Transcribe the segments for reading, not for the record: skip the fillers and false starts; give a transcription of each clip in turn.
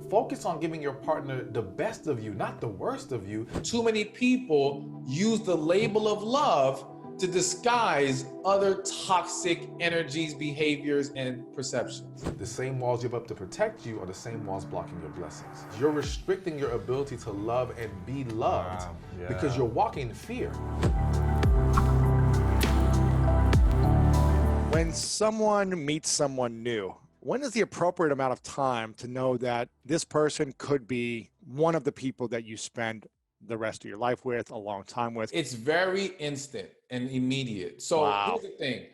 Focus on giving your partner the best of you, not the worst of you. Too many people use the label of love to disguise other toxic energies, behaviors, and perceptions. The same walls you have up to protect you are the same walls blocking your blessings. You're restricting your ability to love and be loved because you're walking in fear. When someone meets someone new, when is the appropriate amount of time to know that this person could be one of the people that you spend the rest of your life with, a long time with? It's very instant and immediate. So here's the thing.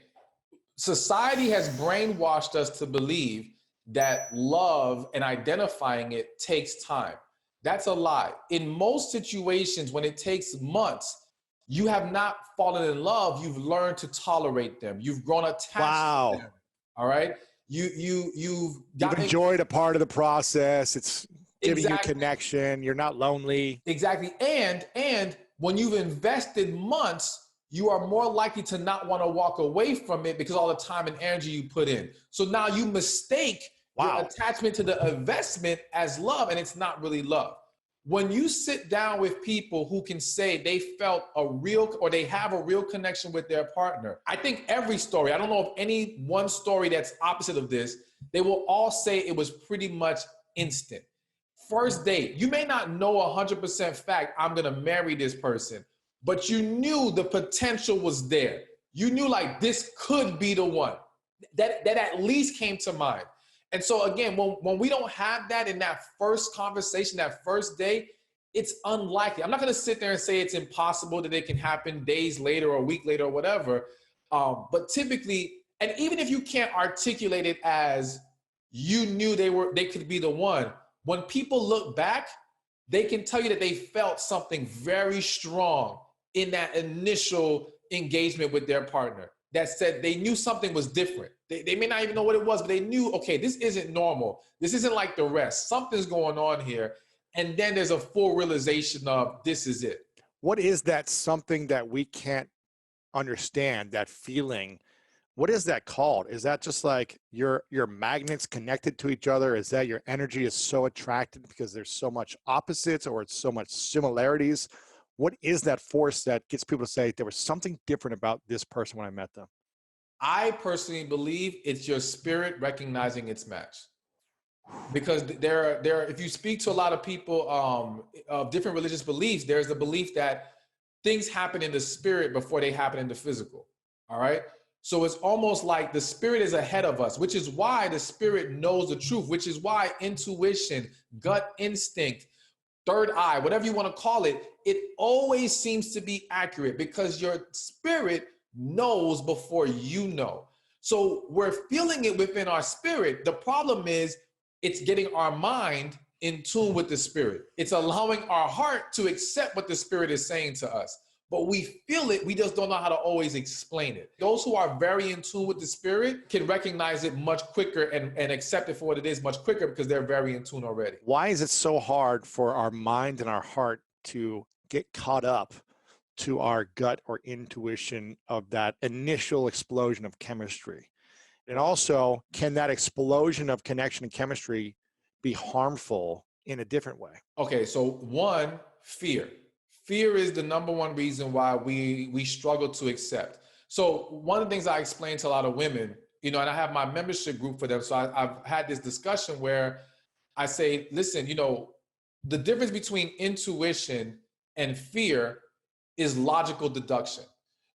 Society has brainwashed us to believe that love and identifying it takes time. That's a lie. In most situations, when it takes months, you have not fallen in love. You've learned to tolerate them. You've grown attached to them. All right. You've enjoyed a part of the process. It's giving you connection. You're not lonely. Exactly. And when you've invested months, you are more likely to not want to walk away from it because all the time and energy you put in. So now you mistake your attachment to the investment as love, and it's not really love. When you sit down with people who can say they felt a real, or they have a real connection with their partner, I think every story, I don't know of any one story that's opposite of this, they will all say it was pretty much instant. First date, you may not know 100% fact, I'm gonna marry this person, but you knew the potential was there. You knew like this could be the one. That at least came to mind. And so again, when we don't have that in that first conversation, that first day, it's unlikely. I'm not gonna sit there and say it's impossible that it can happen days later or a week later or whatever. But typically, and even if you can't articulate it as you knew they could be the one, when people look back, they can tell you that they felt something very strong in that initial engagement with their partner that said they knew something was different. They may not even know what it was, but they knew, okay, this isn't normal. This isn't like the rest. Something's going on here. And then there's a full realization of this is it. What is that something that we can't understand, that feeling? What is that called? Is that just like your magnets connected to each other? Is that your energy is so attracted because there's so much opposites or it's so much similarities? What is that force that gets people to say there was something different about this person when I met them? I personally believe it's your spirit recognizing its match. Because there are, if you speak to a lot of people of different religious beliefs, there's the belief that things happen in the spirit before they happen in the physical. All right. So it's almost like the spirit is ahead of us, which is why the spirit knows the truth, which is why intuition, gut instinct, third eye, whatever you want to call it, it always seems to be accurate because your spirit knows before you know. So we're feeling it within our spirit. The problem is it's getting our mind in tune with the spirit. It's allowing our heart to accept what the spirit is saying to us. But we feel it, we just don't know how to always explain it. Those who are very in tune with the spirit can recognize it much quicker and accept it for what it is much quicker because they're very in tune already. Why is it so hard for our mind and our heart to get caught up to our gut or intuition of that initial explosion of chemistry? And also, can that explosion of connection and chemistry be harmful in a different way? Okay, so one, fear. Fear is the number one reason why we struggle to accept. So one of the things I explain to a lot of women, and I have my membership group for them. So I've had this discussion where I say, listen, the difference between intuition and fear is logical deduction.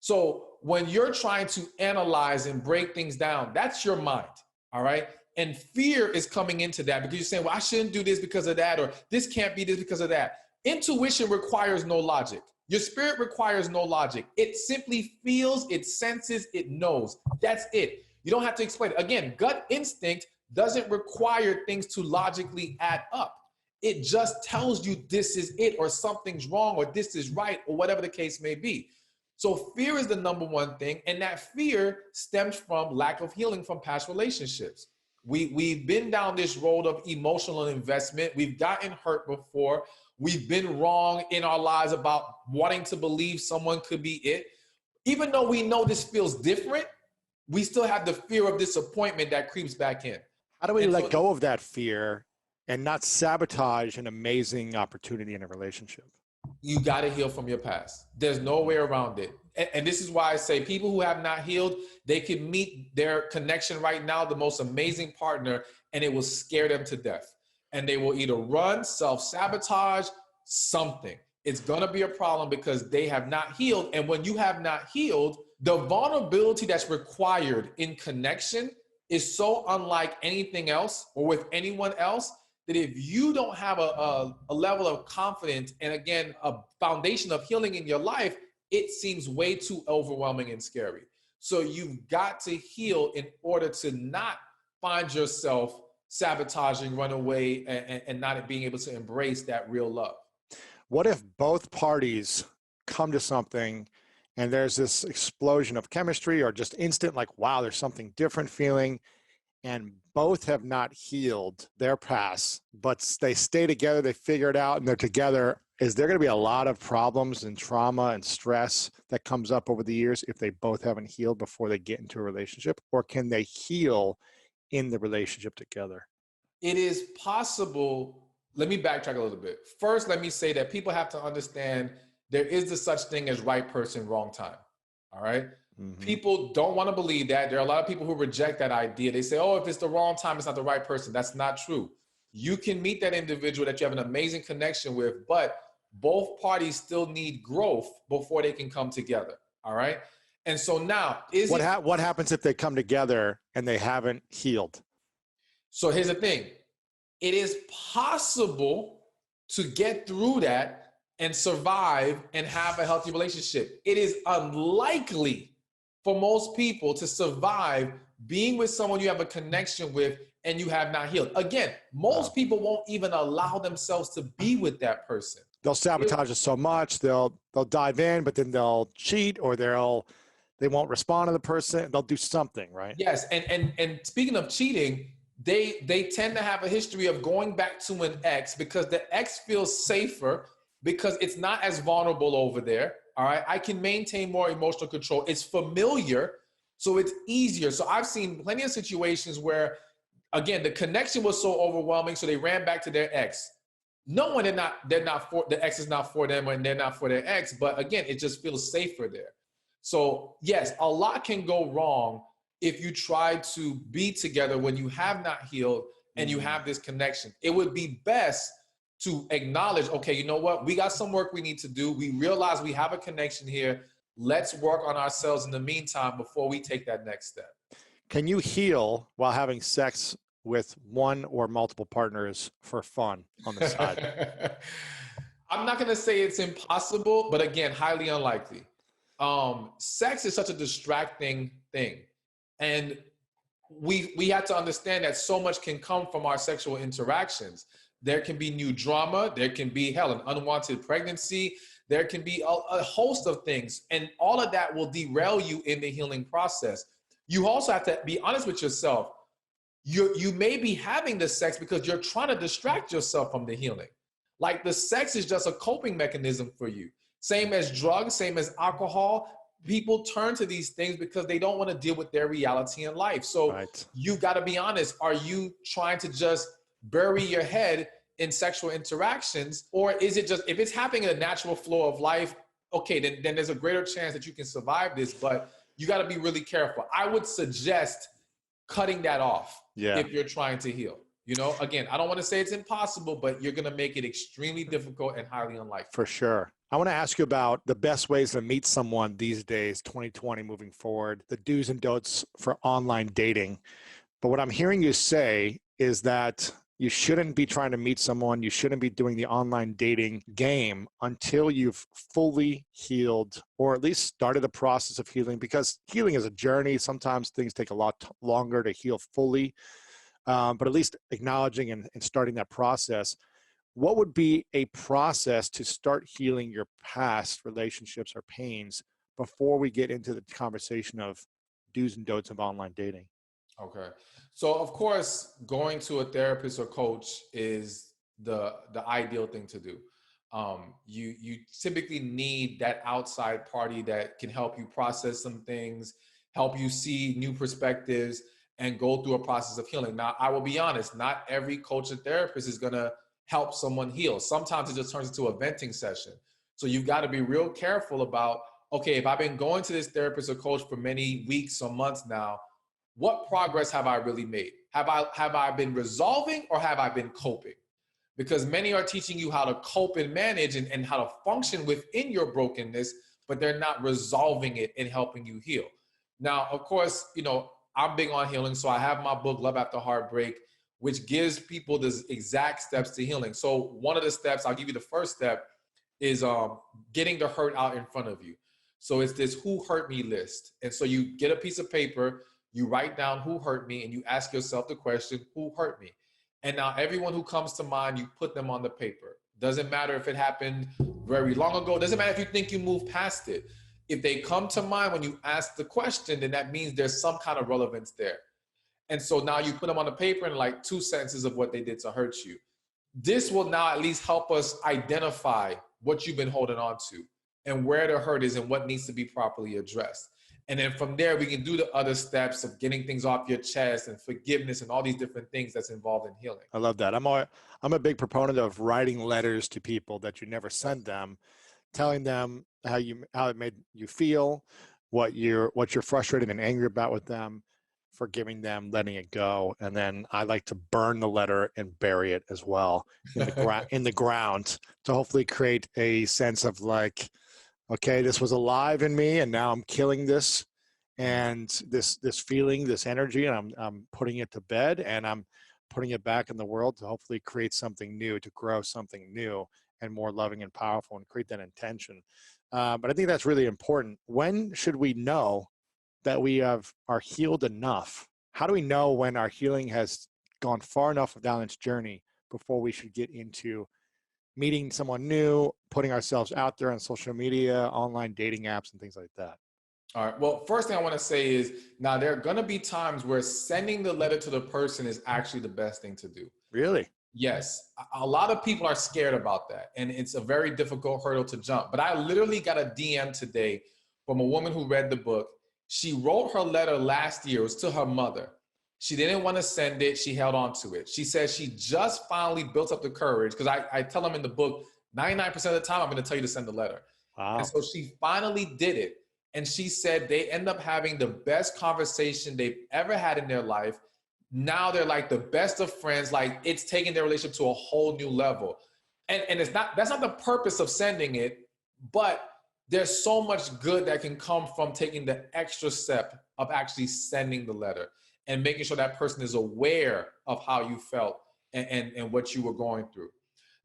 So when you're trying to analyze and break things down, that's your mind, all right? And fear is coming into that because you're saying, well, I shouldn't do this because of that, or this can't be this because of that. Intuition requires no logic. Your spirit requires no logic. It simply feels, it senses, it knows. That's it. You don't have to explain it. Again, gut instinct doesn't require things to logically add up. It just tells you this is it, or something's wrong, or this is right, or whatever the case may be. So fear is the number one thing, and that fear stems from lack of healing from past relationships. We've been down this road of emotional investment. We've gotten hurt before. We've been wrong in our lives about wanting to believe someone could be it. Even though we know this feels different, we still have the fear of disappointment that creeps back in. How do we let go of that fear and not sabotage an amazing opportunity in a relationship. You got to heal from your past. There's no way around it. And this is why I say people who have not healed, they can meet their connection right now, the most amazing partner, and it will scare them to death. And they will either run, self-sabotage, something. It's going to be a problem because they have not healed. And when you have not healed, the vulnerability that's required in connection is so unlike anything else or with anyone else that if you don't have a level of confidence and, again, a foundation of healing in your life, it seems way too overwhelming and scary. So you've got to heal in order to not find yourself sabotaging, run away, and not being able to embrace that real love. What if both parties come to something and there's this explosion of chemistry or just instant, like, wow, there's something different feeling, and both have not healed their past, but they stay together, they figure it out, and they're together? Is there going to be a lot of problems and trauma and stress that comes up over the years if they both haven't healed before they get into a relationship? Or can they heal in the relationship together? It is possible. Let me backtrack a little bit. First, let me say that people have to understand there is the such thing as right person, wrong time. All right? Mm-hmm. People don't want to believe that. There are a lot of people who reject that idea. They say, oh, if it's the wrong time, it's not the right person. That's not true. You can meet that individual that you have an amazing connection with, but both parties still need growth before they can come together. All right? And so now, what happens if they come together and they haven't healed? So here's the thing. It is possible to get through that and survive and have a healthy relationship. It is unlikely for most people to survive being with someone you have a connection with and you have not healed. Again, most people won't even allow themselves to be with that person. They'll sabotage it so much. They'll dive in, but then they'll cheat, or they won't respond to the person. They'll do something, right? Yes, and speaking of cheating, they tend to have a history of going back to an ex because the ex feels safer because it's not as vulnerable over there. All right, I can maintain more emotional control. It's familiar, so it's easier. So I've seen plenty of situations where, again, the connection was so overwhelming, so they ran back to their ex. Knowing they're not for the ex is not for them and they're not for their ex, but again, it just feels safer there. So yes, a lot can go wrong if you try to be together when you have not healed and you have this connection. It would be best to acknowledge, okay, you know what? We got some work we need to do. We realize we have a connection here. Let's work on ourselves in the meantime before we take that next step. Can you heal while having sex with one or multiple partners for fun on the side? I'm not going to say it's impossible, but again, highly unlikely. Sex is such a distracting thing. And we have to understand that so much can come from our sexual interactions. There can be new drama. There can be, an unwanted pregnancy. There can be a host of things. And all of that will derail you in the healing process. You also have to be honest with yourself. You may be having the sex because you're trying to distract yourself from the healing. Like the sex is just a coping mechanism for you. Same as drugs, same as alcohol. People turn to these things because they don't want to deal with their reality in life. So You got to be honest. Are you trying to just bury your head in sexual interactions? Or is it just, if it's happening in a natural flow of life, okay, then there's a greater chance that you can survive this, but you got to be really careful. I would suggest cutting that off if you're trying to heal. Again, I don't want to say it's impossible, but you're going to make it extremely difficult and highly unlikely. For sure. I want to ask you about the best ways to meet someone these days, 2020 moving forward, the do's and don'ts for online dating. But what I'm hearing you say is that you shouldn't be trying to meet someone. You shouldn't be doing the online dating game until you've fully healed, or at least started the process of healing, because healing is a journey. Sometimes things take a lot longer to heal fully, but at least acknowledging and starting that process. What would be a process to start healing your past relationships or pains before we get into the conversation of do's and don'ts of online dating? Okay. So of course, going to a therapist or coach is the ideal thing to do. You typically need that outside party that can help you process some things, help you see new perspectives. and go through a process of healing. Now, I will be honest, not every coach and therapist is gonna help someone heal. Sometimes it just turns into a venting session. So you've got to be real careful about, okay, if I've been going to this therapist or coach for many weeks or months now, what progress have I really made? Have I been resolving, or have I been coping? Because many are teaching you how to cope and manage and how to function within your brokenness, but they're not resolving it and helping you heal. Now, of course, I'm big on healing. So I have my book, Love After Heartbreak, which gives people the exact steps to healing. So one of the steps, I'll give you the first step, is getting the hurt out in front of you. So it's this who hurt me list. And so you get a piece of paper, you write down who hurt me, and you ask yourself the question, who hurt me? And now everyone who comes to mind, you put them on the paper. Doesn't matter if it happened very long ago. Doesn't matter if you think you moved past it. If they come to mind when you ask the question, then that means there's some kind of relevance there. And so now you put them on the paper in like 2 sentences of what they did to hurt you. This will now at least help us identify what you've been holding on to and where the hurt is and what needs to be properly addressed. And then from there, we can do the other steps of getting things off your chest and forgiveness and all these different things that's involved in healing. I love that. I'm a big proponent of writing letters to people that you never send them, telling them how it made you feel, what you're frustrated and angry about with them, forgiving them, letting it go. And then I like to burn the letter and bury it as well in the ground to hopefully create a sense of like, okay, this was alive in me and now I'm killing this and this feeling, this energy, and I'm putting it to bed and I'm putting it back in the world to hopefully create something new, to grow something new and more loving and powerful and create that intention. But I think that's really important. When should we know that we are healed enough? How do we know when our healing has gone far enough down its journey before we should get into meeting someone new, putting ourselves out there on social media, online dating apps, and things like that? All right. Well, first thing I want to say is, now there are going to be times where sending the letter to the person is actually the best thing to do. Really? Yes. A lot of people are scared about that, and it's a very difficult hurdle to jump. But I literally got a DM today from a woman who read the book. She wrote her letter last year. It was to her mother. She didn't want to send it. She held on to it. She says she just finally built up the courage, because I tell them in the book, 99% of the time, I'm going to tell you to send the letter. Wow. And so she finally did it. And she said they end up having the best conversation they've ever had in their life. Now they're like the best of friends. Like, it's taking their relationship to a whole new level. And that's not the purpose of sending it, but there's so much good that can come from taking the extra step of actually sending the letter and making sure that person is aware of how you felt and what you were going through.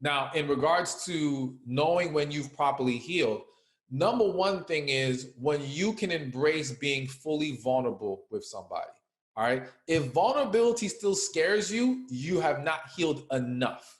Now, in regards to knowing when you've properly healed, number one thing is when you can embrace being fully vulnerable with somebody. All right. If vulnerability still scares you, you have not healed enough.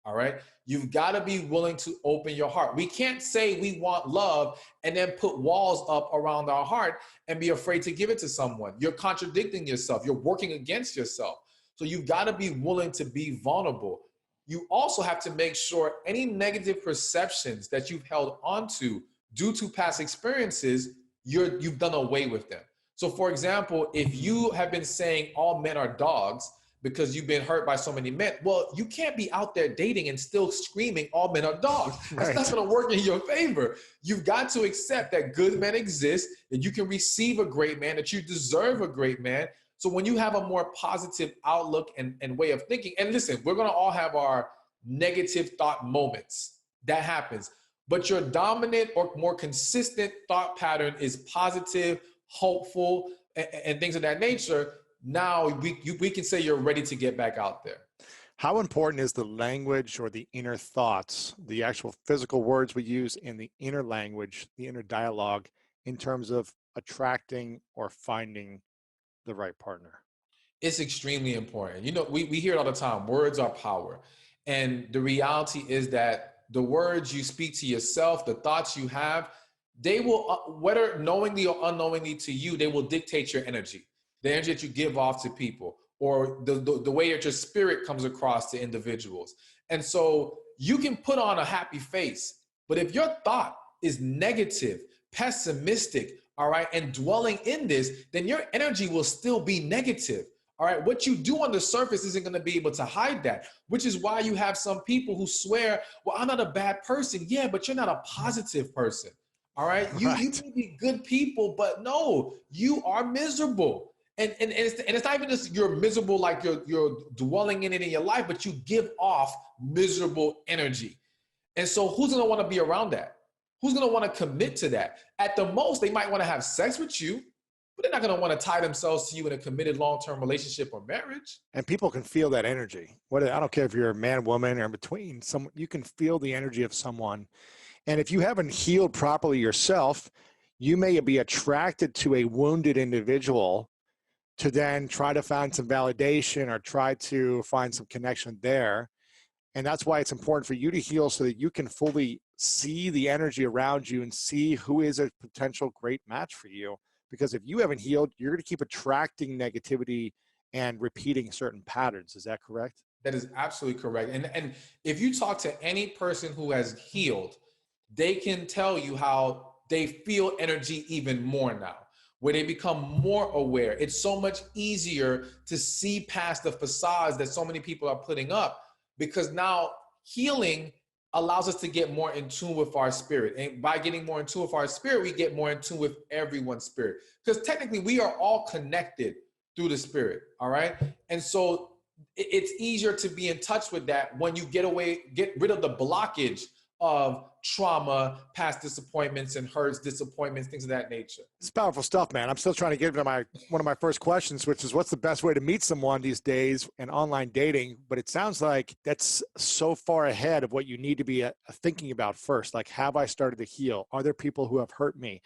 All right. You've got to be willing to open your heart. We can't say we want love and then put walls up around our heart and be afraid to give it to someone. You're contradicting yourself. You're working against yourself. So you've got to be willing to be vulnerable. You also have to make sure any negative perceptions that you've held onto due to past experiences, you've done away with them. So for example, if you have been saying all men are dogs because you've been hurt by so many men, well, you can't be out there dating and still screaming all men are dogs. That's not going to work in your favor. You've got to accept that good men exist, that you can receive a great man, that you deserve a great man. So when you have a more positive outlook and way of thinking, and listen, we're going to all have our negative thought moments. That happens. But your dominant or more consistent thought pattern is positive, hopeful, and things of that nature. Now we can say you're ready to get back out there. How important is the language or the inner thoughts, the actual physical words we use in the inner language, the inner dialogue, in terms of attracting or finding the right partner? It's extremely important. You know, we hear it all the time. Words are power. And the reality is that the words you speak to yourself, the thoughts you have, they will, whether knowingly or unknowingly to you, they will dictate your energy, the energy that you give off to people, or the way that your spirit comes across to individuals. And so you can put on a happy face, but if your thought is negative, pessimistic, all right, and dwelling in this, then your energy will still be negative. All right, what you do on the surface isn't going to be able to hide that, which is why you have some people who swear, well, I'm not a bad person. Yeah, but you're not a positive person. All right, you may be good people, but no, you are miserable. And it's not even just you're miserable, like you're dwelling in it in your life, but you give off miserable energy. And so who's going to want to be around that? Who's going to want to commit to that? At the most, they might want to have sex with you, but they're not going to want to tie themselves to you in a committed long-term relationship or marriage. And people can feel that energy. I don't care if you're a man, woman, or in between. You can feel the energy of someone. And if you haven't healed properly yourself, you may be attracted to a wounded individual to then try to find some validation or try to find some connection there. And that's why it's important for you to heal so that you can fully see the energy around you and see who is a potential great match for you. Because if you haven't healed, you're going to keep attracting negativity and repeating certain patterns. Is that correct? That is absolutely correct. And if you talk to any person who has healed, they can tell you how they feel energy even more now, where they become more aware. It's so much easier to see past the facades that so many people are putting up, because now healing allows us to get more in tune with our spirit. And by getting more in tune with our spirit, we get more in tune with everyone's spirit. Because technically we are all connected through the spirit, all right? And so it's easier to be in touch with that when you get rid of the blockage of trauma, past disappointments and hurts, disappointments, things of that nature. It's powerful stuff, man. I'm still trying to get to one of my first questions, which is what's the best way to meet someone these days in online dating? But it sounds like that's so far ahead of what you need to be thinking about first. Like, have I started to heal? Are there people who have hurt me?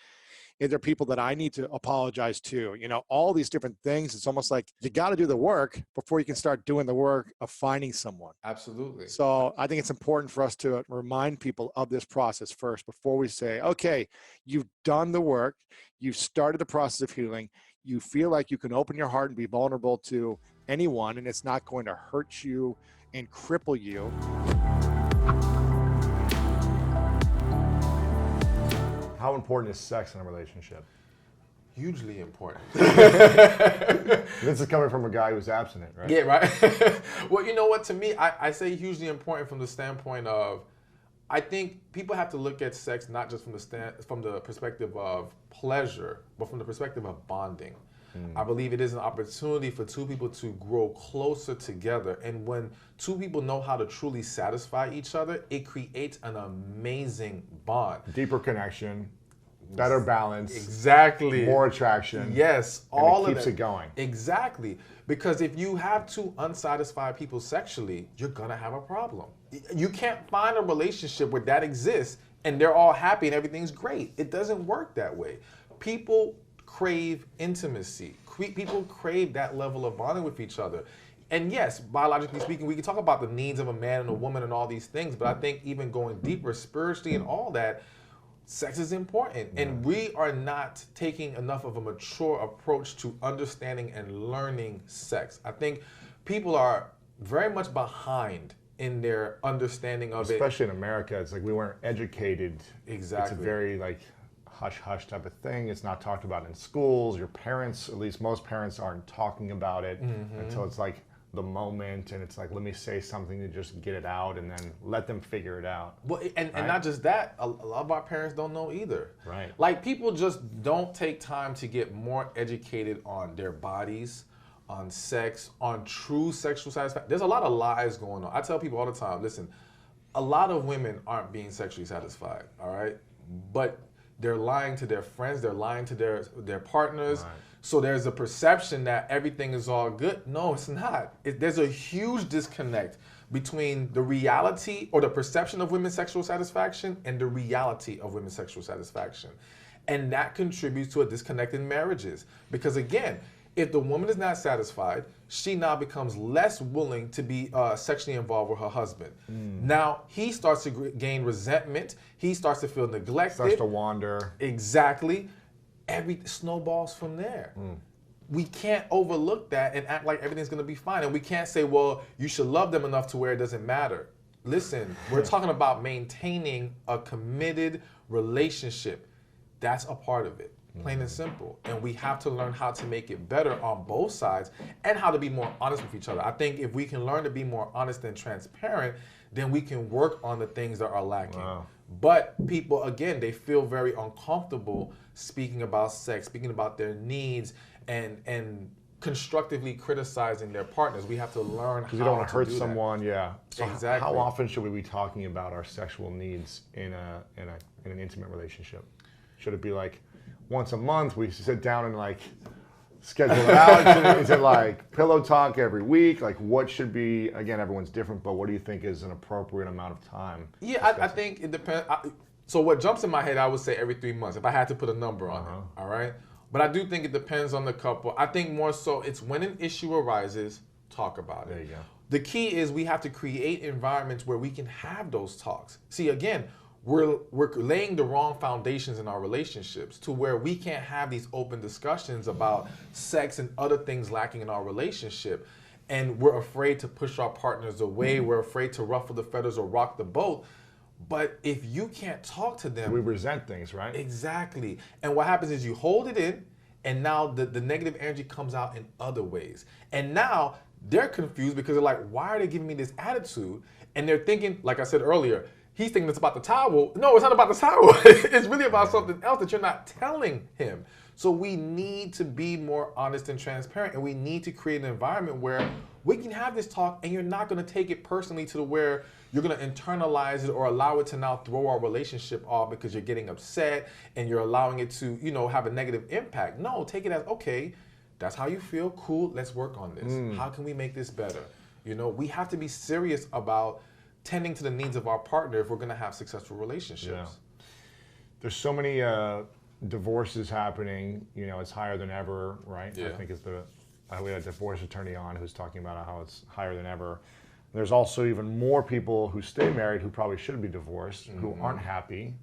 Are there people that I need to apologize to? All these different things. It's almost like you got to do the work before you can start doing the work of finding someone. Absolutely. So I think it's important for us to remind people of this process first before we say, okay, you've done the work. You've started the process of healing. You feel like you can open your heart and be vulnerable to anyone, and it's not going to hurt you and cripple you. How important is sex in a relationship? Hugely important. This is coming from a guy who's abstinent, right? Yeah, right. Well, you know what? To me, I say hugely important from the standpoint of, I think people have to look at sex not just from the perspective of pleasure, but from the perspective of bonding. I believe it is an opportunity for two people to grow closer together. And when two people know how to truly satisfy each other, it creates an amazing bond. Deeper connection, better balance. Exactly. More attraction. Yes. And all it keeps of that. it going. Exactly. Because if you have two unsatisfied people sexually, you're going to have a problem. You can't find a relationship where that exists and they're all happy and everything's great. It doesn't work that way. People crave intimacy. People crave that level of bonding with each other. And yes, biologically speaking, we can talk about the needs of a man and a woman and all these things, but I think even going deeper spiritually and all that, sex is important. And we are not taking enough of a mature approach to understanding and learning sex. I think people are very much behind in their understanding of Especially in America, it's like we weren't educated. Exactly. It's a very hush-hush type of thing. It's not talked about in schools. Your parents, at least most parents, aren't talking about it until it's like the moment, and it's like, let me say something to just get it out, and then let them figure it out. Well, and not just that, a lot of our parents don't know either. Right. Like, people just don't take time to get more educated on their bodies, on sex, on true sexual satisfaction. There's a lot of lies going on. I tell people all the time, listen, a lot of women aren't being sexually satisfied, all right? But they're lying to their friends, they're lying to their partners. Right. So there's a perception that everything is all good. No, it's not. There's a huge disconnect between the reality or the perception of women's sexual satisfaction and the reality of women's sexual satisfaction. And that contributes to a disconnect in marriages. Because again, if the woman is not satisfied, she now becomes less willing to be sexually involved with her husband. Now, he starts to gain resentment. He starts to feel neglected. Starts to wander. Exactly. Snowballs from there. We can't overlook that and act like everything's going to be fine. And we can't say, well, you should love them enough to where it doesn't matter. Listen, we're talking about maintaining a committed relationship. That's a part of it. plain and simple. And we have to learn how to make it better on both sides and how to be more honest with each other. I think if we can learn to be more honest and transparent, then we can work on the things that are lacking. Wow. But people, again, they feel very uncomfortable speaking about sex, speaking about their needs, and constructively criticizing their partners. We have to learn how to Because you don't want to hurt do someone, that. yeah. So Exactly. how often should we be talking about our sexual needs in an intimate relationship? Should it be like once a month? We sit down and like schedule it out. Is it like pillow talk every week? Like what should be? Again, everyone's different, but what do you think is an appropriate amount of time? Yeah, I think it depends. So what jumps in my head, I would say every 3 months, if I had to put a number on it, all right? But I do think it depends on the couple. I think more so it's when an issue arises, talk about it. There you go. The key is we have to create environments where we can have those talks. See, again, we're laying the wrong foundations in our relationships to where we can't have these open discussions about sex and other things lacking in our relationship. And we're afraid to push our partners away. We're afraid to ruffle the feathers or rock the boat. But if you can't talk to them, We resent things, right? exactly. And what happens is you hold it in, and now the negative energy comes out in other ways. And now they're confused because they're like, why are they giving me this attitude? And they're thinking, like I said earlier, he's thinking it's about the towel. No, it's not about the towel. It's really about something else that you're not telling him. So we need to be more honest and transparent, and we need to create an environment where we can have this talk and you're not going to take it personally to the where you're going to internalize it or allow it to now throw our relationship off because you're getting upset and you're allowing it to, have a negative impact. No, take it as, okay, that's how you feel, cool, let's work on this. How can we make this better? We have to be serious about tending to the needs of our partner if we're going to have successful relationships. Yeah. There's so many divorces happening, it's higher than ever, right? Yeah. I think we had a divorce attorney on who's talking about how it's higher than ever. There's also even more people who stay married who probably should be divorced, who aren't happy.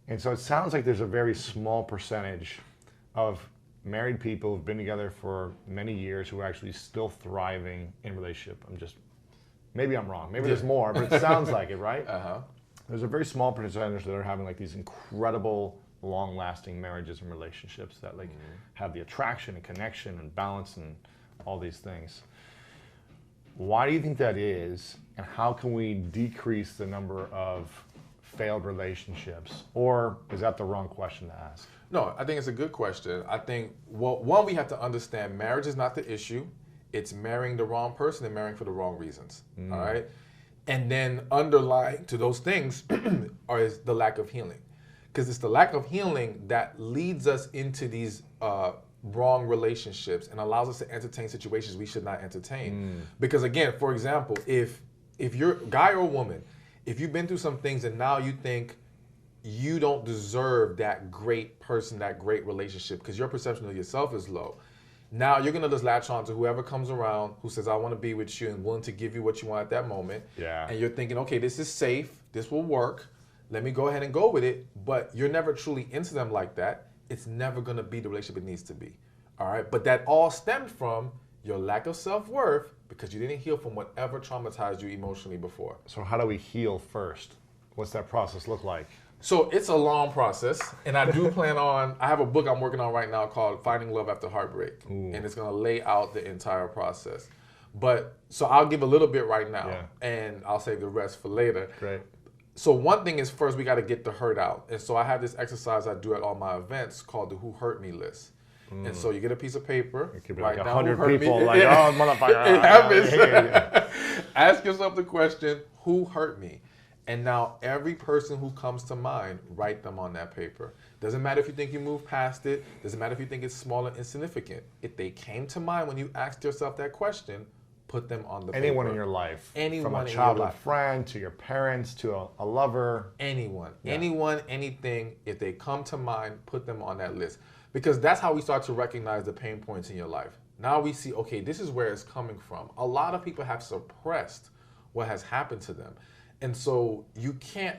And so it sounds like there's a very small percentage of married people who've been together for many years who are actually still thriving in relationship. Maybe I'm wrong. Maybe there's more, but it sounds like it, right? There's a very small percentage that are having like these incredible long-lasting marriages and relationships that have the attraction and connection and balance and all these things. Why do you think that is, and how can we decrease the number of failed relationships? Or is that the wrong question to ask? No, I think it's a good question. I think, one, we have to understand marriage is not the issue. It's marrying the wrong person and marrying for the wrong reasons, all right? And then underlying to those things is the lack of healing. Because it's the lack of healing that leads us into these wrong relationships and allows us to entertain situations we should not entertain. Because again, for example, if you're a guy or woman, if you've been through some things and now you think you don't deserve that great person, that great relationship, because your perception of yourself is low, now you're gonna just latch on to whoever comes around who says, I wanna be with you and willing to give you what you want at that moment. Yeah. And you're thinking, okay, this is safe, this will work, let me go ahead and go with it, but you're never truly into them like that. It's never gonna be the relationship it needs to be, all right? But that all stemmed from your lack of self-worth because you didn't heal from whatever traumatized you emotionally before. So how do we heal first? What's that process look like? So it's a long process, and I do plan on, I have a book I'm working on right now called Finding Love After Heartbreak, and it's gonna lay out the entire process. But, so I'll give a little bit right now, and I'll save the rest for later. Great. So one thing is first we gotta get the hurt out. And so I have this exercise I do at all my events called the Who Hurt Me list. And so you get a piece of paper, It could be write like down who 100 hurt people, me. like, oh, motherfucker. It happens. Yeah. Ask yourself the question, who hurt me? And now every person who comes to mind, write them on that paper. Doesn't matter if you think you moved past it. Doesn't matter if you think it's small and insignificant. If they came to mind when you asked yourself that question, put them on the paper. Anyone in your life. Anyone From a in your childhood life. friend to your parents to a lover. Anyone, anything, if they come to mind, put them on that list. Because that's how we start to recognize the pain points in your life. Now we see, okay, this is where it's coming from. A lot of people have suppressed what has happened to them. And so you can't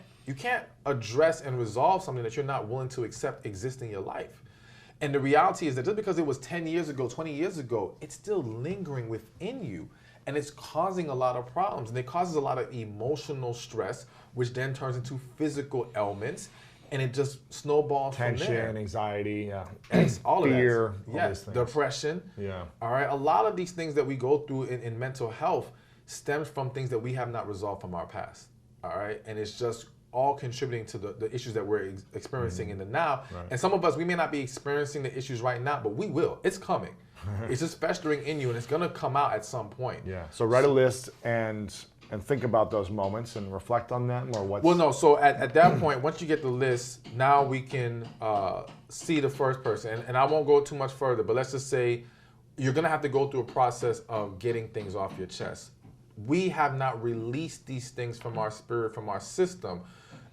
address and resolve something that you're not willing to accept exist in your life. And the reality is that just because it was 10 years ago, 20 years ago, it's still lingering within you. And it's causing a lot of problems. And it causes a lot of emotional stress, which then turns into physical ailments. and it just snowballs Tension, from there. anxiety, All fear, of that. all Yeah, these things. depression. Yeah. All right. A lot of these things that we go through in mental health stems from things that we have not resolved from our past. All right. And it's just all contributing to the issues that we're experiencing in the now. Right. And some of us, we may not be experiencing the issues right now, but we will. It's coming. It's just festering in you, and it's going to come out at some point. Yeah. So write a list and think about those moments and reflect on them, or what's... Well, no. So at that point, once you get the list, now we can see the first person. And I won't go too much further, but let's just say you're going to have to go through a process of getting things off your chest. We have not released these things from our spirit, from our system,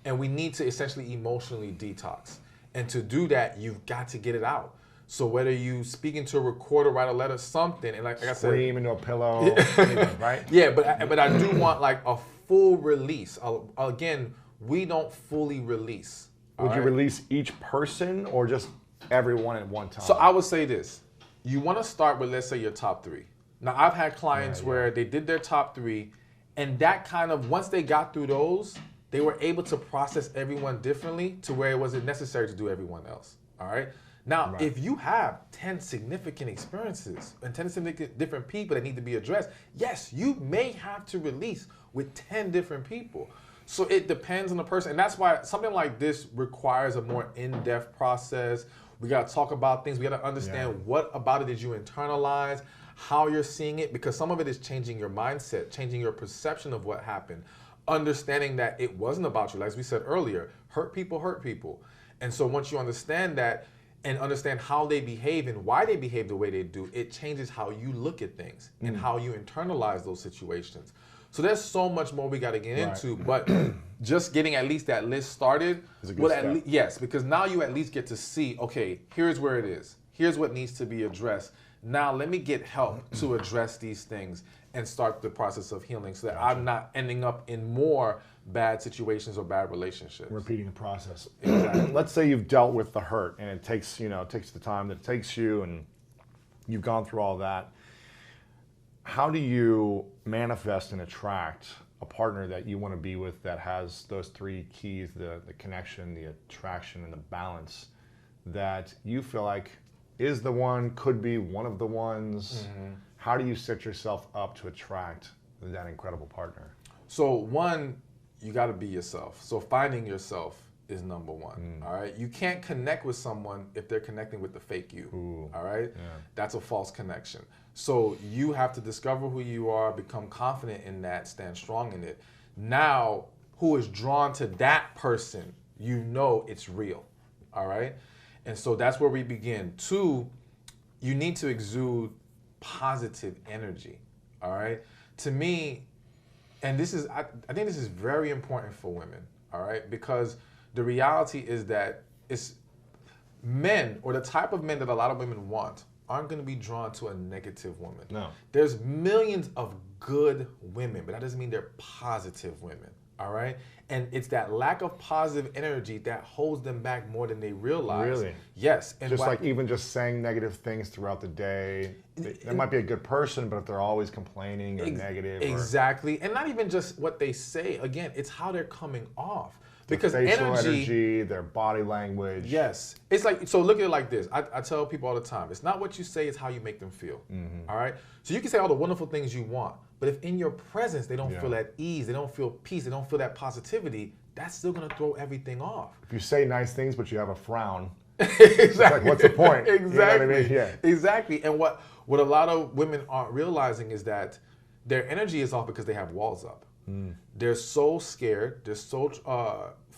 and we need to essentially emotionally detox. And to do that, you've got to get it out. So whether you speak into a recorder, write a letter, something, and like I said, scream into a pillow, anything, right? Yeah, but I do want like a full release. Again, we don't fully release. Would you release each person or just everyone at one time? So I would say this: you want to start with, let's say, your top 3. Now, I've had clients where they did their top 3, and that kind of, once they got through those, they were able to process everyone differently to where it wasn't necessary to do everyone else. All right. Now, if you have 10 significant experiences and 10 significant different people that need to be addressed, yes, you may have to release with 10 different people. So it depends on the person. And that's why something like this requires a more in-depth process. We got to talk about things. We got to understand what about it did you internalize, how you're seeing it, because some of it is changing your mindset, changing your perception of what happened, understanding that it wasn't about you. Like we said earlier, hurt people. And so once you understand that, and understand how they behave and why they behave the way they do, it changes how you look at things and how you internalize those situations. So there's so much more we got to get into, but just getting at least that list started is a good step. Yes, because now you at least get to see, okay, here's where it is. Here's what needs to be addressed. Now let me get help to address these things and start the process of healing so that I'm not ending up in more bad situations or bad relationships. Repeating the process. Exactly. Let's say you've dealt with the hurt and it takes the time that it takes you and you've gone through all that. How do you manifest and attract a partner that you want to be with that has those 3 keys, the connection, the attraction, and the balance, that you feel like is the one, could be one of the ones? How do you set yourself up to attract that incredible partner? So one, you got to be yourself. So finding yourself is number 1. All right. You can't connect with someone if they're connecting with the fake you. All right. Yeah. That's a false connection. So you have to discover who you are, become confident in that, stand strong in it. Now, who is drawn to that person, you know it's real. All right. And so that's where we begin. 2, you need to exude positive energy. All right. To me, and this is, I think this is very important for women, all right? Because the reality is that it's men, or the type of men that a lot of women want, aren't going to be drawn to a negative woman. No. There's millions of good women, but that doesn't mean they're positive women, all right? And it's that lack of positive energy that holds them back more than they realize. Really? Yes. And just like even just saying negative things throughout the day. They might be a good person, but if they're always complaining or negative. Exactly. And not even just what they say. Again, it's how they're coming off. Because their facial energy, their body language. Yes. It's like, so look at it like this. I tell people all the time, it's not what you say, it's how you make them feel. All right? So you can say all the wonderful things you want, but if in your presence they don't feel at ease, they don't feel peace, they don't feel that positivity, that's still going to throw everything off. If you say nice things, but you have a frown, exactly. It's like, what's the point? Exactly. You know what I mean? Yeah. Exactly. And what a lot of women aren't realizing is that their energy is off because they have walls up. They're so scared, they're so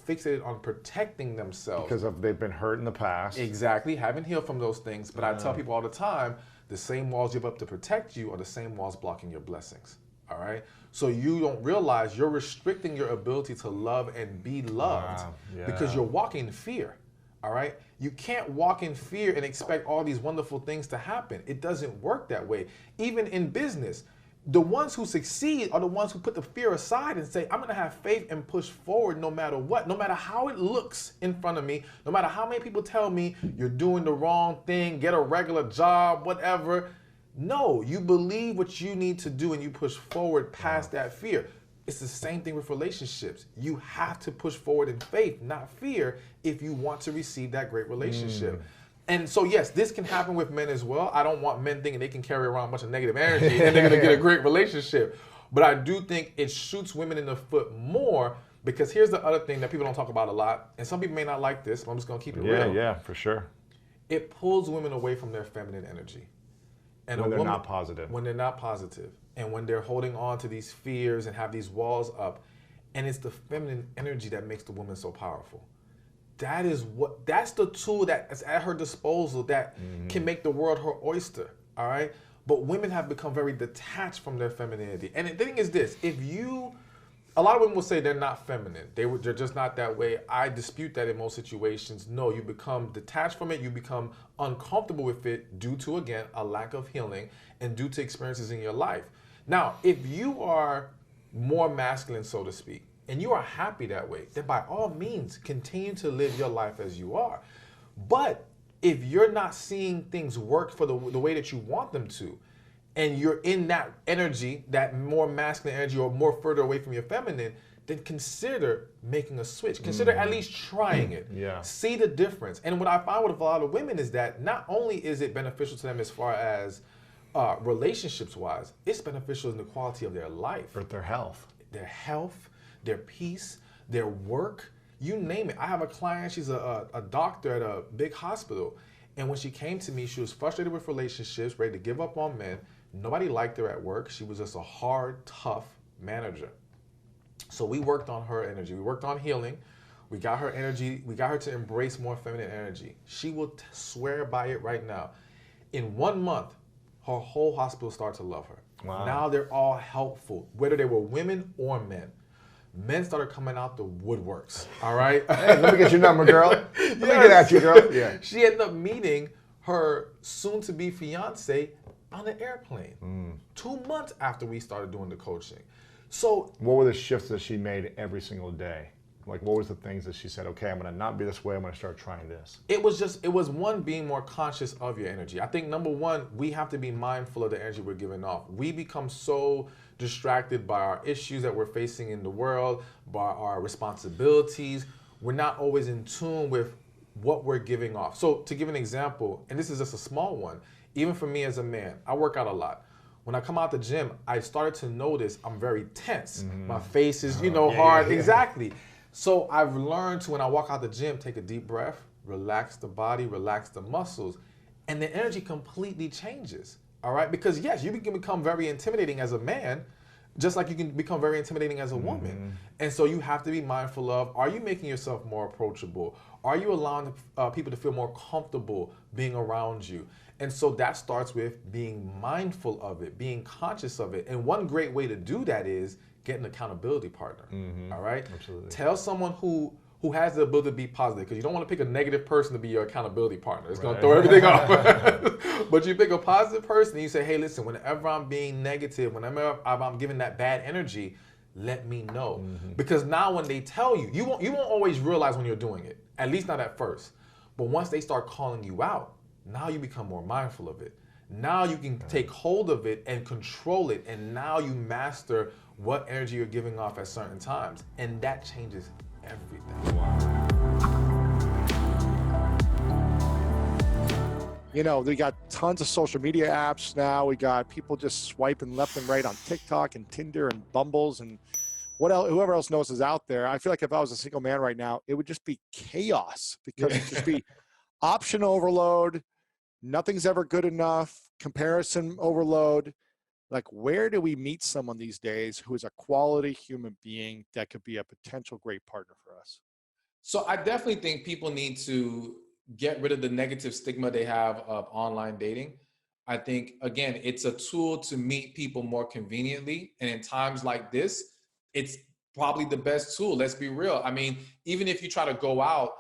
fixated on protecting themselves. Because they've been hurt in the past. Exactly, haven't healed from those things. But I tell people all the time, the same walls you have up to protect you are the same walls blocking your blessings. All right? So you don't realize you're restricting your ability to love and be loved because you're walking in fear. All right? You can't walk in fear and expect all these wonderful things to happen. It doesn't work that way. Even in business, the ones who succeed are the ones who put the fear aside and say, I'm going to have faith and push forward no matter what, no matter how it looks in front of me, no matter how many people tell me you're doing the wrong thing, get a regular job, whatever. No, you believe what you need to do and you push forward past that fear. It's the same thing with relationships. You have to push forward in faith, not fear, if you want to receive that great relationship. And so, yes, this can happen with men as well. I don't want men thinking they can carry around a bunch of negative energy and they're going to get a great relationship. But I do think it shoots women in the foot more, because here's the other thing that people don't talk about a lot, and some people may not like this, but I'm just going to keep it real. Yeah, for sure. It pulls women away from their feminine energy. And when they're not positive. When they're not positive. And when they're holding on to these fears and have these walls up. And it's the feminine energy that makes the woman so powerful. That's the tool that's at her disposal that can make the world her oyster, all right? But women have become very detached from their femininity. And the thing is this, a lot of women will say they're not feminine. They're just not that way. I dispute that in most situations. No, you become detached from it. You become uncomfortable with it due to, again, a lack of healing and due to experiences in your life. Now, if you are more masculine, so to speak, and you are happy that way, then by all means, continue to live your life as you are. But if you're not seeing things work for the way that you want them to, and you're in that energy, that more masculine energy, or more further away from your feminine, then consider making a switch. Consider at least trying it. Yeah. See the difference. And what I find with a lot of women is that not only is it beneficial to them as far as relationships-wise, it's beneficial in the quality of their life. For their health. Their peace, their work, you name it. I have a client, she's a doctor at a big hospital. And when she came to me, she was frustrated with relationships, ready to give up on men. Nobody liked her at work. She was just a hard, tough manager. So we worked on her energy. We worked on healing. We got her energy. We got her to embrace more feminine energy. She will swear by it right now. In 1 month, her whole hospital started to love her. Wow. Now they're all helpful, whether they were women or men. Men started coming out the woodworks, all right? Hey, let me get your number, girl. Let me get at you, girl. Yeah. She ended up meeting her soon-to-be fiance on an airplane 2 months after we started doing the coaching. So what were the shifts that she made every single day? Like, what was the things that she said, okay, I'm going to not be this way, I'm going to start trying this? It was one, being more conscious of your energy. I think number one, we have to be mindful of the energy we're giving off. We become so distracted by our issues that we're facing in the world, by our responsibilities. We're not always in tune with what we're giving off. So to give an example, and this is just a small one, even for me as a man, I work out a lot. When I come out the gym, I started to notice I'm very tense. My face is, hard. Exactly. So I've learned to, when I walk out the gym, take a deep breath, relax the body, relax the muscles, and the energy completely changes, all right? Because yes, you can become very intimidating as a man, just like you can become very intimidating as a woman. And so you have to be mindful of, are you making yourself more approachable? Are you allowing people to feel more comfortable being around you? And so that starts with being mindful of it, being conscious of it. And one great way to do that is get an accountability partner, all right? Absolutely. Tell someone who has the ability to be positive, because you don't want to pick a negative person to be your accountability partner. It's going to throw everything off. But you pick a positive person and you say, hey, listen, whenever I'm being negative, whenever I'm giving that bad energy, let me know. Because now when they tell you, you won't always realize when you're doing it, at least not at first. But once they start calling you out, now you become more mindful of it. Now you can take hold of it and control it, and now you master what energy you're giving off at certain times, and that changes everything. We got tons of social media apps now. We got people just swiping left and right on TikTok and Tinder and Bumbles and whoever else knows is out there. I feel like if I was a single man right now, it would just be chaos, because it'd just be option overload. Nothing's ever good enough. Comparison overload. Like, where do we meet someone these days who is a quality human being that could be a potential great partner for us? So I definitely think people need to get rid of the negative stigma they have of online dating. I think, again, it's a tool to meet people more conveniently. And in times like this, it's probably the best tool. Let's be real. I mean, even if you try to go out,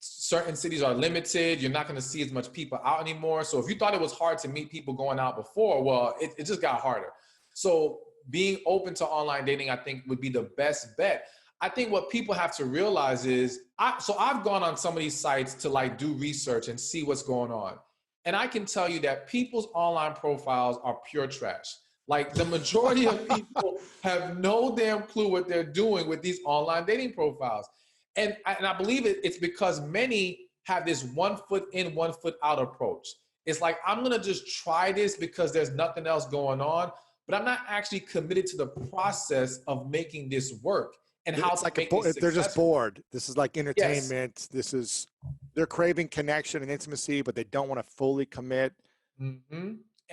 certain cities are limited. You're not going to see as much people out anymore. So if you thought it was hard to meet people going out before, well, it just got harder. So being open to online dating, I think, would be the best bet. I think what people have to realize is, I've gone on some of these sites to do research and see what's going on. And I can tell you that people's online profiles are pure trash. Like the majority of people have no damn clue what they're doing with these online dating profiles. And I believe it's because many have this 1 foot in, 1 foot out approach. It's like, I'm gonna just try this because there's nothing else going on, but I'm not actually committed to the process of making this work and how It's to like make it successful. they're just bored. This is like entertainment. Yes. They're craving connection and intimacy, but they don't want to fully commit. Mm-hmm.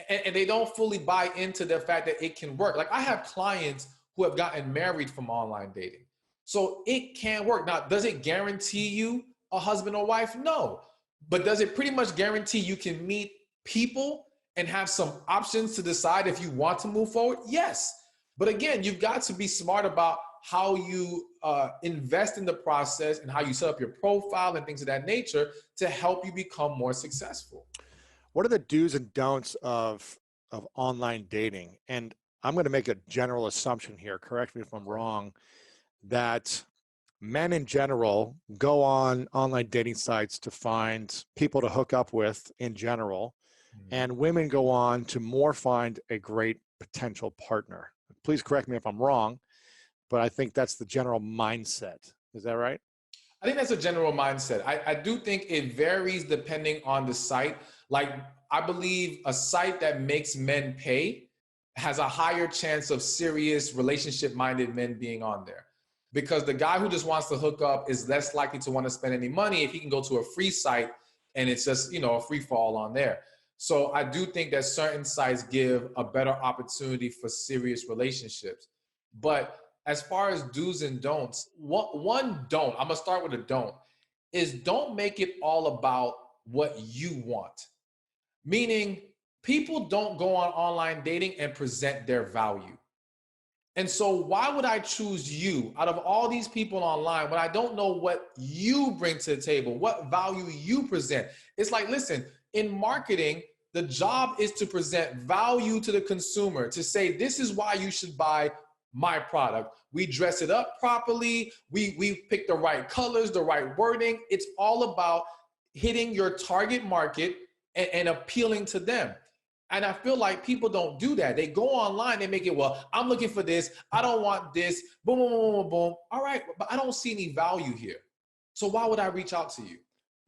And they don't fully buy into the fact that it can work. Like I have clients who have gotten married from online dating. So it can work. Now, does it guarantee you a husband or wife? No. But does it pretty much guarantee you can meet people and have some options to decide if you want to move forward? Yes. But again, you've got to be smart about how you invest in the process and how you set up your profile and things of that nature to help you become more successful. What are the do's and don'ts of online dating? And I'm going to make a general assumption here, correct me if I'm wrong, that men in general go on online dating sites to find people to hook up with in general, and women go on to more find a great potential partner. Please correct me if I'm wrong, but I think that's the general mindset. Is that right? I think that's a general mindset. I do think it varies depending on the site. Like, I believe a site that makes men pay has a higher chance of serious relationship-minded men being on there. Because the guy who just wants to hook up is less likely to want to spend any money if he can go to a free site and it's just, you know, a free fall on there. So I do think that certain sites give a better opportunity for serious relationships. But as far as do's and don'ts, one don't, I'm gonna start with a don't, is don't make it all about what you want. Meaning, people don't go on online dating and present their value. And so why would I choose you out of all these people online when I don't know what you bring to the table, what value you present? It's like, listen, in marketing, the job is to present value to the consumer, to say, this is why you should buy my product. We dress it up properly. We pick the right colors, the right wording. It's all about hitting your target market and appealing to them. And I feel like people don't do that. They go online, they make it, well, I'm looking for this. I don't want this. Boom, boom, boom, boom, boom. All right, but I don't see any value here. So why would I reach out to you?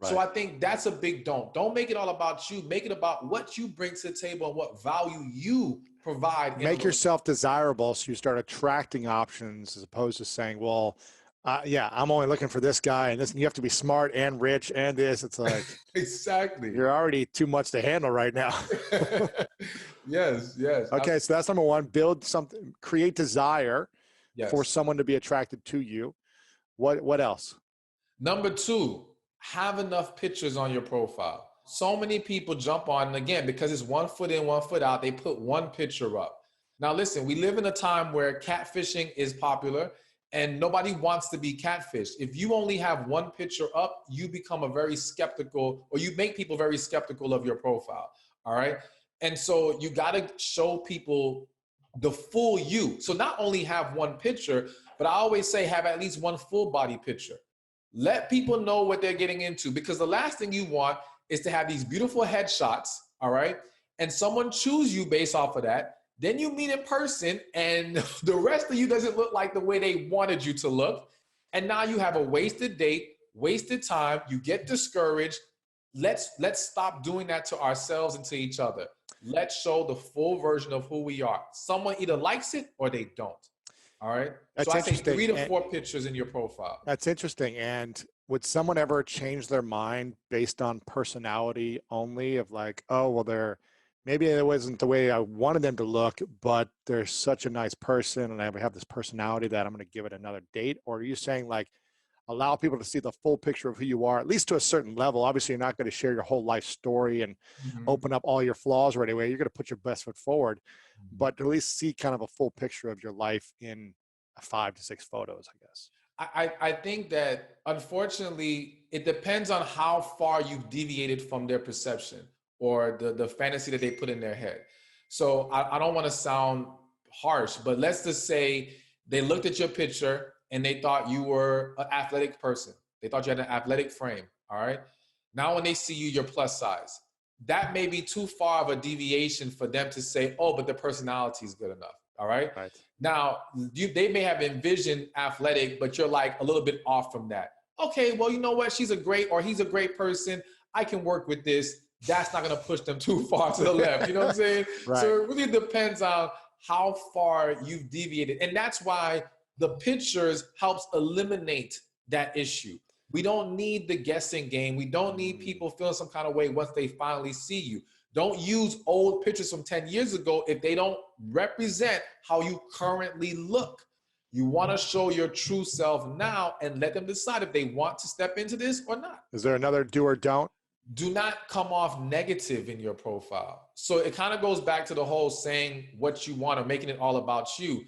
Right. So I think that's a big don't. Don't make it all about you. Make it about what you bring to the table and what value you provide. Make yourself desirable so you start attracting options as opposed to saying, well, yeah, I'm only looking for this guy and this. You have to be smart and rich and this. It's like, exactly. You're already too much to handle right now. Yes. Okay, so that's number one. Build something, create desire for someone to be attracted to you. What else? Number two, have enough pictures on your profile. So many people jump on, and again, because it's 1 foot in, 1 foot out, they put one picture up. Now listen, we live in a time where catfishing is popular and nobody wants to be catfished. If you only have one picture up, you become a very skeptical, or you make people very skeptical of your profile, all right? And so you gotta show people the full you. So not only have one picture, but I always say have at least one full body picture. Let people know what they're getting into, because the last thing you want is to have these beautiful headshots, all right? And someone choose you based off of that. Then you meet in person and the rest of you doesn't look like the way they wanted you to look. And now you have a wasted date, wasted time, you get discouraged. Let's stop doing that to ourselves and to each other. Let's show the full version of who we are. Someone either likes it or they don't. All right. That's so I say interesting. 3 to 4 pictures in your profile. That's interesting. And would someone ever change their mind based on personality only, of like, oh, well, maybe it wasn't the way I wanted them to look, but they're such a nice person and I have this personality that I'm going to give it another date? Or are you saying like, allow people to see the full picture of who you are, at least to a certain level? Obviously, you're not going to share your whole life story and open up all your flaws right away. You're going to put your best foot forward, but at least see kind of a full picture of your life in 5 to 6 photos, I guess. I think that, unfortunately, it depends on how far you've deviated from their perception or the fantasy that they put in their head. So I don't want to sound harsh, but let's just say they looked at your picture and they thought you were an athletic person. They thought you had an athletic frame, all right? Now when they see you, you're plus size. that may be too far of a deviation for them to say, oh, but the personality is good enough. All right. Right. Now, they may have envisioned athletic, but you're like a little bit off from that. Okay, well, you know what? She's a great, or he's a great person. I can work with this. That's not going to push them too far to the left. You know what I'm saying? Right. So it really depends on how far you've deviated. And that's why the pictures helps eliminate that issue. We don't need the guessing game. We don't need people feeling some kind of way once they finally see you. Don't use old pictures from 10 years ago if they don't represent how you currently look. You want to show your true self now and let them decide if they want to step into this or not. Is there another do or don't? Do not come off negative in your profile. So it kind of goes back to the whole saying what you want or making it all about you.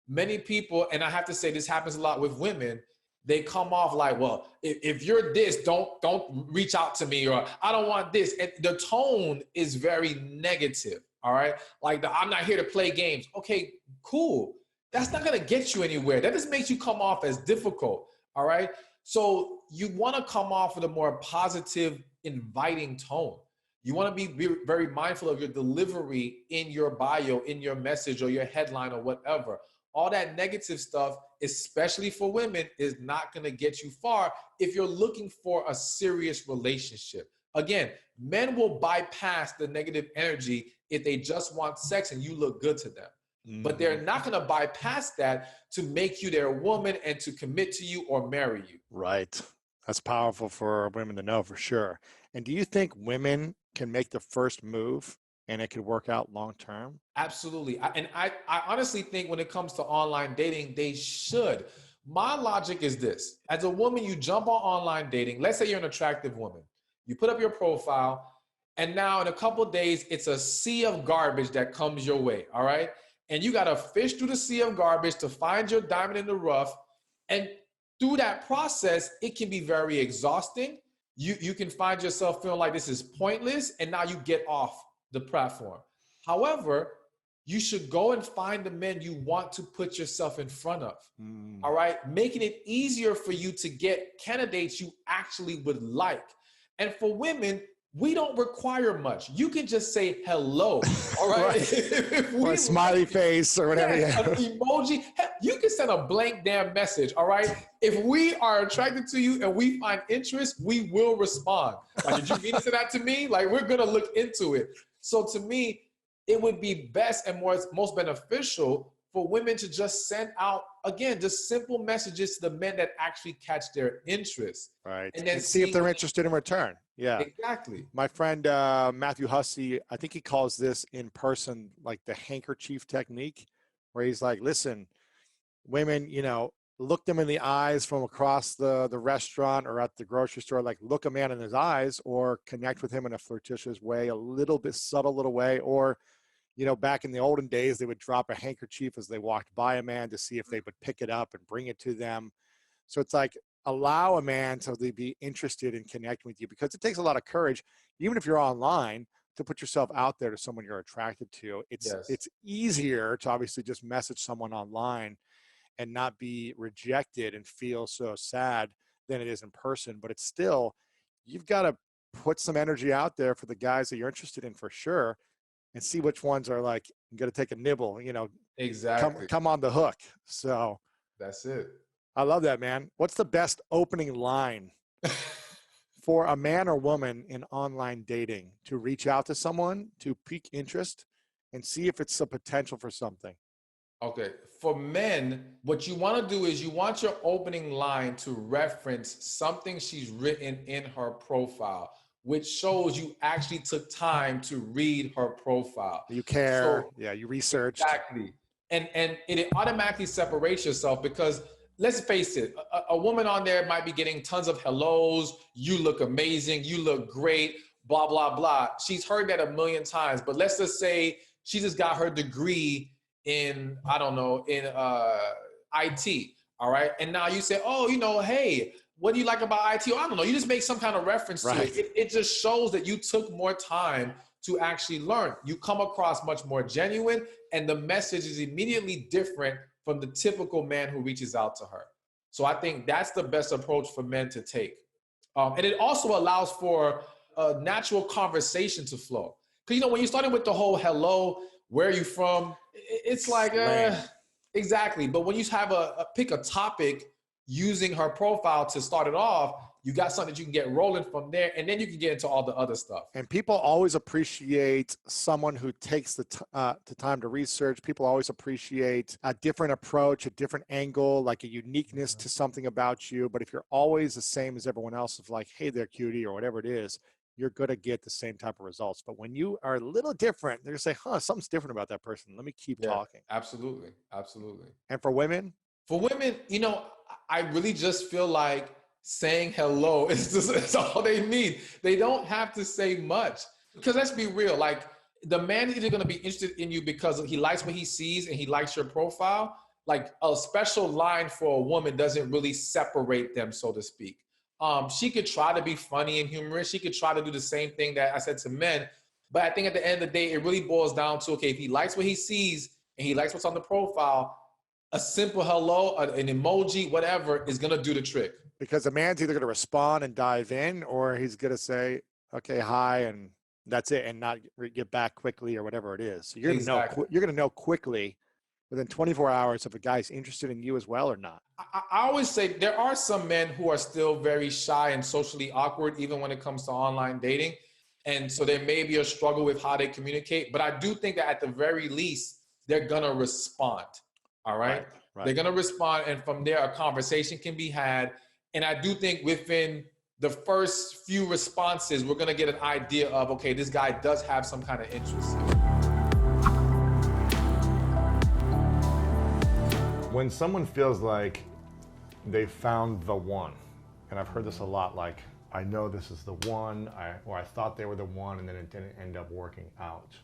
Many people, and I have to say this happens a lot with women, they come off like, well, if you're this, don't reach out to me, or I don't want this. And the tone is very negative, all right? Like, I'm not here to play games. Okay, cool. That's not gonna get you anywhere. That just makes you come off as difficult, all right? So you wanna come off with a more positive, inviting tone. You wanna be very mindful of your delivery in your bio, in your message, or your headline, or whatever. All that negative stuff, especially for women, is not going to get you far if you're looking for a serious relationship. Again, men will bypass the negative energy if they just want sex and you look good to them. But they're not going to bypass that to make you their woman and to commit to you or marry you. Right. That's powerful for women to know for sure. And do you think women can make the first move and it could work out long term? Absolutely. I honestly think when it comes to online dating, they should. My logic is this. As a woman, you jump on online dating. Let's say you're an attractive woman. You put up your profile, and now in a couple of days, it's a sea of garbage that comes your way, all right? And you got to fish through the sea of garbage to find your diamond in the rough. And through that process, it can be very exhausting. You can find yourself feeling like this is pointless, and now you get off the platform. However, you should go and find the men you want to put yourself in front of. All right, making it easier for you to get candidates you actually would like. And for women, we don't require much. You can just say hello, all right? Or a smiley face or whatever. Yeah, an emoji. You can send a blank damn message, all right? If we are attracted to you and we find interest, we will respond. Like, did you mean to say that to me? Like, we're gonna look into it. So to me, it would be best and most beneficial for women to just send out, again, just simple messages to the men that actually catch their interest. Right. And then see if they're interested in return. Yeah. Exactly. My friend Matthew Hussey, I think he calls this in person like the handkerchief technique, where he's like, listen, women, look them in the eyes from across the restaurant or at the grocery store, like look a man in his eyes or connect with him in a flirtatious way, a little bit subtle little way. Or, back in the olden days, they would drop a handkerchief as they walked by a man to see if they would pick it up and bring it to them. So it's like, allow a man to be interested in connecting with you, because it takes a lot of courage, even if you're online, to put yourself out there to someone you're attracted to. It's easier to obviously just message someone online and not be rejected and feel so sad than it is in person. But it's still, you've got to put some energy out there for the guys that you're interested in for sure, and see which ones are like, you got to take a nibble, Exactly. come on the hook. So that's it. I love that, man. What's the best opening line for a man or woman in online dating to reach out to someone, to pique interest and see if it's a potential for something? Okay. For men, what you want to do is you want your opening line to reference something she's written in her profile, which shows you actually took time to read her profile. You care. So, you researched. Exactly. And it automatically separates yourself, because let's face it, a woman on there might be getting tons of hellos. You look amazing. You look great. Blah, blah, blah. She's heard that a million times. But let's just say she just got her degree in, I don't know, in IT. All right. And now you say, oh, hey, what do you like about IT? Or I don't know. You just make some kind of reference to it. It just shows that you took more time to actually learn. You come across much more genuine, and the message is immediately different from the typical man who reaches out to her. So I think that's the best approach for men to take. And it also allows for a natural conversation to flow. Because, you know, when you're starting with the whole hello, where are you from? It's like, exactly. But when you have pick a topic using her profile to start it off, you got something that you can get rolling from there, and then you can get into all the other stuff. And people always appreciate someone who takes the time to research. People always appreciate a different approach, a different angle, like a uniqueness to something about you. But if you're always the same as everyone else, of like, hey there, cutie, or whatever it is, you're going to get the same type of results. But when you are a little different, they're going to say, something's different about that person. Let me keep talking. Absolutely. Absolutely. And for women? For women, you know, I really just feel like saying hello is all they need. They don't have to say much. Because let's be real, like the man is either going to be interested in you because he likes what he sees and he likes your profile. Like a special line for a woman doesn't really separate them, so to speak. She could try to be funny and humorous. She could try to do the same thing that I said to men. But I think at the end of the day, it really boils down to, okay, if he likes what he sees and he likes what's on the profile, a simple hello, an emoji, whatever, is going to do the trick. Because a man's either going to respond and dive in, or he's going to say, okay, hi, and that's it, and not get back quickly or whatever it is. So you're going to know quickly within 24 hours if a guy's interested in you as well or not. I always say there are some men who are still very shy and socially awkward, even when it comes to online dating. And so there may be a struggle with how they communicate. But I do think that at the very least, they're going to respond. All right? Right. They're going to respond. And from there, a conversation can be had. And I do think within the first few responses, we're going to get an idea of, okay, this guy does have some kind of interest. When someone feels like they found the one, and I've heard this a lot, like, I know this is the one, or I thought they were the one, and then it didn't end up working out.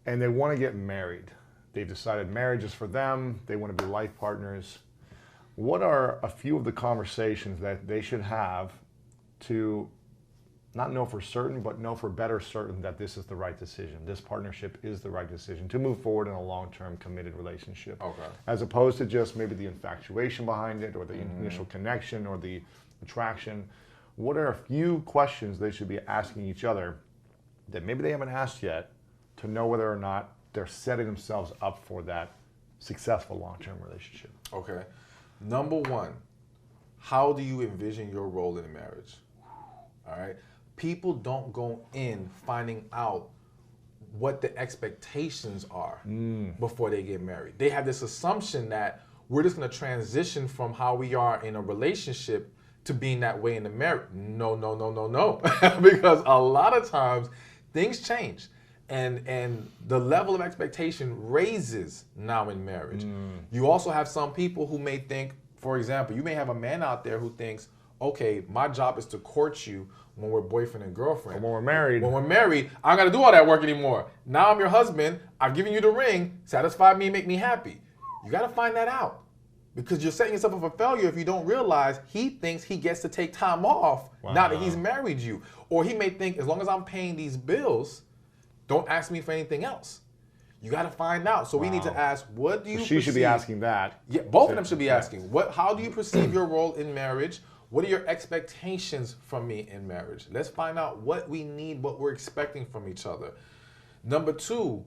And they want to get married. They've decided marriage is for them. They want to be life partners. What are a few of the conversations that they should have to not know for certain, but know for better certain that this is the right decision? This partnership is the right decision to move forward in a long-term committed relationship. Okay. As opposed to just maybe the infatuation behind it, or the initial connection, or the attraction. What are a few questions they should be asking each other that maybe they haven't asked yet to know whether or not they're setting themselves up for that successful long-term relationship? Okay. Number one, how do you envision your role in a marriage? All right. People don't go in finding out what the expectations are before they get married. They have this assumption that we're just going to transition from how we are in a relationship to being that way in the marriage. No. Because a lot of times things change. And the level of expectation raises now in marriage. You also have some people who may think, for example, you may have a man out there who thinks, okay, my job is to court you when we're boyfriend and girlfriend. But when we're married, I don't got to do all that work anymore. Now I'm your husband. I've given you the ring. Satisfy me, make me happy. You got to find that out. Because you're setting yourself up for failure if you don't realize he thinks he gets to take time off now that he's married you. Or he may think, as long as I'm paying these bills, don't ask me for anything else. You got to find out. So we need to ask, what do you perceive? She should be asking that. Yeah, both of them should be asking. How do you perceive your role in marriage? What are your expectations from me in marriage? Let's find out what we need, what we're expecting from each other. Number two,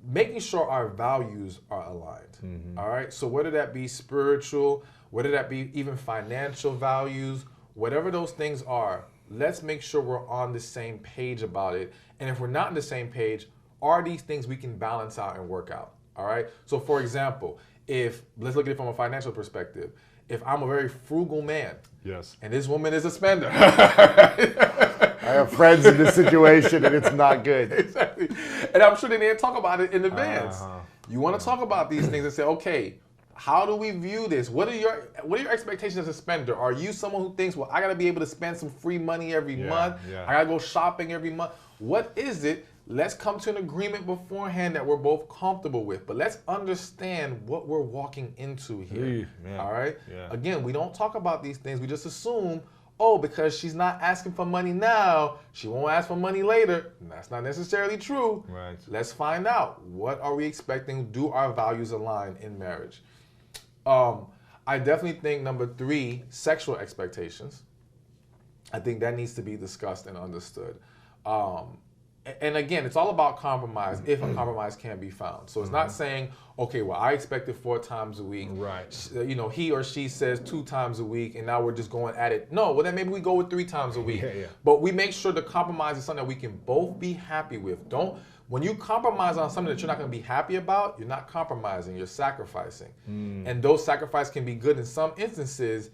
making sure our values are aligned. All right. So whether that be spiritual, whether that be even financial values, whatever those things are, let's make sure we're on the same page about it. And if we're not on the same page, are these things we can balance out and work out? All right. So for example, let's look at it from a financial perspective. If I'm a very frugal man, yes, and this woman is a spender, I have friends in this situation and it's not good. Exactly. And I'm sure they didn't talk about it in advance. You want to talk about these things and say, okay, how do we view this? What are your expectations as a spender? Are you someone who thinks, well, I got to be able to spend some free money every month. I got to go shopping every month. What is it? Let's come to an agreement beforehand that we're both comfortable with. But let's understand what we're walking into here. All right? Yeah. Again, we don't talk about these things. We just assume, oh, because she's not asking for money now, she won't ask for money later. And that's not necessarily true. Right. Let's find out. What are we expecting? Do our values align in marriage? I definitely think number three, sexual expectations. I think that needs to be discussed and understood. And again, it's all about compromise if a compromise can be found. So it's not saying, okay, well, I expected 4 times a week. Right. You know, he or she says 2 times a week, and now we're just going at it. No, well, then maybe we go with 3 times a week. Yeah. But we make sure the compromise is something that we can both be happy with. When you compromise on something that you're not going to be happy about, you're not compromising, you're sacrificing. And those sacrifices can be good in some instances,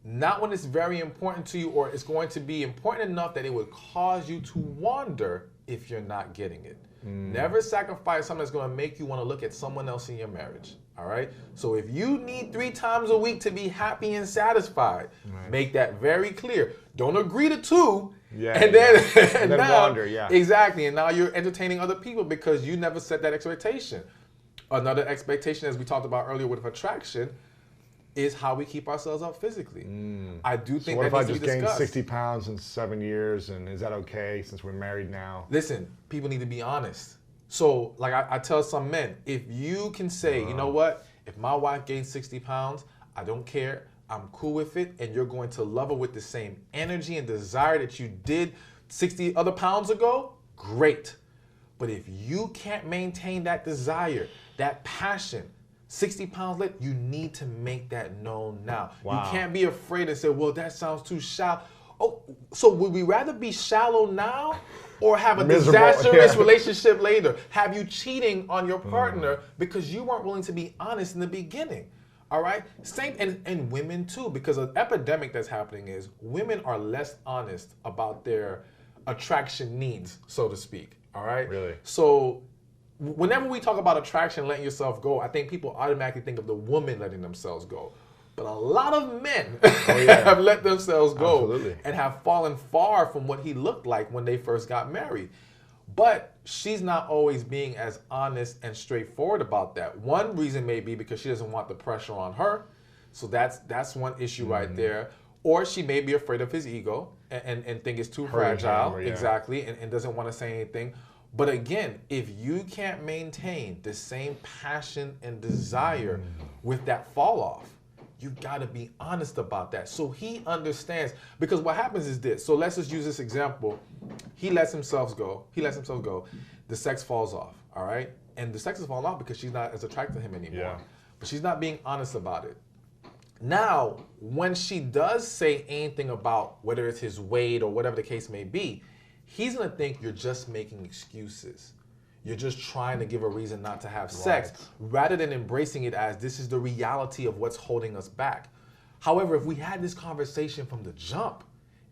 not when it's very important to you or it's going to be important enough that it would cause you to wander if you're not getting it. Never sacrifice something that's going to make you want to look at someone else in your marriage. All right? So if you need 3 times a week to be happy and satisfied, make that very clear. Don't agree to 2. And then now, wander, Exactly. And now you're entertaining other people because you never set that expectation. Another expectation, as we talked about earlier with attraction, is how we keep ourselves up physically. I do think what that if I needs to just be gained discussed. 60 pounds in 7 years, and is that okay since we're married now? Listen, people need to be honest. So, like I tell some men, if you can say, you know what, if my wife gained 60 pounds, I don't care, I'm cool with it, and you're going to love her with the same energy and desire that you did 60 other pounds ago, great. But if you can't maintain that desire, that passion, 60 pounds later, you need to make that known now. Wow. You can't be afraid and say, well, that sounds too shallow. Oh, so would we rather be shallow now or have a disastrous relationship later? Have you cheating on your partner because you weren't willing to be honest in the beginning? All right? Same, and women too, because an epidemic that's happening is women are less honest about their attraction needs, so to speak. All right? Really? So whenever we talk about attraction, letting yourself go, I think people automatically think of the woman letting themselves go. But a lot of men have let themselves go and have fallen far from what he looked like when they first got married. But she's not always being as honest and straightforward about that. One reason may be because she doesn't want the pressure on her. So that's one issue right there. Or she may be afraid of his ego and think it's too fragile. Exactly. And doesn't want to say anything. But again, if you can't maintain the same passion and desire with that fall off, you've got to be honest about that. So he understands, because what happens is this. So let's just use this example. He lets himself go. The sex falls off, all right? And the sex is falling off because she's not as attracted to him anymore. Yeah. But she's not being honest about it. Now, when she does say anything about whether it's his weight or whatever the case may be, he's going to think you're just making excuses. You're just trying to give a reason not to have sex, rather than embracing it as this is the reality of what's holding us back. However, if we had this conversation from the jump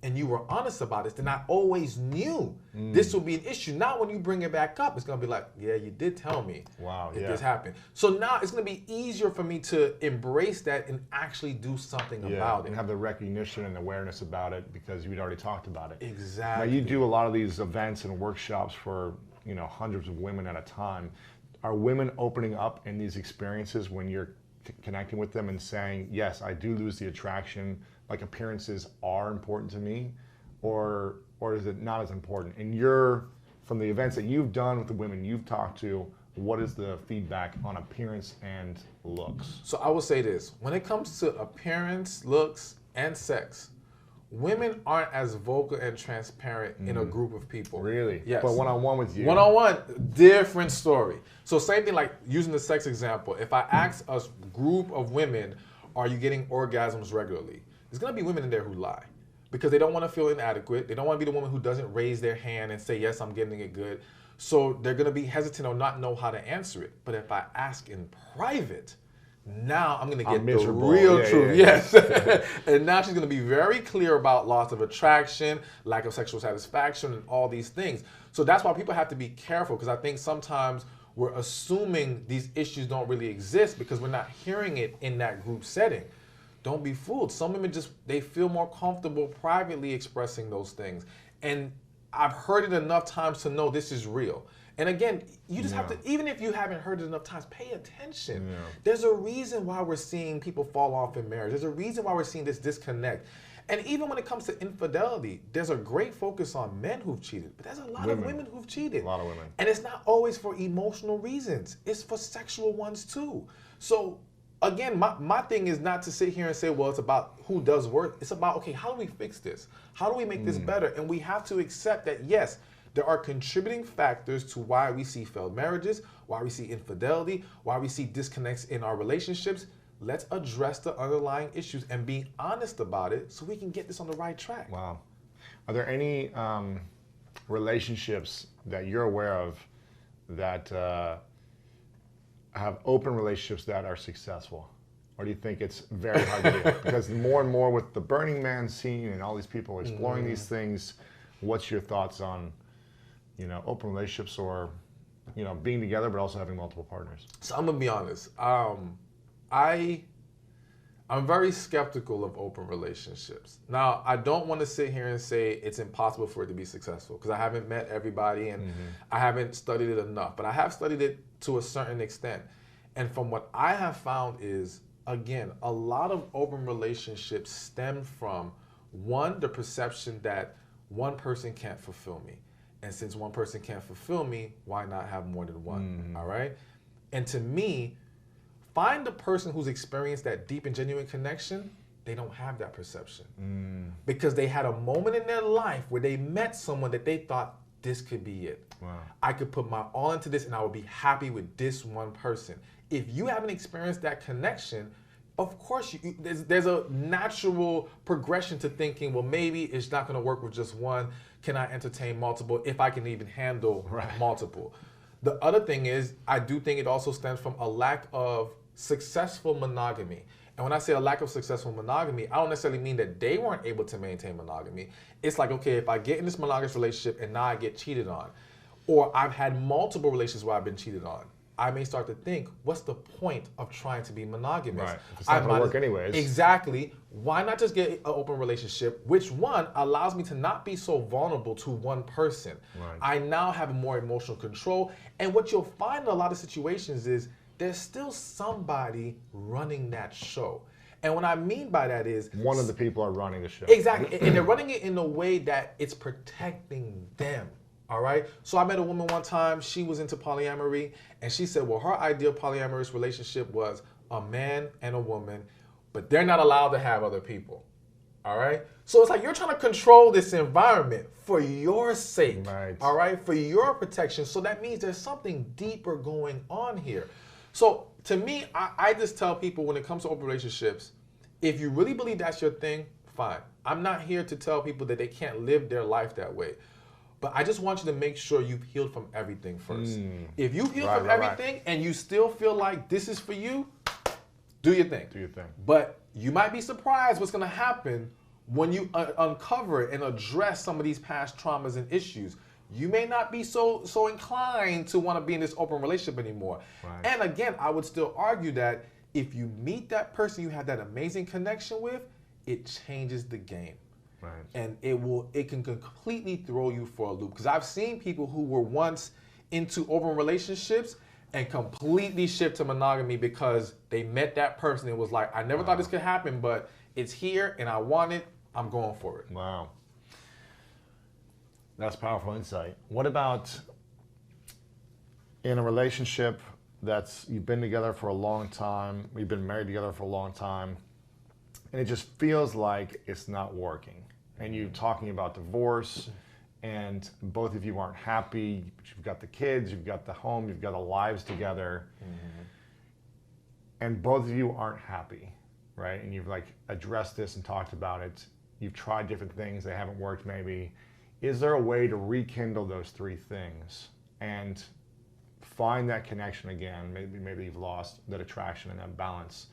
and you were honest about it, then I always knew this would be an issue. Now when you bring it back up, it's going to be like, yeah, you did tell me that this happened. So now it's going to be easier for me to embrace that and actually do something about it. And have the recognition and awareness about it because you'd already talked about it. Exactly. Now you do a lot of these events and workshops for hundreds of women at a time. Are women opening up in these experiences when you're connecting with them and saying, yes, I do lose the attraction, like appearances are important to me, or is it not as important? And from the events that you've done with the women you've talked to, what is the feedback on appearance and looks? So I will say this, when it comes to appearance, looks, and sex, women aren't as vocal and transparent in a group of people. Really? Yes. But one-on-one with you? One-on-one, different story. So same thing like using the sex example. If I ask a group of women, are you getting orgasms regularly? There's going to be women in there who lie because they don't want to feel inadequate. They don't want to be the woman who doesn't raise their hand and say, yes, I'm getting it good. So they're going to be hesitant or not know how to answer it. But if I ask in private, now I'm going to get the real truth. Yes. And now she's going to be very clear about loss of attraction, lack of sexual satisfaction, and all these things. So that's why people have to be careful, because I think sometimes we're assuming these issues don't really exist because we're not hearing it in that group setting. Don't be fooled. Some women they feel more comfortable privately expressing those things. And I've heard it enough times to know this is real. And again, you just have to, even if you haven't heard it enough times, pay attention. Yeah. There's a reason why we're seeing people fall off in marriage. There's a reason why we're seeing this disconnect. And even when it comes to infidelity, there's a great focus on men who've cheated, but there's a lot of women who've cheated. A lot of women. And it's not always for emotional reasons. It's for sexual ones too. So again, my thing is not to sit here and say, well, it's about who does work. It's about, okay, how do we fix this? How do we make this better? And we have to accept that, yes, there are contributing factors to why we see failed marriages, why we see infidelity, why we see disconnects in our relationships. Let's address the underlying issues and be honest about it so we can get this on the right track. Wow. Are there any relationships that you're aware of that have open relationships that are successful? Or do you think it's very hard to do? Because more and more with the Burning Man scene and all these people exploring these things, what's your thoughts on, open relationships or, being together but also having multiple partners? So I'm gonna be honest. I'm very skeptical of open relationships. Now, I don't want to sit here and say it's impossible for it to be successful because I haven't met everybody and I haven't studied it enough, but I have studied it to a certain extent. And from what I have found is, again, a lot of open relationships stem from, one, the perception that one person can't fulfill me. And since one person can't fulfill me, why not have more than one, all right? And to me, find the person who's experienced that deep and genuine connection, they don't have that perception. Because they had a moment in their life where they met someone that they thought, this could be it. Wow. I could put my all into this and I would be happy with this one person. If you haven't experienced that connection, of course, there's a natural progression to thinking, well, maybe it's not gonna work with just one. Can I entertain multiple if I can even handle multiple? The other thing is, I do think it also stems from a lack of successful monogamy. And when I say a lack of successful monogamy, I don't necessarily mean that they weren't able to maintain monogamy. It's like, okay, if I get in this monogamous relationship and now I get cheated on, or I've had multiple relationships where I've been cheated on, I may start to think, what's the point of trying to be monogamous? Right. If it's not gonna work anyways. Exactly. Why not just get an open relationship, which one allows me to not be so vulnerable to one person. Right. I now have more emotional control. And what you'll find in a lot of situations is there's still somebody running that show. And what I mean by that is, one of the people are running the show. Exactly. And they're running it in a way that it's protecting them. All right. So I met a woman one time, she was into polyamory, and she said, well, her ideal polyamorous relationship was a man and a woman, but they're not allowed to have other people. All right. So it's like you're trying to control this environment for your sake. Right. All right. For your protection. So that means there's something deeper going on here. So to me, I just tell people when it comes to open relationships, if you really believe that's your thing, fine. I'm not here to tell people that they can't live their life that way. But I just want you to make sure you've healed from everything first. If you heal from everything and you still feel like this is for you, do your thing. Do your thing. But you might be surprised what's going to happen when you uncover and address some of these past traumas and issues. You may not be so inclined to want to be in this open relationship anymore. Right. And again, I would still argue that if you meet that person you have that amazing connection with, it changes the game. Right. And it can completely throw you for a loop. Because I've seen people who were once into open relationships and completely shift to monogamy because they met that person and was like, I never thought this could happen, but it's here and I want it, I'm going for it. Wow. That's powerful insight. What about in a relationship you've been together for a long time, you've been married together for a long time, and it just feels like it's not working. And you're talking about divorce, and both of you aren't happy. You've got the kids, you've got the home, you've got the lives together, and both of you aren't happy, right? And you've addressed this and talked about it. You've tried different things, they haven't worked maybe. Is there a way to rekindle those three things and find that connection again? Maybe you've lost that attraction and that balance.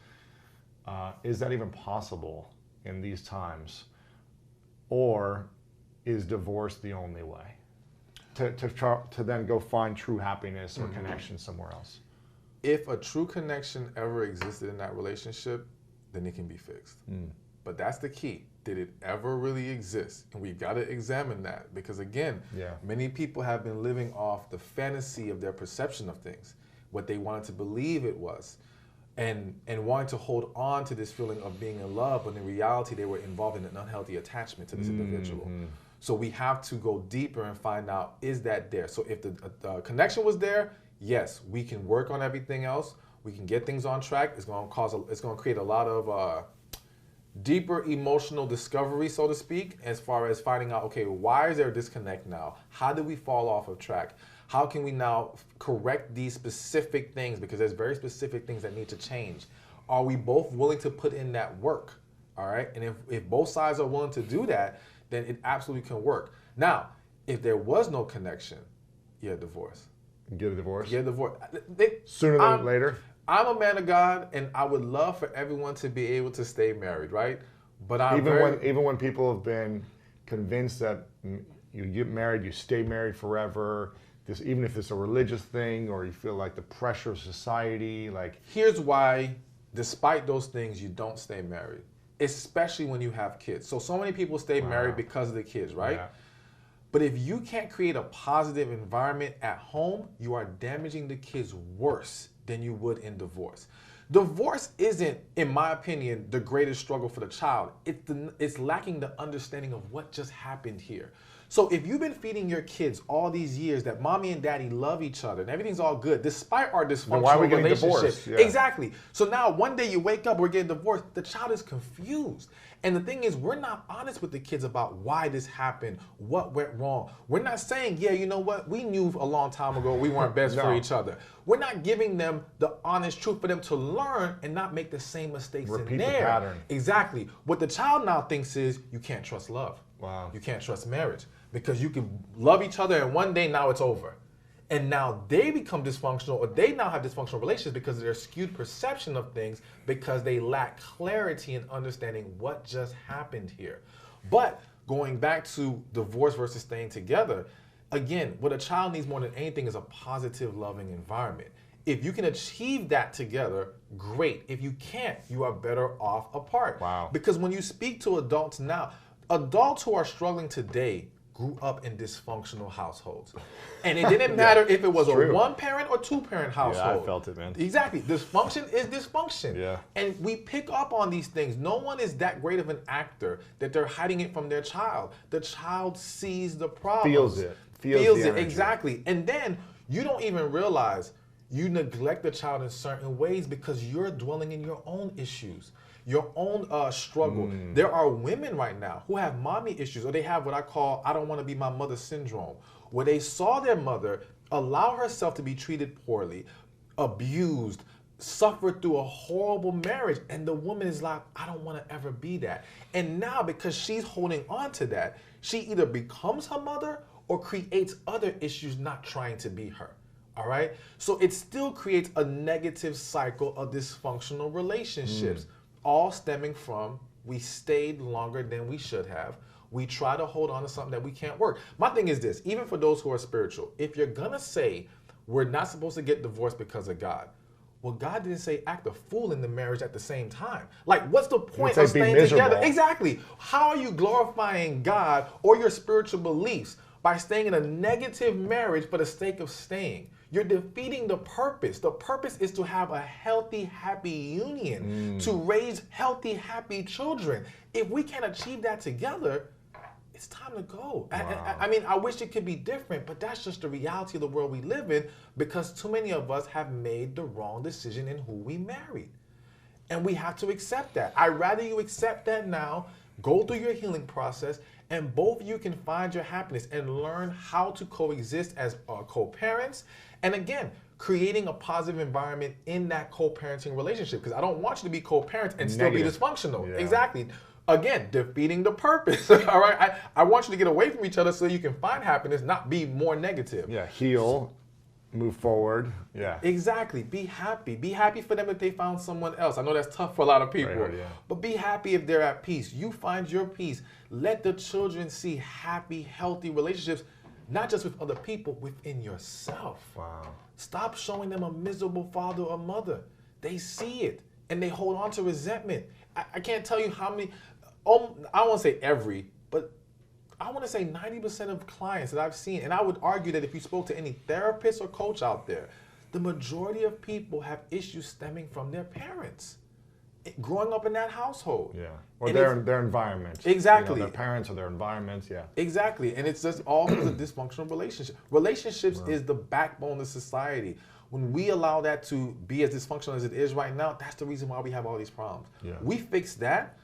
Is that even possible in these times? Or is divorce the only way to then go find true happiness or connection somewhere else? If a true connection ever existed in that relationship, then it can be fixed. But that's the key. Did it ever really exist? And we've got to examine that because again, many people have been living off the fantasy of their perception of things, what they wanted to believe it was. And wanting to hold on to this feeling of being in love, when in reality they were involved in an unhealthy attachment to this individual. So we have to go deeper and find out, is that there? So if the connection was there, yes, we can work on everything else. We can get things on track. It's going to create a lot of deeper emotional discovery, so to speak, as far as finding out, okay, why is there a disconnect now? How did we fall off of track? How can we now correct these specific things? Because there's very specific things that need to change. Are we both willing to put in that work? All right. And if both sides are willing to do that, then it absolutely can work. Now, if there was no connection, you get a divorce. Get a divorce? Get a divorce. Sooner than later? I'm a man of God, and I would love for everyone to be able to stay married, right? But even when people have been convinced that you get married, you stay married forever, even if it's a religious thing, or you feel like the pressure of society, like... Here's why, despite those things, you don't stay married, especially when you have kids. So many people stay married because of the kids, right? Yeah. But if you can't create a positive environment at home, you are damaging the kids worse than you would in divorce. Divorce isn't, in my opinion, the greatest struggle for the child. It's lacking the understanding of what just happened here. So if you've been feeding your kids all these years that mommy and daddy love each other and everything's all good, despite our dysfunctional relationship. Yeah. Exactly. So now one day you wake up, we're getting divorced, the child is confused. And the thing is, we're not honest with the kids about why this happened, what went wrong. We're not saying, yeah, you know what, we knew a long time ago we weren't best for each other. We're not giving them the honest truth for them to learn and not make the same mistakes in there. The pattern. Exactly. What the child now thinks is, you can't trust love. Wow. You can't trust marriage. Because you can love each other and one day now it's over. And now they become dysfunctional, or they now have dysfunctional relationships because of their skewed perception of things, because they lack clarity in understanding what just happened here. But going back to divorce versus staying together, again, what a child needs more than anything is a positive, loving environment. If you can achieve that together, great. If you can't, you are better off apart. Wow. Because when you speak to adults now, adults who are struggling today grew up in dysfunctional households. And it didn't matter if it was a one-parent or two-parent household. Yeah, I felt it, man. Exactly. Dysfunction is dysfunction. Yeah. And we pick up on these things. No one is that great of an actor that they're hiding it from their child. The child sees the problem. Feels it. Feels it, exactly. And then you don't even realize you neglect the child in certain ways because you're dwelling in your own issues, your own struggle. There are women right now who have mommy issues, or they have what I call, I don't want to be my mother syndrome, where they saw their mother allow herself to be treated poorly, abused, suffered through a horrible marriage, and the woman is like, I don't want to ever be that. And now, because she's holding on to that, she either becomes her mother or creates other issues not trying to be her. All right? So it still creates a negative cycle of dysfunctional relationships. All stemming from we stayed longer than we should have. We try to hold on to something that we can't work. My thing is this, even for those who are spiritual, if you're gonna say we're not supposed to get divorced because of God, well, God didn't say act a fool in the marriage at the same time. Like, what's the point of staying together? Exactly. How are you glorifying God or your spiritual beliefs by staying in a negative marriage for the sake of staying? You're defeating the purpose. The purpose is to have a healthy, happy union, to raise healthy, happy children. If we can't achieve that together, it's time to go. Wow. I mean, I wish it could be different, but that's just the reality of the world we live in, because too many of us have made the wrong decision in who we married. And we have to accept that. I'd rather you accept that now, go through your healing process, and both of you can find your happiness and learn how to coexist as co-parents. And again, creating a positive environment in that co-parenting relationship, because I don't want you to be co-parents and still be dysfunctional. Yeah. Exactly. Again, defeating the purpose. All right. I want you to get away from each other so you can find happiness, not be more negative. Yeah. Heal, move forward. Yeah. Exactly. Be happy. Be happy for them if they found someone else. I know that's tough for a lot of people. Right, yeah. But be happy if they're at peace. You find your peace. Let the children see happy, healthy relationships, not just with other people, within yourself. Wow. Stop showing them a miserable father or mother. They see it and they hold on to resentment. I can't tell you how many, I don't want to say every, but I want to say 90% of clients that I've seen, and I would argue that if you spoke to any therapist or coach out there, the majority of people have issues stemming from their parents, growing up in that household. Yeah, or their environment. Exactly. You know, their parents or their environments, yeah. Exactly, and it's just all because of dysfunctional relationships. Relationships is the backbone of society. when we allow that to be as dysfunctional as it is right now, that's the reason why we have all these problems. Yeah. We fix that,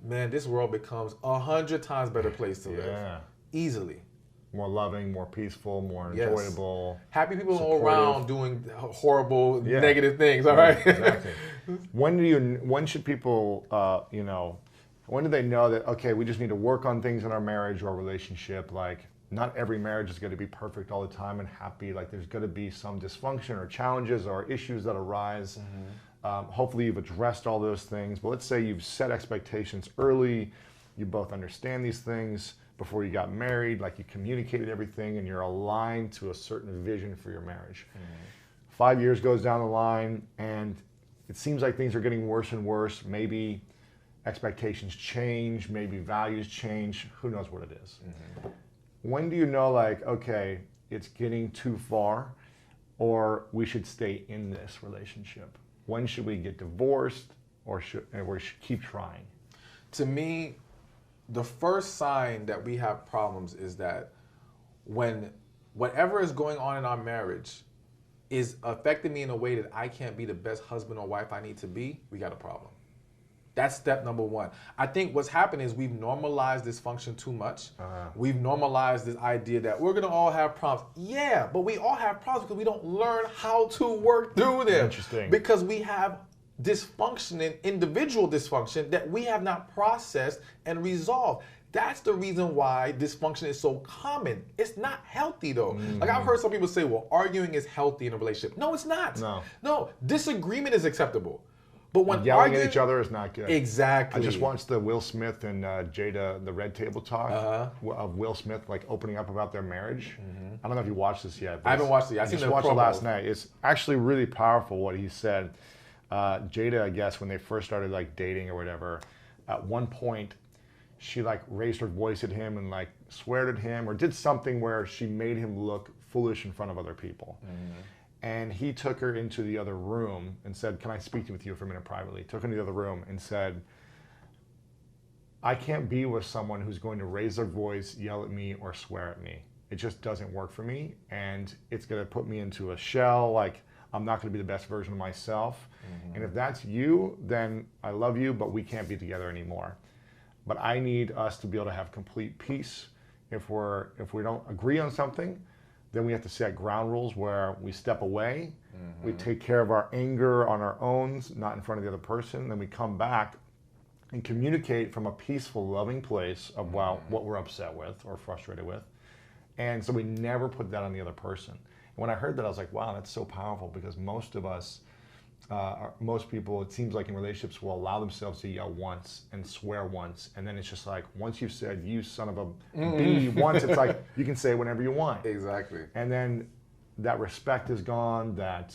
man, this world becomes 100 times better place to live. Easily. More loving, more peaceful, more enjoyable. Happy people supportive. go around doing horrible, negative things, all right? Exactly. When should people, when do they know that, okay, we just need to work on things in our marriage or relationship? Like, not every marriage is going to be perfect all the time and happy. Like, there's going to be some dysfunction or challenges or issues that arise. Hopefully you've addressed all those things. But let's say you've set expectations early. You both understand these things before you got married. Like, you communicated everything and you're aligned to a certain vision for your marriage. 5 years goes down the line and it seems like things are getting worse and worse. Maybe expectations change, maybe values change. Who knows what it is? When do you know, like, okay, it's getting too far, or we should stay in this relationship? When should we get divorced, or should we keep trying? To me, the first sign that we have problems is that when whatever is going on in our marriage is affecting me in a way that I can't be the best husband or wife I need to be, we got a problem. That's step number one. I think what's happened is we've normalized dysfunction too much. We've normalized this idea that we're gonna all have problems. Yeah, but we all have problems because we don't learn how to work through them. Interesting. Because we have dysfunction and individual dysfunction that we have not processed and resolved. That's the reason why dysfunction is so common. It's not healthy though. Like, I've heard some people say, well, arguing is healthy in a relationship. No, it's not. No, disagreement is acceptable. But when yelling at each other is not good. Exactly. I just watched the Will Smith and Jada, the Red Table Talk of Will Smith, like, opening up about their marriage. I don't know if you watched this yet. I haven't watched it. I just watched it last night. It's actually really powerful what he said. Jada, I guess, when they first started, like, dating or whatever, at one point she, like, raised her voice at him and, like, sweared at him or did something where she made him look foolish in front of other people. And he took her into the other room and said, can I speak with you for a minute privately? Took her into the other room and said, I can't be with someone who's going to raise their voice, yell at me, or swear at me. It just doesn't work for me. And it's going to put me into a shell. Like, I'm not going to be the best version of myself. And if that's you, then I love you, but we can't be together anymore. But I need us to be able to have complete peace. If we don't agree on something, then we have to set ground rules where we step away, we take care of our anger on our own, not in front of the other person, then we come back and communicate from a peaceful, loving place of what we're upset with or frustrated with. And so we never put that on the other person. And when I heard that, I was like, wow, that's so powerful, because most of us, most people, it seems like in relationships, will allow themselves to yell once and swear once, and then it's just like, once you've said you son of a bee once, it's like you can say it whenever you want. Exactly. And then that respect is gone, that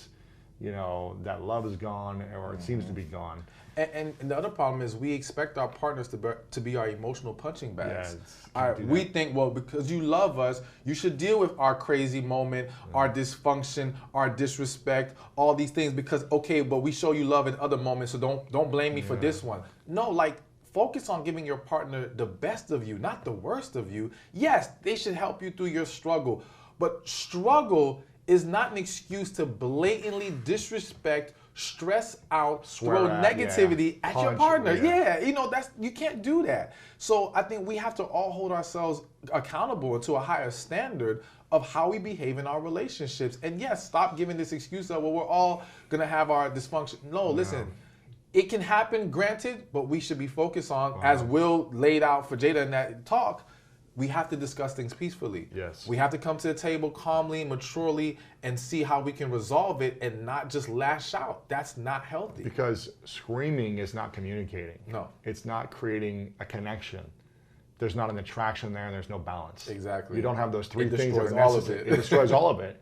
that love is gone, or it seems to be gone. And the other problem is we expect our partners to be our emotional punching bags. Yeah, We think, well, because you love us, you should deal with our crazy moment, our dysfunction, our disrespect, all these things, because, okay, but we show you love in other moments, so don't blame me for this one. No, like, focus on giving your partner the best of you, not the worst of you. Yes, they should help you through your struggle, but struggle is not an excuse to blatantly disrespect, stress out, throw negativity at your partner. You can't do that. So I think we have to all hold ourselves accountable to a higher standard of how we behave in our relationships. And yes, stop giving this excuse of, well, we're all gonna have our dysfunction. No, listen, it can happen, granted, but we should be focused on, as Will laid out for Jada in that talk, we have to discuss things peacefully. Yes. We have to come to the table calmly, maturely, and see how we can resolve it and not just lash out. That's not healthy. Because screaming is not communicating. No. It's not creating a connection. There's not an attraction there, and there's no balance. Exactly. You don't have those three things that are all of necessary. it. It destroys all of it.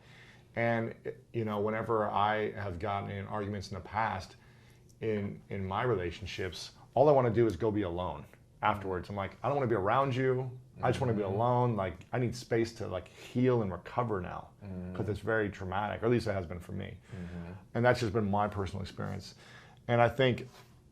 And whenever I have gotten in arguments in the past, in my relationships, all I want to do is go be alone afterwards. I'm like, I don't want to be around you. I just want to be alone. Like, I need space to, like, heal and recover now, because it's very traumatic, or at least it has been for me. And that's just been my personal experience. And I think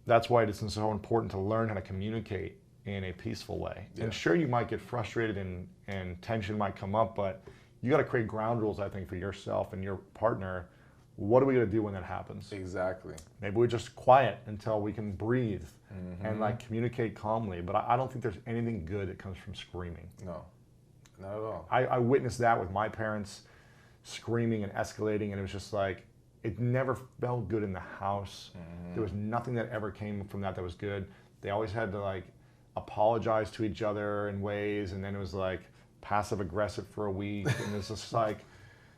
that's why it's so important to learn how to communicate in a peaceful way. And sure, you might get frustrated and tension might come up, but you got to create ground rules, I think, for yourself and your partner what are we going to do when that happens? Exactly. Maybe we just quiet until we can breathe and like communicate calmly. But I don't think there's anything good that comes from screaming. No, not at all. I witnessed that with my parents, screaming and escalating, and it was just like, it never felt good in the house. There was nothing that ever came from that was good. They always had to like apologize to each other in ways, and then it was like passive aggressive for a week, and it's just like,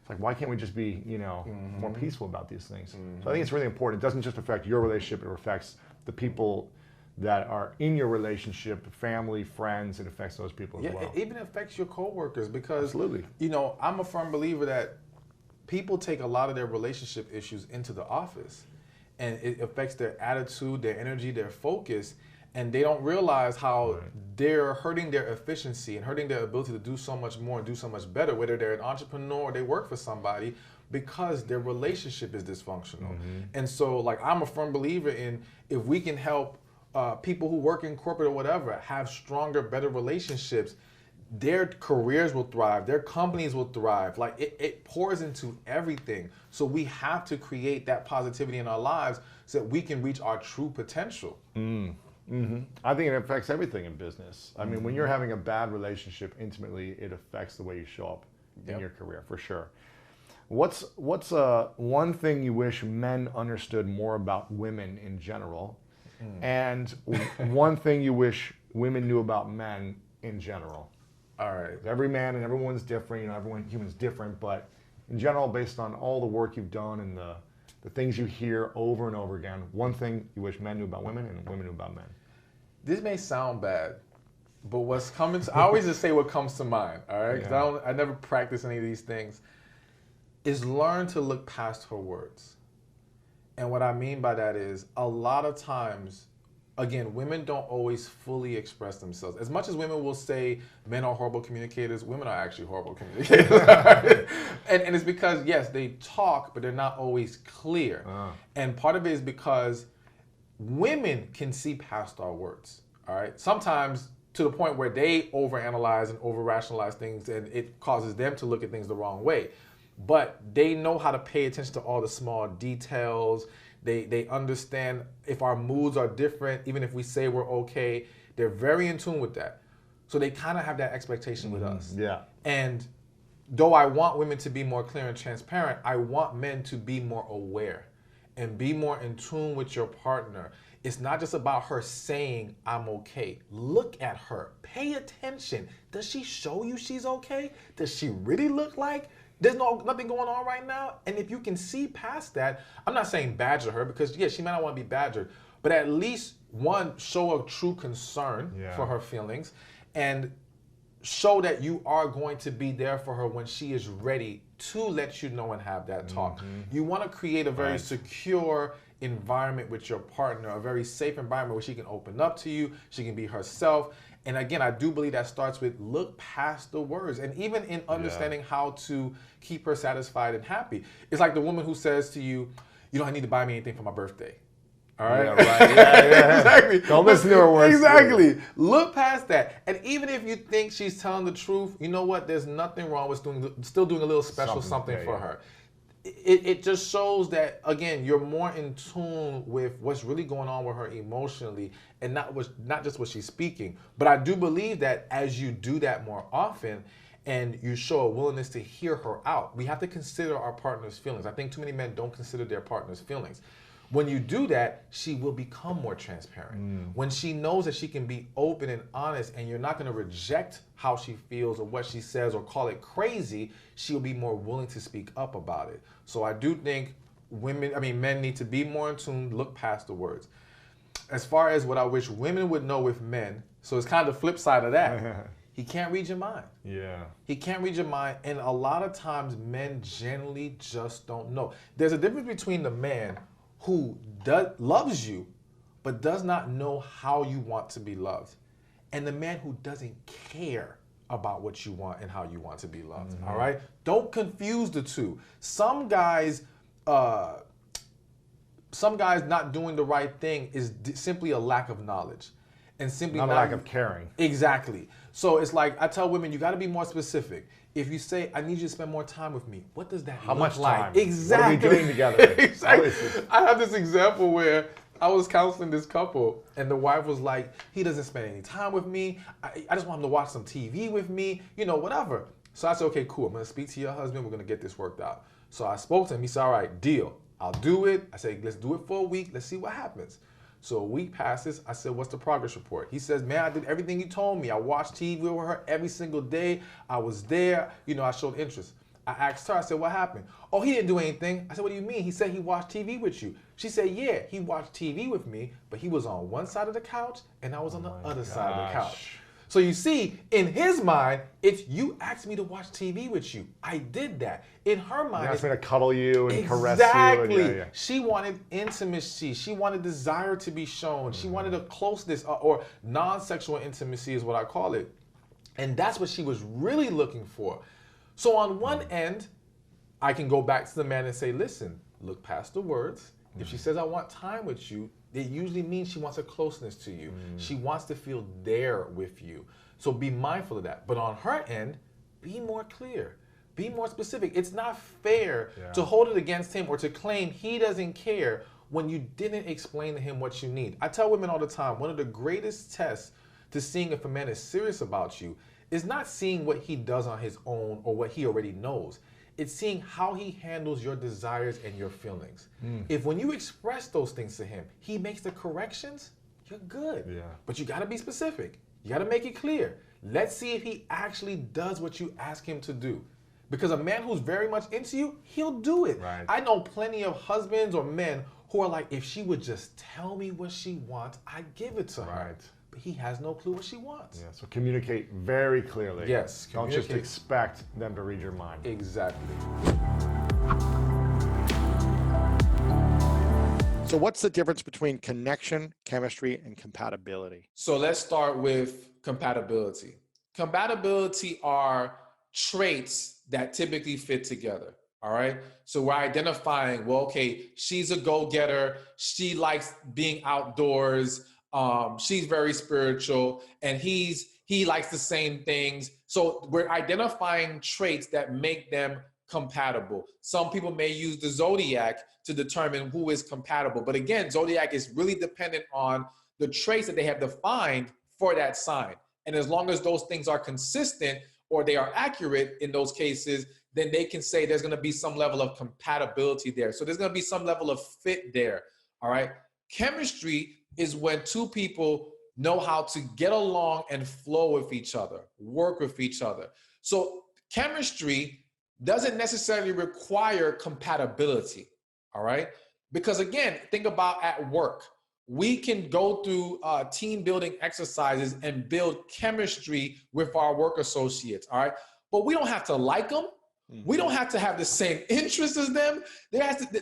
it's like, why can't we just be, you know, more peaceful about these things? So I think it's really important. It doesn't just affect your relationship, it affects the people that are in your relationship, family, friends. It affects those people as well. It even affects your coworkers, because, Absolutely. you know, I'm a firm believer that people take a lot of their relationship issues into the office, and it affects their attitude, their energy, their focus, and they don't realize how they're hurting their efficiency and hurting their ability to do so much more and do so much better, whether they're an entrepreneur or they work for somebody, because their relationship is dysfunctional. And so, like, I'm a firm believer in, if we can help people who work in corporate or whatever have stronger, better relationships, their careers will thrive, their companies will thrive. Like, it pours into everything. So we have to create that positivity in our lives so that we can reach our true potential. I think it affects everything in business. I mean, when you're having a bad relationship intimately, it affects the way you show up in your career, for sure. What's one thing you wish men understood more about women in general, and one thing you wish women knew about men in general? All right. Every man and everyone's different, you know, human's different, but in general, based on all the work you've done and the things you hear over and over again, one thing you wish men knew about women and women knew about men. This may sound bad, but what's coming to, I always just say what comes to mind, all right? Because I never practice any of these things, is learn to look past her words. And what I mean by that is, a lot of times, again, women don't always fully express themselves. As much as women will say men are horrible communicators, women are actually horrible communicators. and it's because, yes, they talk, but they're not always clear. And part of it is because women can see past our words, all right? Sometimes to the point where they overanalyze and over-rationalize things, and it causes them to look at things the wrong way. But they know how to pay attention to all the small details. They understand if our moods are different, even if we say we're okay, they're very in tune with that. So they kind of have that expectation with us. Yeah. And though I want women to be more clear and transparent, I want men to be more aware and be more in tune with your partner. It's not just about her saying, I'm okay. Look at her. Pay attention. Does she show you she's okay? Does she really look like there's nothing going on right now? And if you can see past that, I'm not saying badger her, because yeah, she might not want to be badgered, but at least one, show a true concern for her feelings, and show that you are going to be there for her when she is ready to let you know and have that talk. You want to create a very secure environment with your partner, a very safe environment where she can open up to you, she can be herself. And again, I do believe that starts with look past the words, and even in understanding how to keep her satisfied and happy. It's like the woman who says to you, you don't need to buy me anything for my birthday. All right? Yeah, right. Yeah. Exactly. Don't listen to her words. Exactly. Look past that. And even if you think she's telling the truth, you know what? There's nothing wrong with still doing a little special something for her. It just shows that, again, you're more in tune with what's really going on with her emotionally, and not just what she's speaking. But I do believe that as you do that more often and you show a willingness to hear her out, we have to consider our partner's feelings. I think too many men don't consider their partner's feelings. When you do that, she will become more transparent. When she knows that she can be open and honest, and you're not going to reject how she feels or what she says or call it crazy, she'll be more willing to speak up about it. So I do think men need to be more in tune, look past the words. As far as what I wish women would know with men, so it's kind of the flip side of that. He can't read your mind. Yeah. He can't read your mind, and a lot of times men generally just don't know. There's a difference between the man who loves you but does not know how you want to be loved, and the man who doesn't care about what you want and how you want to be loved. All right? Don't confuse the two. Some guys not doing the right thing is simply a lack of knowledge. and simply not a lack of caring. Exactly. So it's like I tell women, you got to be more specific. If you say, I need you to spend more time with me, what does that How look much like? time? Exactly. What are we doing together? Exactly. I have this example where I was counseling this couple, and the wife was like, he doesn't spend any time with me. I just want him to watch some TV with me, whatever. So I said, okay, cool. I'm going to speak to your husband. We're going to get this worked out. So I spoke to him. He said, all right, deal. I'll do it. I said, let's do it for a week. Let's see what happens. So a week passes. I said, what's the progress report? He says, man, I did everything you told me. I watched TV with her every single day. I was there. I showed interest. I asked her, I said, what happened? Oh, he didn't do anything. I said, what do you mean? He said he watched TV with you. She said, yeah, he watched TV with me, but he was on one side of the couch and I was on the other side of the couch. So you see, in his mind, it's you asked me to watch TV with you. I did that. In her mind, you asked me to cuddle you and caress you. And She wanted intimacy. She wanted desire to be shown. She wanted a closeness or non-sexual intimacy is what I call it. And that's what she was really looking for. So on one end, I can go back to the man and say, listen, look past the words. If she says, I want time with you, it usually means she wants a closeness to you. She wants to feel there with you. So be mindful of that. But on her end, be more clear. Be more specific. It's not fair to hold it against him or to claim he doesn't care when you didn't explain to him what you need. I tell women all the time, one of the greatest tests to seeing if a man is serious about you is not seeing what he does on his own or what he already knows. It's seeing how he handles your desires and your feelings. If when you express those things to him, he makes the corrections, you're good. Yeah. But you gotta be specific. You gotta make it clear. Let's see if he actually does what you ask him to do. Because a man who's very much into you, he'll do it. Right. I know plenty of husbands or men who are like, if she would just tell me what she wants, I'd give it to her. Right. But he has no clue what she wants. Yeah, so communicate very clearly. Yes, Don't just communicate. expect them to read your mind. Exactly. So what's the difference between connection, chemistry, and compatibility? So let's start with compatibility. Compatibility are traits that typically fit together. All right. So we're identifying, well, okay, she's a go-getter. She likes being outdoors. She's very spiritual, and he likes the same things. So we're identifying traits that make them compatible. Some people may use the zodiac to determine who is compatible. But again, zodiac is really dependent on the traits that they have defined for that sign. And as long as those things are consistent or they are accurate in those cases, then they can say there's going to be some level of compatibility there. So there's going to be some level of fit there. All right. Chemistry is when two people know how to get along and flow with each other, work with each other. So chemistry doesn't necessarily require compatibility, all right? Because again, think about at work. We can go through team building exercises and build chemistry with our work associates, all right? But we don't have to like them. We don't have to have the same interests as them.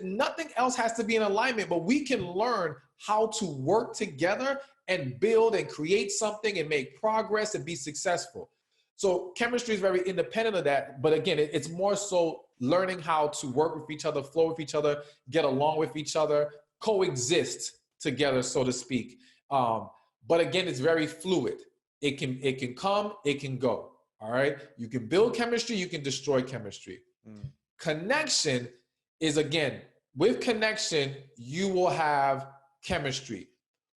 Nothing else has to be in alignment, but we can learn how to work together and build and create something and make progress and be successful. So chemistry is very independent of that. But again, it's more so learning how to work with each other, flow with each other, get along with each other, coexist together, so to speak. But again, it's very fluid. It can come, it can go. All right. You can build chemistry, you can destroy chemistry. Connection is, again, with connection, you will have chemistry.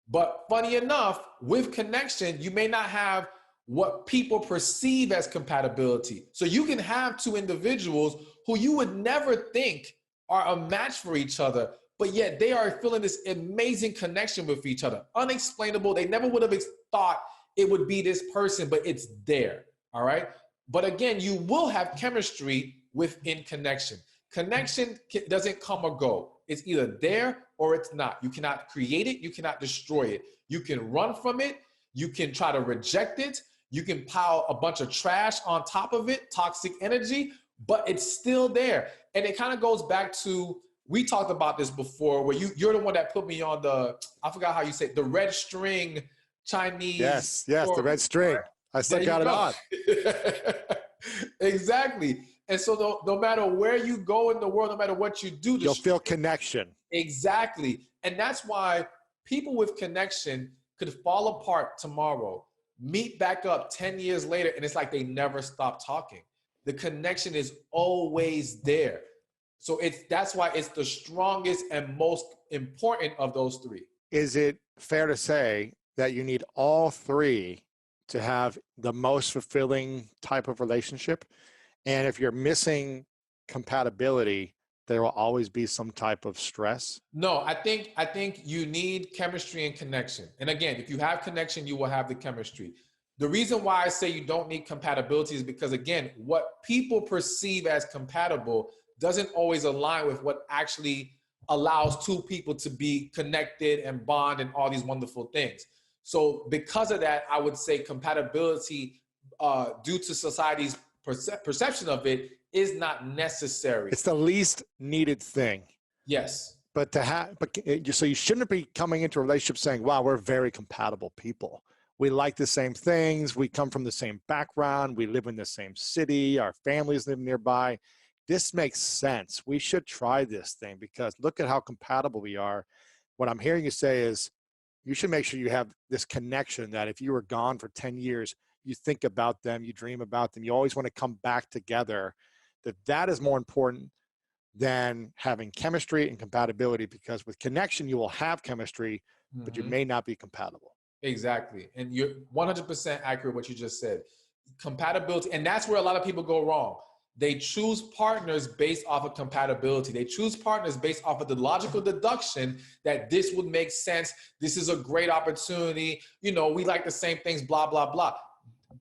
But funny enough, with connection, you may not have what people perceive as compatibility. So you can have two individuals who you would never think are a match for each other, but yet they are feeling this amazing connection with each other. Unexplainable. They never would have thought it would be this person, but it's there. All right. But again, you will have chemistry within connection. Connection doesn't come or go. It's either there or it's not. You cannot create it. You cannot destroy it. You can run from it. You can try to reject it. You can pile a bunch of trash on top of it, toxic energy, but it's still there. And it kind of goes back to, we talked about this before, where you're the one that put me on I forgot how you say it, the red string Chinese. Yes, the red string. I still got it on. Exactly. And so no matter where you go in the world, no matter what you do, you'll feel connection. Exactly. And that's why people with connection could fall apart tomorrow, meet back up 10 years later, and it's like they never stopped talking. The connection is always there. So that's why it's the strongest and most important of those three. Is it fair to say that you need all three to have the most fulfilling type of relationship? And if you're missing compatibility, there will always be some type of stress? No, I think you need chemistry and connection. And again, if you have connection, you will have the chemistry. The reason why I say you don't need compatibility is because, again, what people perceive as compatible doesn't always align with what actually allows two people to be connected and bond and all these wonderful things. So because of that, I would say compatibility, due to society's perception of it, is not necessary. It's the least needed thing. Yes. But so you shouldn't be coming into a relationship saying, wow, we're very compatible people. We like the same things. We come from the same background. We live in the same city. Our families live nearby. This makes sense. We should try this thing because look at how compatible we are. What I'm hearing you say is you should make sure you have this connection that if you were gone for 10 years, you think about them, you dream about them, you always want to come back together, that is more important than having chemistry and compatibility, because with connection, you will have chemistry, but you may not be compatible. Exactly. And you're 100% accurate what you just said. Compatibility, and that's where a lot of people go wrong. They choose partners based off of compatibility. They choose partners based off of the logical deduction that this would make sense. This is a great opportunity. You know, we like the same things, blah, blah, blah.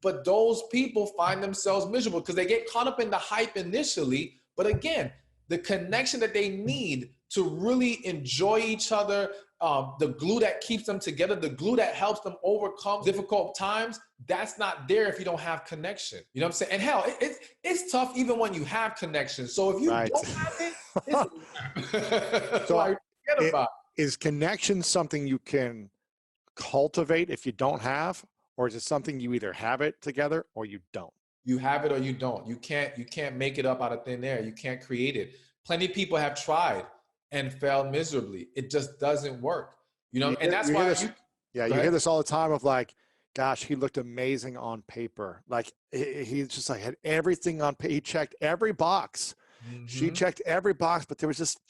But those people find themselves miserable because they get caught up in the hype initially. But again, the connection that they need to really enjoy each other, the glue that keeps them together, the glue that helps them overcome difficult times, that's not there if you don't have connection. You know what I'm saying? And hell, it's tough even when you have connection. So if you don't have it, it's so like, forget about it. Is connection something you can cultivate if you don't have, or is it something you either have it together or you don't? You have it or you don't. You can't make it up out of thin air. You can't create it. Plenty of people have tried and failed miserably. It just doesn't work. You know, and that's why you hear this all the time of like, gosh, he looked amazing on paper. Like he just like had everything on paper. He checked every box. She checked every box, but there was just,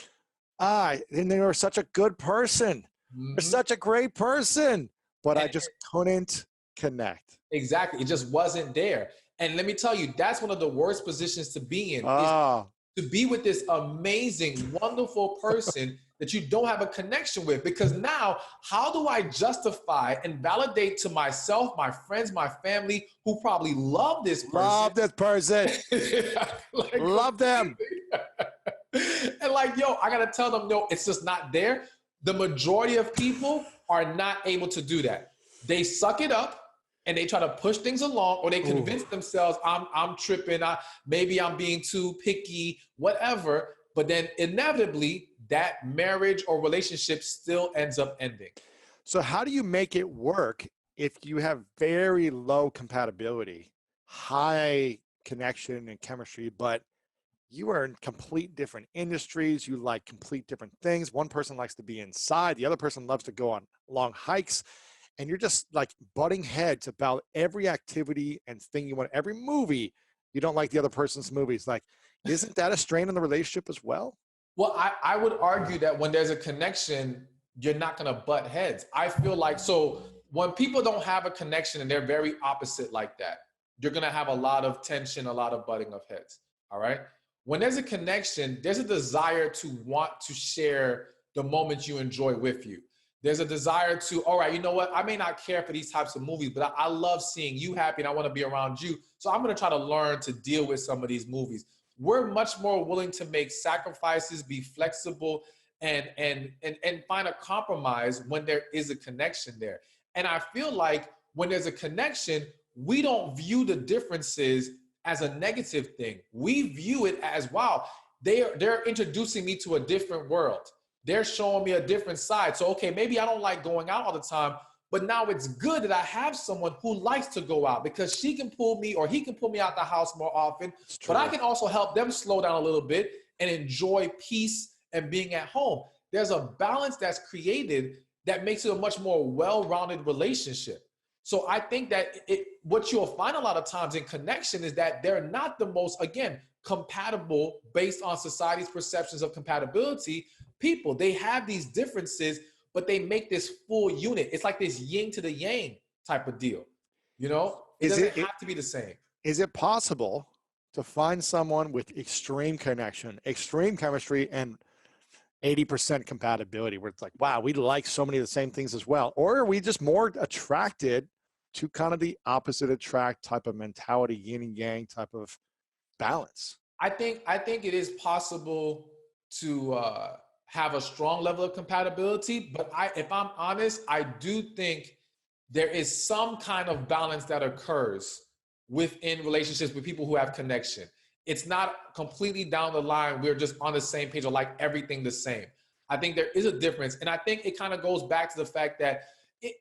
and they were such a good person. They're such a great person, but I just couldn't connect. Exactly. It just wasn't there. And let me tell you, that's one of the worst positions to be in. To be with this amazing, wonderful person that you don't have a connection with. Because now, how do I justify and validate to myself, my friends, my family, who probably love this person? Love this person. Like, love them. And like, yo, I got to tell them, no, it's just not there. The majority of people are not able to do that. They suck it up. And they try to push things along, or they convince themselves, I'm tripping, maybe I'm being too picky, whatever. But then inevitably, that marriage or relationship still ends up ending. So how do you make it work if you have very low compatibility, high connection and chemistry, but you are in complete different industries, you like complete different things. One person likes to be inside, the other person loves to go on long hikes. And you're just like butting heads about every activity and thing you want, every movie. You don't like the other person's movies. Like, isn't that a strain on the relationship as well? Well, I would argue that when there's a connection, you're not going to butt heads. I feel like, so when people don't have a connection and they're very opposite like that, you're going to have a lot of tension, a lot of butting of heads. All right. When there's a connection, there's a desire to want to share the moments you enjoy with you. There's a desire to, all right, you know what? I may not care for these types of movies, but I love seeing you happy and I want to be around you. So I'm going to try to learn to deal with some of these movies. We're much more willing to make sacrifices, be flexible, and find a compromise when there is a connection there. And I feel like when there's a connection, we don't view the differences as a negative thing. We view it as, wow, they're introducing me to a different world. They're showing me a different side. So, okay, maybe I don't like going out all the time, but now it's good that I have someone who likes to go out because she can pull me or he can pull me out the house more often. But I can also help them slow down a little bit and enjoy peace and being at home. There's a balance that's created that makes it a much more well-rounded relationship. So I think that what you'll find a lot of times in connection is that they're not the most, again, compatible based on society's perceptions of compatibility people. They have these differences, but they make this full unit. It's like this yin to the yang type of deal. You know, it doesn't have to be the same. Is it possible to find someone with extreme connection, extreme chemistry, and 80% compatibility, where it's like, wow, we like so many of the same things as well? Or are we just more attracted to kind of the opposite attract type of mentality, yin and yang type of balance? I think it is possible to have a strong level of compatibility, but if I'm honest, I do think there is some kind of balance that occurs within relationships with people who have connection. It's not completely down the line, we're just on the same page or like everything the same. I think there is a difference. And I think it kind of goes back to the fact that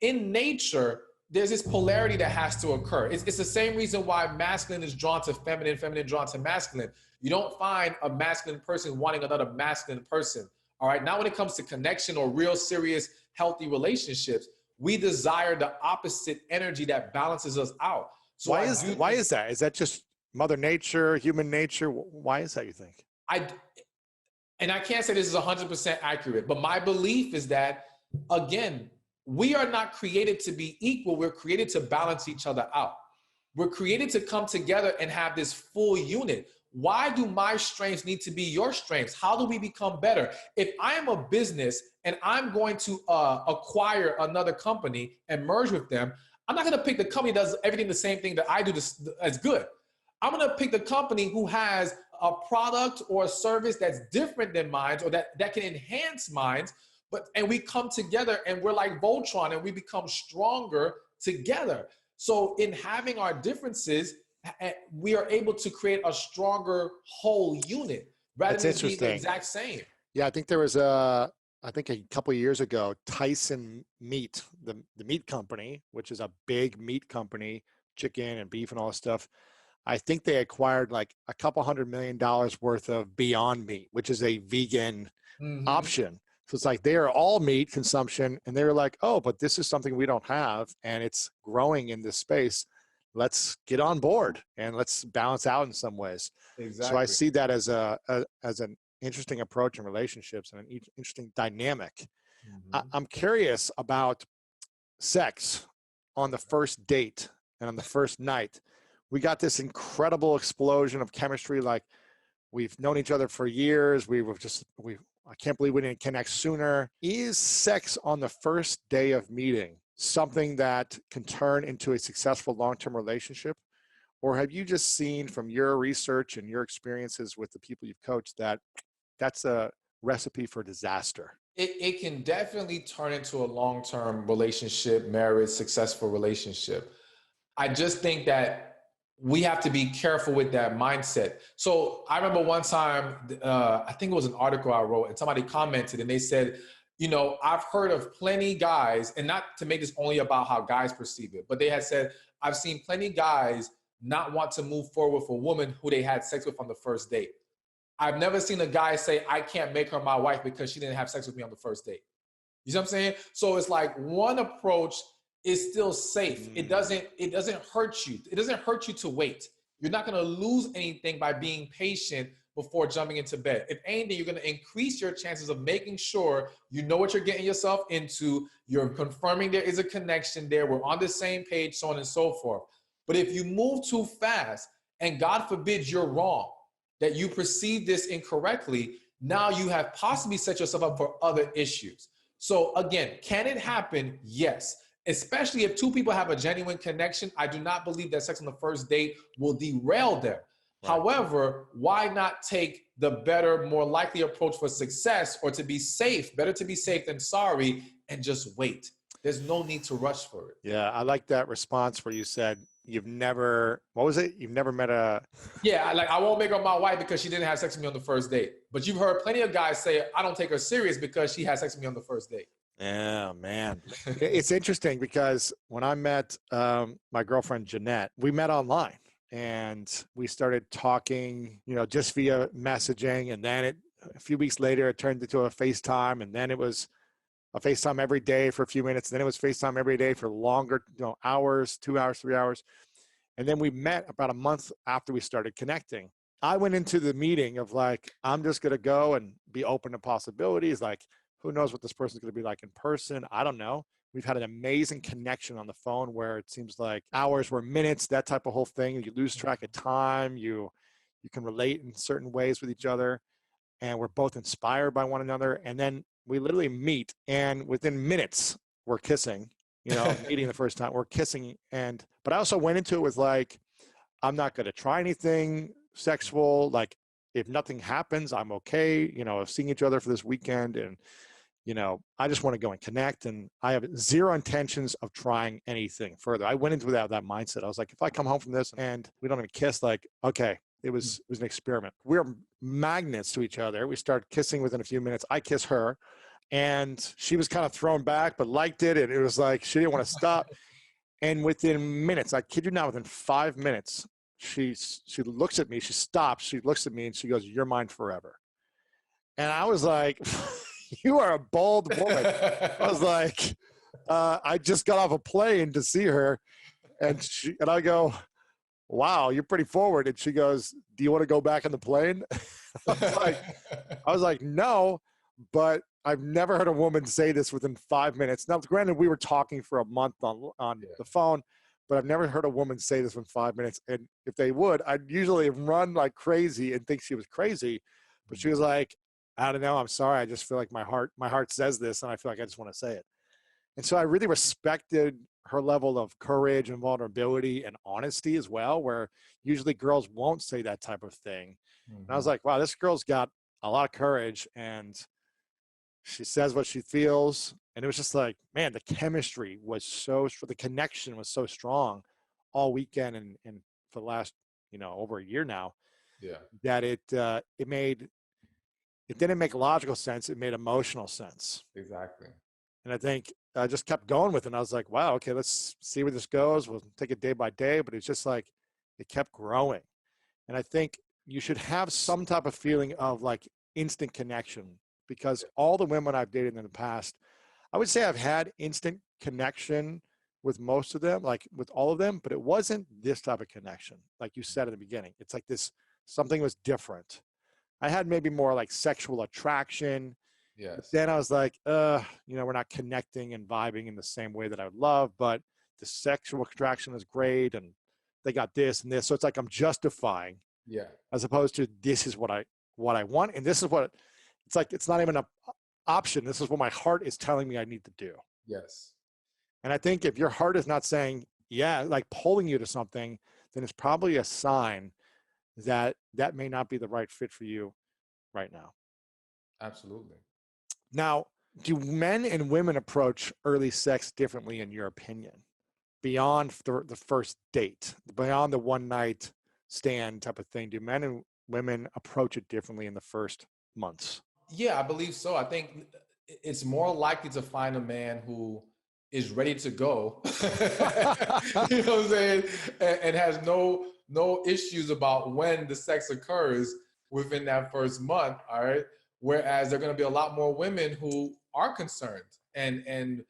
in nature, there's this polarity that has to occur. It's the same reason why masculine is drawn to feminine, feminine drawn to masculine. You don't find a masculine person wanting another masculine person. All right. Now, when it comes to connection or real, serious, healthy relationships, we desire the opposite energy that balances us out. So why is that? Is that just Mother Nature, human nature? Why is that, you think? And I can't say this is 100% accurate, but my belief is that, again, we are not created to be equal. We're created to balance each other out. We're created to come together and have this full unit. Why do my strengths need to be your strengths? How do we become better? If I am a business and I'm going to acquire another company and merge with them, I'm not going to pick the company that does everything the same thing that I do as good. I'm going to pick the company who has a product or a service that's different than mine, or that can enhance mine. And we come together and we're like Voltron and we become stronger together. So in having our differences, we are able to create a stronger whole unit rather than being the exact same. Yeah, I think there was a couple of years ago, Tyson Meat, the meat company, which is a big meat company, chicken and beef and all this stuff. I think they acquired like a couple $100 million worth of Beyond Meat, which is a vegan option. So it's like they are all meat consumption, and they were like, oh, but this is something we don't have, and it's growing in this space. Let's get on board and let's balance out in some ways. Exactly. So I see that as an interesting approach in relationships and an interesting dynamic. I'm curious about sex on the first date and on the first night. We got this incredible explosion of chemistry. Like, we've known each other for years. I can't believe we didn't connect sooner. Is sex on the first day of meeting something that can turn into a successful long-term relationship? Or have you just seen from your research and your experiences with the people you've coached that that's a recipe for disaster? It can definitely turn into a long-term relationship, marriage, successful relationship. I just think that we have to be careful with that mindset. So I remember one time, I think it was an article I wrote, and somebody commented and they said, you know, I've heard of plenty guys, and not to make this only about how guys perceive it, but they had said, I've seen plenty guys not want to move forward with a woman who they had sex with on the first date. I've never seen a guy say, I can't make her my wife because she didn't have sex with me on the first date. You see what I'm saying? So it's like one approach is still safe. It doesn't hurt you. It doesn't hurt you to wait. You're not going to lose anything by being patient before jumping into bed. If anything, you're going to increase your chances of making sure you know what you're getting yourself into. You're confirming there is a connection there. We're on the same page, so on and so forth. But if you move too fast, and God forbid you're wrong, that you perceive this incorrectly, now you have possibly set yourself up for other issues. So again, can it happen? Yes. Especially if two people have a genuine connection. I do not believe that sex on the first date will derail them. Right. However, why not take the better, more likely approach for success, or to be safe? Better to be safe than sorry, and just wait. There's no need to rush for it. Yeah, I like that response where you said you've never, what was it? You've never met a... Yeah, like I won't make her my wife because she didn't have sex with me on the first date. But you've heard plenty of guys say, I don't take her serious because she had sex with me on the first date. Yeah, man. It's interesting because when I met my girlfriend, Jeanette, we met online and we started talking, you know, just via messaging. And then a few weeks later, it turned into a FaceTime. And then it was a FaceTime every day for a few minutes. Then it was FaceTime every day for longer, hours, 2 hours, 3 hours. And then we met about a month after we started connecting. I went into the meeting of like, I'm just going to go and be open to possibilities. Like, who knows what this person's going to be like in person? I don't know. We've had an amazing connection on the phone where it seems like hours were minutes, that type of whole thing. You lose track of time. You can relate in certain ways with each other. And we're both inspired by one another. And then we literally meet, and within minutes, we're kissing, meeting the first time, we're kissing. But I also went into it with like, I'm not going to try anything sexual. Like, if nothing happens, I'm okay, seeing each other for this weekend. And, I just want to go and connect. And I have zero intentions of trying anything further. I went into without that mindset. I was like, if I come home from this and we don't even kiss, like, okay, it was an experiment. We're magnets to each other. We start kissing within a few minutes. I kiss her, and she was kind of thrown back, but liked it. And it was like, she didn't want to stop. And within minutes, I kid you not, within 5 minutes, she looks at me, she stops, she looks at me, and she goes, "You're mine forever." And I was like, you are a bold woman. I was like, I just got off a plane to see her. And I go, "Wow, you're pretty forward." And she goes, "Do you want to go back in the plane?" I was like, "No," but I've never heard a woman say this within 5 minutes. Now, granted, we were talking for a month on the phone, but I've never heard a woman say this within 5 minutes. And if they would, I'd usually run like crazy and think she was crazy. But she was like, "I don't know. I'm sorry. I just feel like my heart says this, and I feel like I just want to say it." And so I really respected her level of courage and vulnerability and honesty as well, where usually girls won't say that type of thing. And I was like, wow, this girl's got a lot of courage, and she says what she feels. And it was just like, man, the chemistry was the connection was so strong all weekend and for the last, over a year now, that it didn't make logical sense. It made emotional sense. Exactly. And I think I just kept going with it. And I was like, wow, okay, let's see where this goes. We'll take it day by day. But it's just like, it kept growing. And I think you should have some type of feeling of like instant connection, because all the women I've dated in the past, I would say I've had instant connection with most of them, like with all of them, but it wasn't this type of connection. Like you said at the beginning, it's like something was different. I had maybe more like sexual attraction. Yes. But then I was like, we're not connecting and vibing in the same way that I would love, but the sexual attraction is great. And they got this and this. So it's like, I'm justifying, as opposed to this is what I want. And this is what it's like. It's not even an option. This is what my heart is telling me I need to do. Yes. And I think if your heart is not saying, yeah, like pulling you to something, then it's probably a sign that may not be the right fit for you right now. Absolutely. Now, do men and women approach early sex differently in your opinion? Beyond the first date, beyond the one night stand type of thing, do men and women approach it differently in the first months? Yeah, I believe so. I think it's more likely to find a man who is ready to go, you know what I'm saying, and has no issues about when the sex occurs within that first month. All right. Whereas there are going to be a lot more women who are concerned and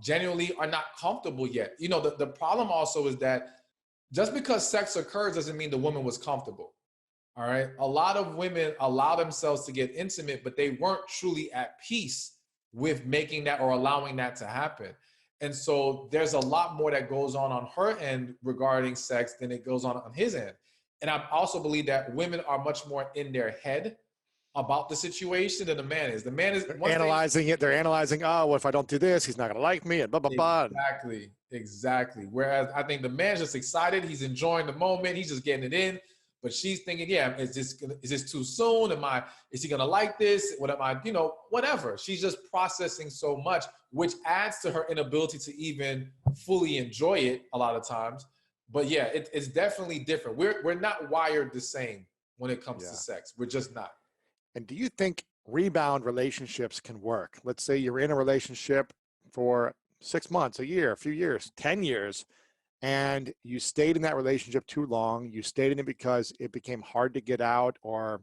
genuinely are not comfortable yet. The problem also is that just because sex occurs doesn't mean the woman was comfortable. All right. A lot of women allow themselves to get intimate, but they weren't truly at peace with making that or allowing that to happen. And so there's a lot more that goes on her end regarding sex than it goes on his end. And I also believe that women are much more in their head about the situation than the man is. The man is analyzing it. They're analyzing, oh, well, if I don't do this, he's not going to like me, and blah, blah, blah. Exactly. Whereas I think the man's just excited. He's enjoying the moment. He's just getting it in. But she's thinking, yeah, is this too soon? Is he going to like this? What am I, whatever. She's just processing so much, which adds to her inability to even fully enjoy it a lot of times. But yeah, it's definitely different. We're not wired the same when it comes to sex. We're just not. And do you think rebound relationships can work? Let's say you're in a relationship for 6 months, a year, a few years, 10 years, and you stayed in that relationship too long. You stayed in it because it became hard to get out, or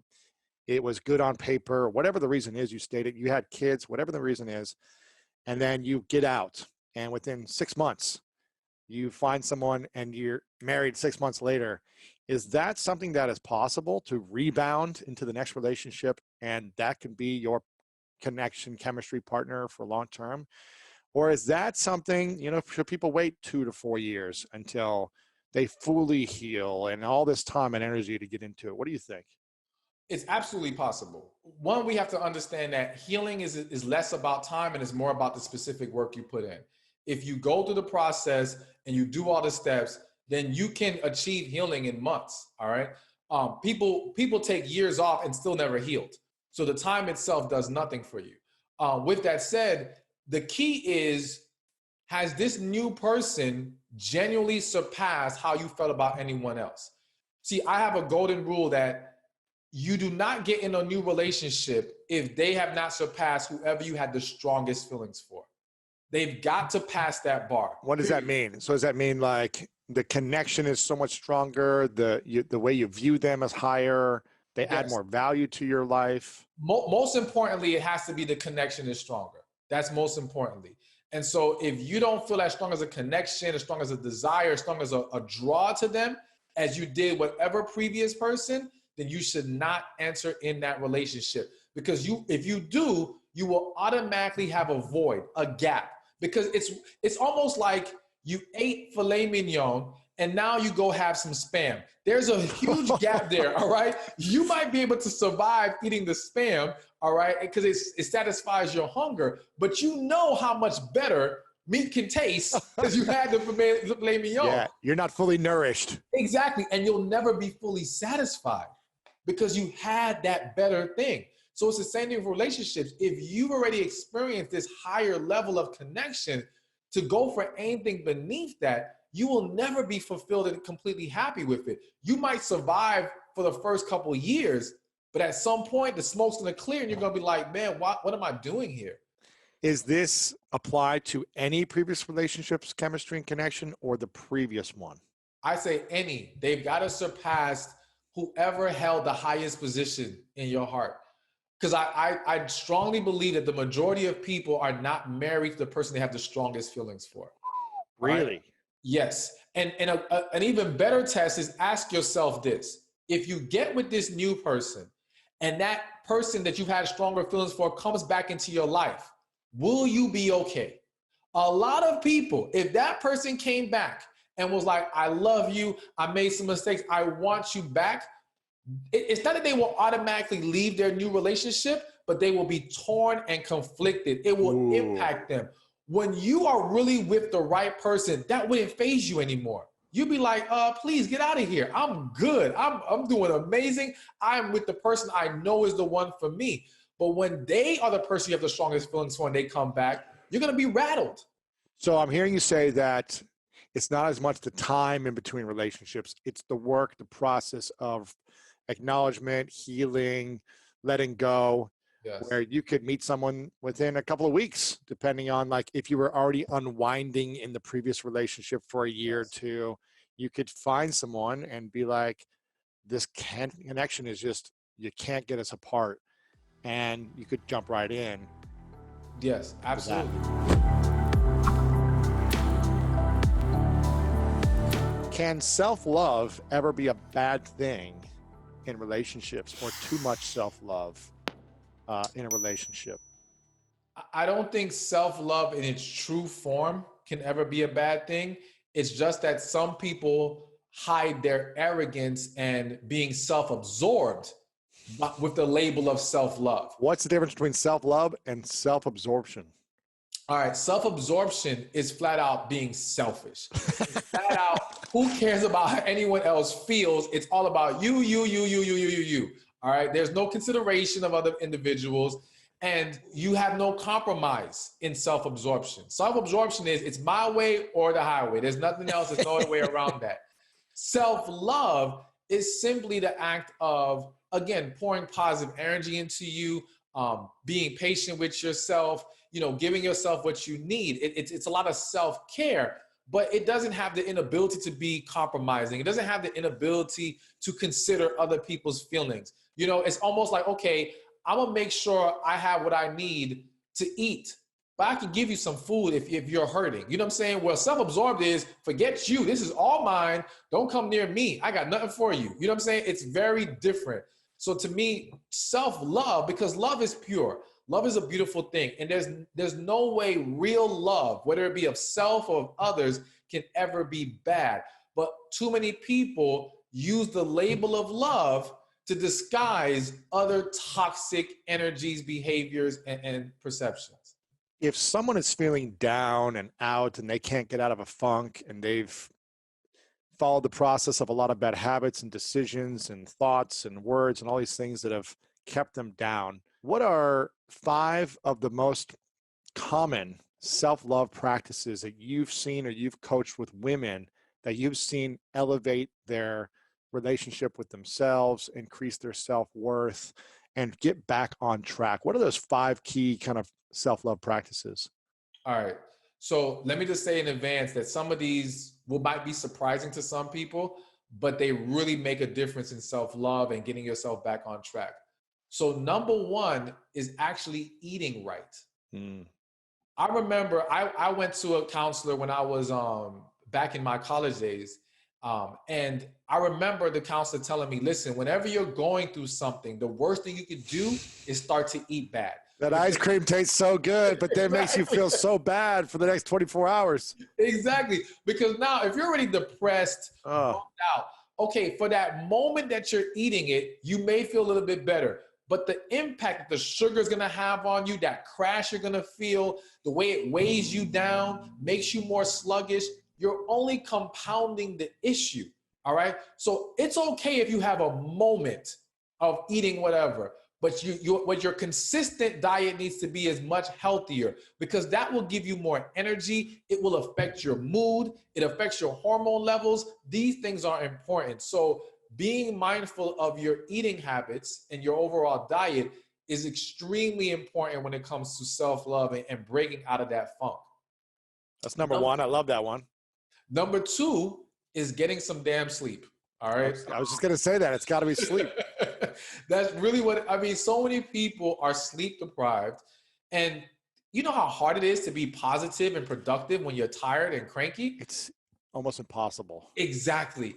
it was good on paper, whatever the reason is, you stayed it, you had kids, whatever the reason is. and then you get out, and within 6 months, you find someone and you're married 6 months later. Is that something that is possible to rebound into the next relationship, and that can be your connection, chemistry partner for long term? Or is that something, should people wait 2 to 4 years until they fully heal and all this time and energy to get into it? What do you think? It's absolutely possible. One, we have to understand that healing is less about time and it's more about the specific work you put in. If you go through the process and you do all the steps, then you can achieve healing in months. All right. People take years off and still never healed. So the time itself does nothing for you. With that said, the key is, has this new person genuinely surpassed how you felt about anyone else? See, I have a golden rule that you do not get in a new relationship if they have not surpassed whoever you had the strongest feelings for. They've got to pass that bar. What does that mean? So does that mean like the connection is so much stronger, the way you view them is higher, they add more value to your life? Most importantly, it has to be the connection is stronger. That's most importantly. And so if you don't feel as strong as a connection, as strong as a desire, as strong as a draw to them as you did whatever previous person, then you should not enter in that relationship. Because if you do, you will automatically have a void, a gap. Because it's almost like you ate filet mignon and now you go have some Spam. There's a huge gap there, all right? You might be able to survive eating the Spam, all right, because it satisfies your hunger, but you know how much better meat can taste because you had the filet mignon. Yeah, you're not fully nourished. Exactly, and you'll never be fully satisfied because you had that better thing. So it's the same thing with relationships. If you've already experienced this higher level of connection, to go for anything beneath that, you will never be fulfilled and completely happy with it. You might survive for the first couple of years, but at some point the smoke's gonna clear and you're gonna be like, man, what am I doing here? Is this applied to any previous relationships, chemistry and connection, or the previous one? I say any. They've got to surpass whoever held the highest position in your heart. Because I strongly believe that the majority of people are not married to the person they have the strongest feelings for. Really? Right? Yes. And an even better test is ask yourself this. If you get with this new person and that person that you've had stronger feelings for comes back into your life, will you be okay? A lot of people, if that person came back and was like, I love you, I made some mistakes, I want you back, it's not that they will automatically leave their new relationship, but they will be torn and conflicted. It will impact them. When you are really with the right person, that wouldn't faze you anymore. You'd be like, please get out of here. I'm good. I'm doing amazing. I'm with the person I know is the one for me. But when they are the person you have the strongest feelings for and they come back, you're going to be rattled. So I'm hearing you say that it's not as much the time in between relationships. It's the work, the process of acknowledgement, healing, letting go, where you could meet someone within a couple of weeks, depending on like if you were already unwinding in the previous relationship for a year or two, you could find someone and be like, this connection is just, you can't get us apart. And you could jump right in. Yes, absolutely. Can self-love ever be a bad thing in relationships, or too much self-love in a relationship? I don't think self-love in its true form can ever be a bad thing. It's just that some people hide their arrogance and being self-absorbed with the label of self-love. What's the difference between self-love and self-absorption? All right, self-absorption is flat out being selfish. It's flat out, who cares about how anyone else feels? It's all about you. All right, there's no consideration of other individuals, and you have no compromise in self-absorption. Self-absorption is, it's my way or the highway. There's nothing else. There's no other way around that. Self-love is simply the act of, again, pouring positive energy into you, being patient with yourself, giving yourself what you need. It's a lot of self-care, but it doesn't have the inability to be compromising. It doesn't have the inability to consider other people's feelings. It's almost like, okay, I'm gonna make sure I have what I need to eat, but I can give you some food if you're hurting. You know what I'm saying? Well, self-absorbed is forget you. This is all mine. Don't come near me. I got nothing for you. You know what I'm saying? It's very different. So to me, self-love, because love is pure. Love is a beautiful thing. And there's no way real love, whether it be of self or of others, can ever be bad. But too many people use the label of love to disguise other toxic energies, behaviors, and perceptions. If someone is feeling down and out and they can't get out of a funk and they've followed the process of a lot of bad habits and decisions and thoughts and words and all these things that have kept them down, what are 5 of the most common self-love practices that you've seen or you've coached with women that you've seen elevate their relationship with themselves, increase their self-worth, and get back on track? What are those 5 key kind of self-love practices? All right. So let me just say in advance that some of these might be surprising to some people, but they really make a difference in self-love and getting yourself back on track. So number 1 is actually eating right. I remember I went to a counselor when I was back in my college days. And I remember the counselor telling me, listen, whenever you're going through something, the worst thing you could do is start to eat bad. That ice cream tastes so good, but then makes you feel so bad for the next 24 hours. Exactly. Because now if you're already depressed, bummed out, okay, for that moment that you're eating it, you may feel a little bit better. But the impact that the sugar is going to have on you, that crash you're going to feel, the way it weighs you down, makes you more sluggish, you're only compounding the issue, all right? So it's okay if you have a moment of eating whatever, but what your consistent diet needs to be is much healthier, because that will give you more energy. It will affect your mood. It affects your hormone levels. These things are important. So being mindful of your eating habits and your overall diet is extremely important when it comes to self-love and breaking out of that funk. That's number 1. I love that one. Number 2 is getting some damn sleep. All right. I was just going to say that. It's got to be sleep. That's really what I mean. So many people are sleep deprived. And you know how hard it is to be positive and productive when you're tired and cranky? It's almost impossible. Exactly.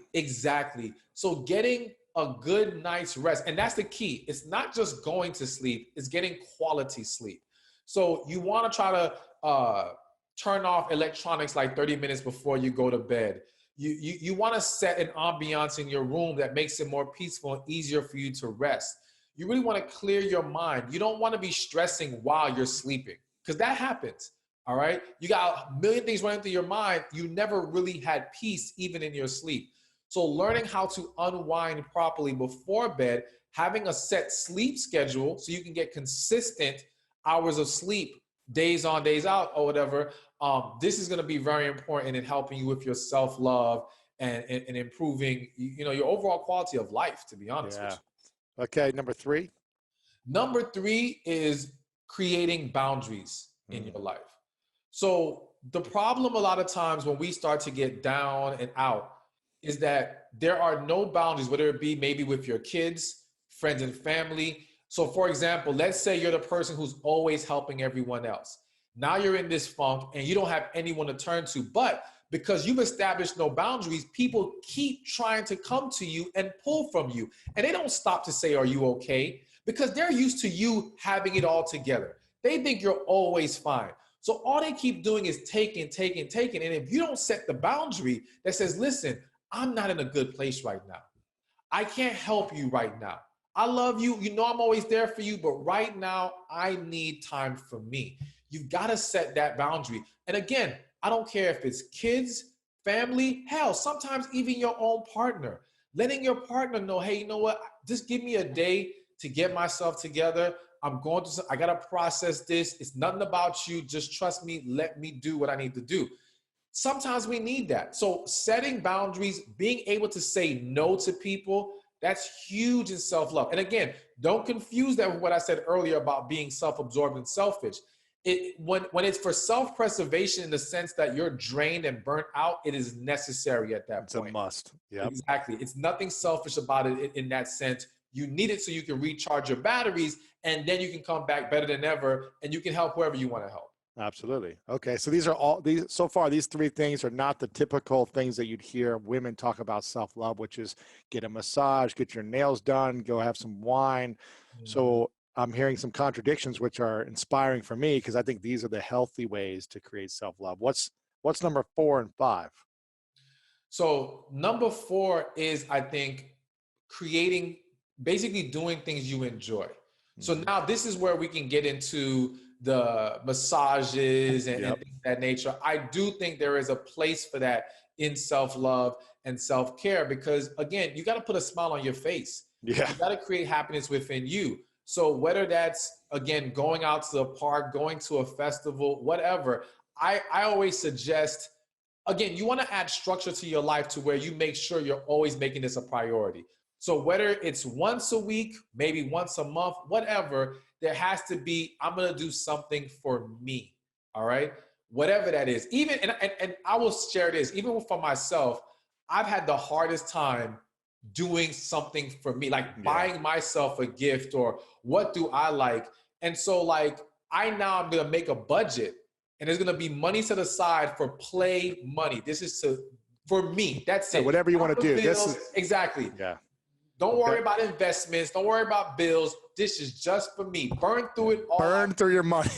So getting a good night's rest, and that's the key. It's not just going to sleep, it's getting quality sleep. So you want to try to turn off electronics like 30 minutes before you go to bed. You want to set an ambiance in your room that makes it more peaceful and easier for you to rest. You really want to clear your mind. You don't want to be stressing while you're sleeping, because that happens. All right. You got a million things running through your mind. You never really had peace even in your sleep. So learning how to unwind properly before bed, having a set sleep schedule so you can get consistent hours of sleep, days on, days out, or whatever. This is going to be very important in helping you with your self-love and improving, your overall quality of life, to be honest with you. Okay. Number 3. Number 3 is creating boundaries in your life. So the problem a lot of times when we start to get down and out is that there are no boundaries, whether it be maybe with your kids, friends and family. So for example, let's say you're the person who's always helping everyone else. Now you're in this funk and you don't have anyone to turn to, but because you've established no boundaries, people keep trying to come to you and pull from you. And they don't stop to say, are you okay? Because they're used to you having it all together. They think you're always fine. So all they keep doing is taking. And if you don't set the boundary that says, listen, I'm not in a good place right now. I can't help you right now. I love you. You know I'm always there for you. But right now, I need time for me. You've got to set that boundary. And again, I don't care if it's kids, family, hell, sometimes even your own partner. Letting your partner know, hey, you know what? Just give me a day to get myself together. I got to process this. It's nothing about you. Just trust me. Let me do what I need to do. Sometimes we need that. So setting boundaries, being able to say no to people, that's huge in self-love. And again, don't confuse that with what I said earlier about being self-absorbed and selfish. When it's for self-preservation in the sense that you're drained and burnt out, it is necessary at that point. It's a must. Yeah, exactly. It's nothing selfish about it in that sense. You need it so you can recharge your batteries, and then you can come back better than ever, and you can help whoever you want to help. Absolutely. Okay. So so far, these three things are not the typical things that you'd hear women talk about self-love, which is get a massage, get your nails done, go have some wine. So I'm hearing some contradictions, which are inspiring for me, because I think these are the healthy ways to create self-love. What's number 4 and 5? So number 4 is, I think, basically doing things you enjoy. So now this is where we can get into the massages and things of that nature. I do think there is a place for that in self-love and self-care, because again, you got to put a smile on your face. Yeah. You got to create happiness within you. So whether that's, again, going out to the park, going to a festival, whatever, I always suggest, again, you want to add structure to your life to where you make sure you're always making this a priority. So whether it's once a week, maybe once a month, whatever, there has to be, I'm going to do something for me. All right. Whatever that is. Even, and I will share this, even for myself, I've had the hardest time doing something for me, like buying myself a gift, or what do I like? And so like, I'm going to make a budget, and there's going to be money set aside for play money. This is for me. That's it. Whatever you want to do. Bills, exactly. Yeah. Don't worry about investments. Don't worry about bills. This is just for me. Burn through it all. Burn through your money.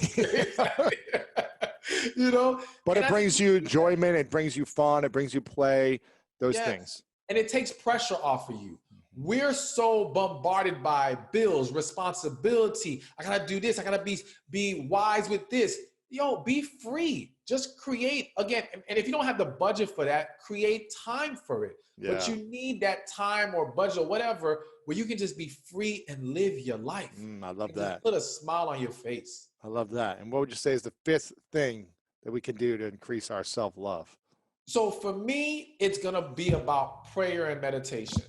You know? But it brings you enjoyment. It brings you fun. It brings you play. Those things. And it takes pressure off of you. We're so bombarded by bills, responsibility. I got to do this. I got to be wise with this. Yo, be free. Just create. Again, and if you don't have the budget for that, create time for it. Yeah. But you need that time or budget or whatever where you can just be free and live your life. I love that. Put a smile on your face. I love that. And what would you say is the 5th thing that we can do to increase our self-love? So for me, it's going to be about prayer and meditation.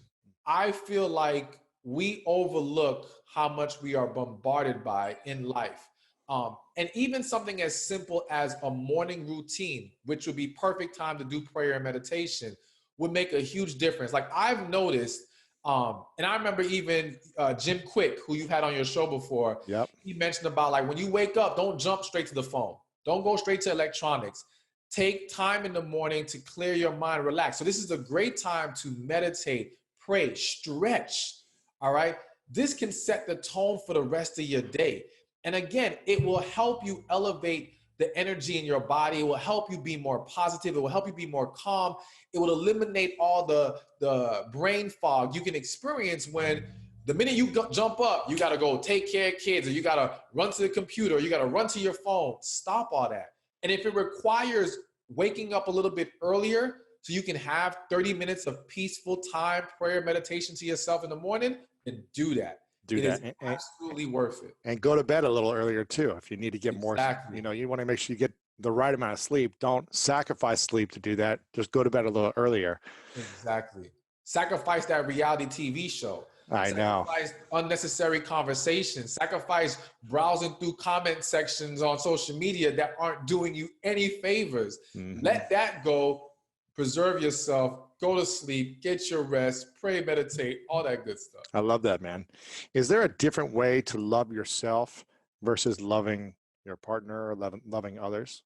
I feel like we overlook how much we are bombarded by in life. And even something as simple as a morning routine, which would be perfect time to do prayer and meditation, would make a huge difference. Like I've noticed, and I remember even Jim Quick, who you've had on your show before, he mentioned about like when you wake up, don't jump straight to the phone. Don't go straight to electronics. Take time in the morning to clear your mind, relax. So this is a great time to meditate, pray, stretch, all right? This can set the tone for the rest of your day. And again, it will help you elevate the energy in your body. It will help you be more positive. It will help you be more calm. It will eliminate all the brain fog you can experience when the minute you jump up, you got to go take care of kids, or you got to run to the computer, or you got to run to your phone. Stop all that. And if it requires waking up a little bit earlier so you can have 30 minutes of peaceful time, prayer, meditation to yourself in the morning, then do that. It is absolutely worth it. And go to bed a little earlier too. If you need to get more, you want to make sure you get the right amount of sleep. Don't sacrifice sleep to do that. Just go to bed a little earlier. Exactly. Sacrifice that reality TV show. I know. Sacrifice unnecessary conversations. Sacrifice browsing through comment sections on social media that aren't doing you any favors. Let that go. Preserve yourself. Go to sleep. Get your rest. Pray, meditate. All that good stuff. I love that, man. Is there a different way to love yourself versus loving your partner or loving others?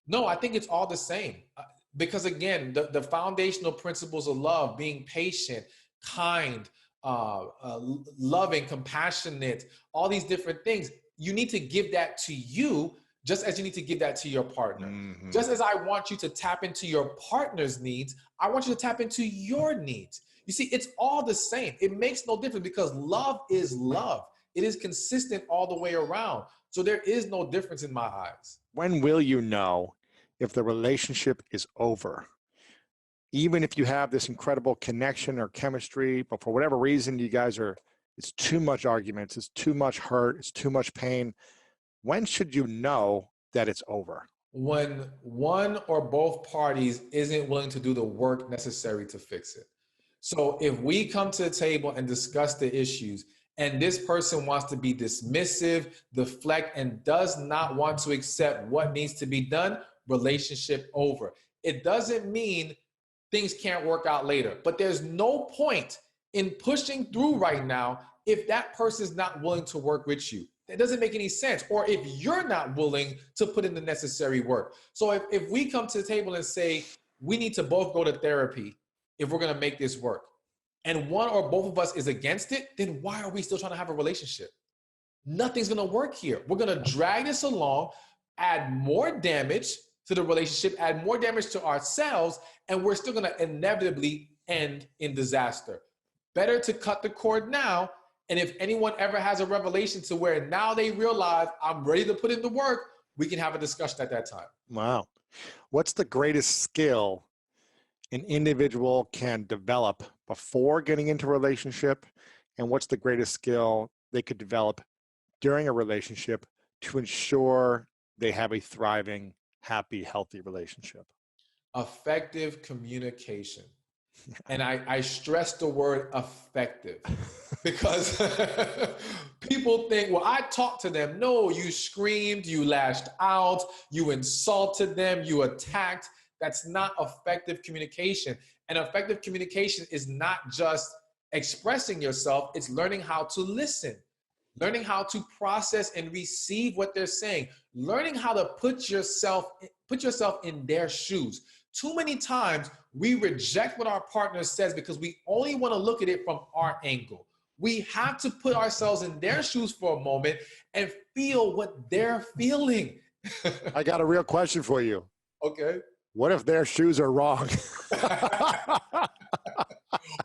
No, I think it's all the same. Because again, the foundational principles of love, being patient, kind, loving, compassionate, all these different things, you need to give that to you just as you need to give that to your partner. Just as I want you to tap into your partner's needs, I want you to tap into your needs. You see, it's all the same. It makes no difference because love is love. It is consistent all the way around. So there is no difference in my eyes. When will you know if the relationship is over? Even if you have this incredible connection or chemistry, but for whatever reason, you guys it's too much arguments, it's too much hurt, it's too much pain. When should you know that it's over? When one or both parties isn't willing to do the work necessary to fix it. So if we come to the table and discuss the issues and this person wants to be dismissive, deflect, and does not want to accept what needs to be done, relationship over. It doesn't mean things can't work out later, but there's no point in pushing through right now if that person is not willing to work with you. that doesn't make any sense. Or if you're not willing to put in the necessary work. So if we come to the table and say, we need to both go to therapy if we're going to make this work, and one or both of us is against it, then why are we still trying to have a relationship? Nothing's going to work here. We're going to drag this along, add more damage to the relationship, add more damage to ourselves, and we're still going to inevitably end in disaster. Better to cut the cord now. And if anyone ever has a revelation to where now they realize I'm ready to put in the work, we can have a discussion at that time. Wow. What's the greatest skill an individual can develop before getting into a relationship? And what's the greatest skill they could develop during a relationship to ensure they have a thriving, happy, healthy relationship? Effective communication. And I stress the word effective because people think, well, I talked to them. No, you screamed, you lashed out, you insulted them, you attacked. That's not effective communication. And effective communication is not just expressing yourself, it's learning how to listen, learning how to process and receive what they're saying, learning how to put yourself in their shoes. Too many times we reject what our partner says because we only want to look at it from our angle. We have to put ourselves in their shoes for a moment and feel what they're feeling. I got a real question for you. Okay. What if their shoes are wrong?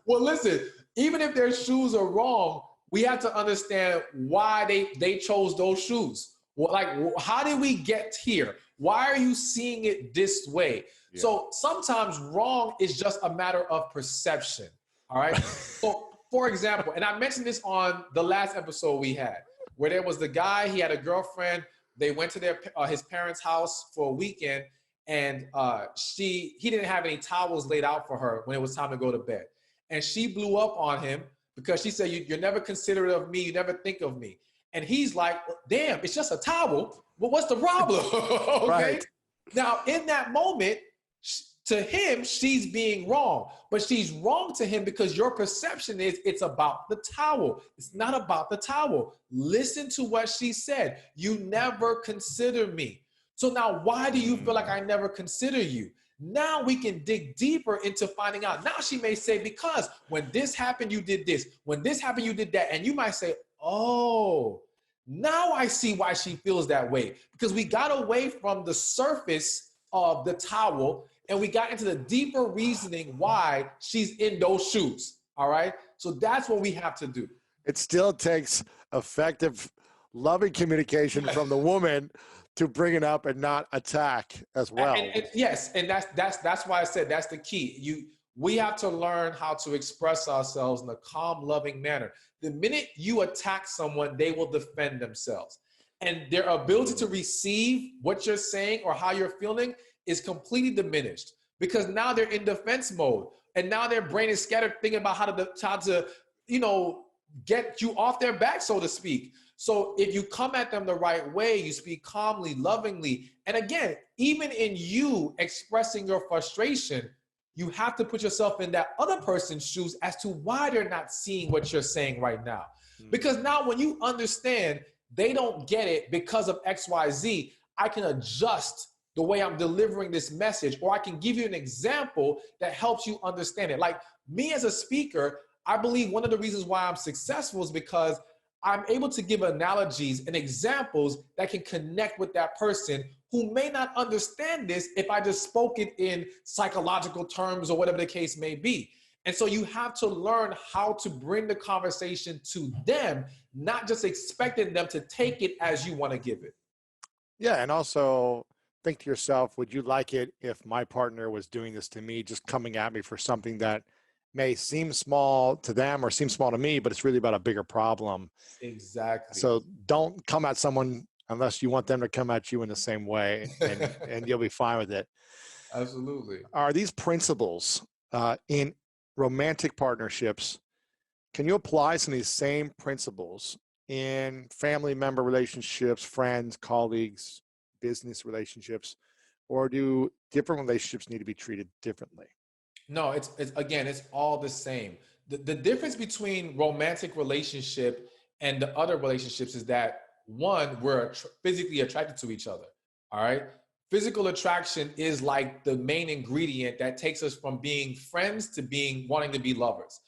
Well, listen, even if their shoes are wrong, we have to understand why they chose those shoes. Well, like, how did we get here? Why are you seeing it this way? Yeah. So sometimes wrong is just a matter of perception. All right. So for example, and I mentioned this on the last episode we had, where there was the guy, he had a girlfriend. They went to his parents' house for a weekend, and he didn't have any towels laid out for her when it was time to go to bed. And she blew up on him because she said, you're never considerate of me. You never think of me. And he's like, damn, it's just a towel. But what's the problem? Okay. Right. Now, in that moment, to him, she's being wrong. But she's wrong to him because your perception is it's about the towel. It's not about the towel. Listen to what she said. You never consider me. So now, why do you feel like I never consider you? Now we can dig deeper into finding out. Now she may say, because when this happened, you did this. When this happened, you did that. And you might say, oh, now I see why she feels that way. Because we got away from the surface of the towel and we got into the deeper reasoning why she's in those shoes. All right. So that's what we have to do. It still takes effective, loving communication from the woman to bring it up and not attack as well. Yes, and that's why I said that's the key. We have to learn how to express ourselves in a calm, loving manner. The minute you attack someone, they will defend themselves. And their ability to receive what you're saying or how you're feeling is completely diminished because now they're in defense mode. And now their brain is scattered thinking about how to get you off their back, so to speak. So if you come at them the right way, you speak calmly, lovingly. And again, even in you expressing your frustration, you have to put yourself in that other person's shoes as to why they're not seeing what you're saying right now. Because now when you understand they don't get it because of X, Y, Z, I can adjust the way I'm delivering this message, or I can give you an example that helps you understand it. Like me as a speaker, I believe one of the reasons why I'm successful is because I'm able to give analogies and examples that can connect with that person who may not understand this if I just spoke it in psychological terms or whatever the case may be. And so you have to learn how to bring the conversation to them, not just expecting them to take it as you want to give it. Yeah, and also think to yourself, would you like it if my partner was doing this to me, just coming at me for something that may seem small to them or seem small to me, but it's really about a bigger problem. Exactly. So don't come at someone unless you want them to come at you in the same way, and you'll be fine with it. Absolutely. Are these principles in romantic partnerships, can you apply some of these same principles in family member relationships, friends, colleagues, business relationships, or do different relationships need to be treated differently? No, it's all the same. The difference between romantic relationship and the other relationships is that one, we're physically attracted to each other. All right. Physical attraction is like the main ingredient that takes us from being friends to wanting to be lovers.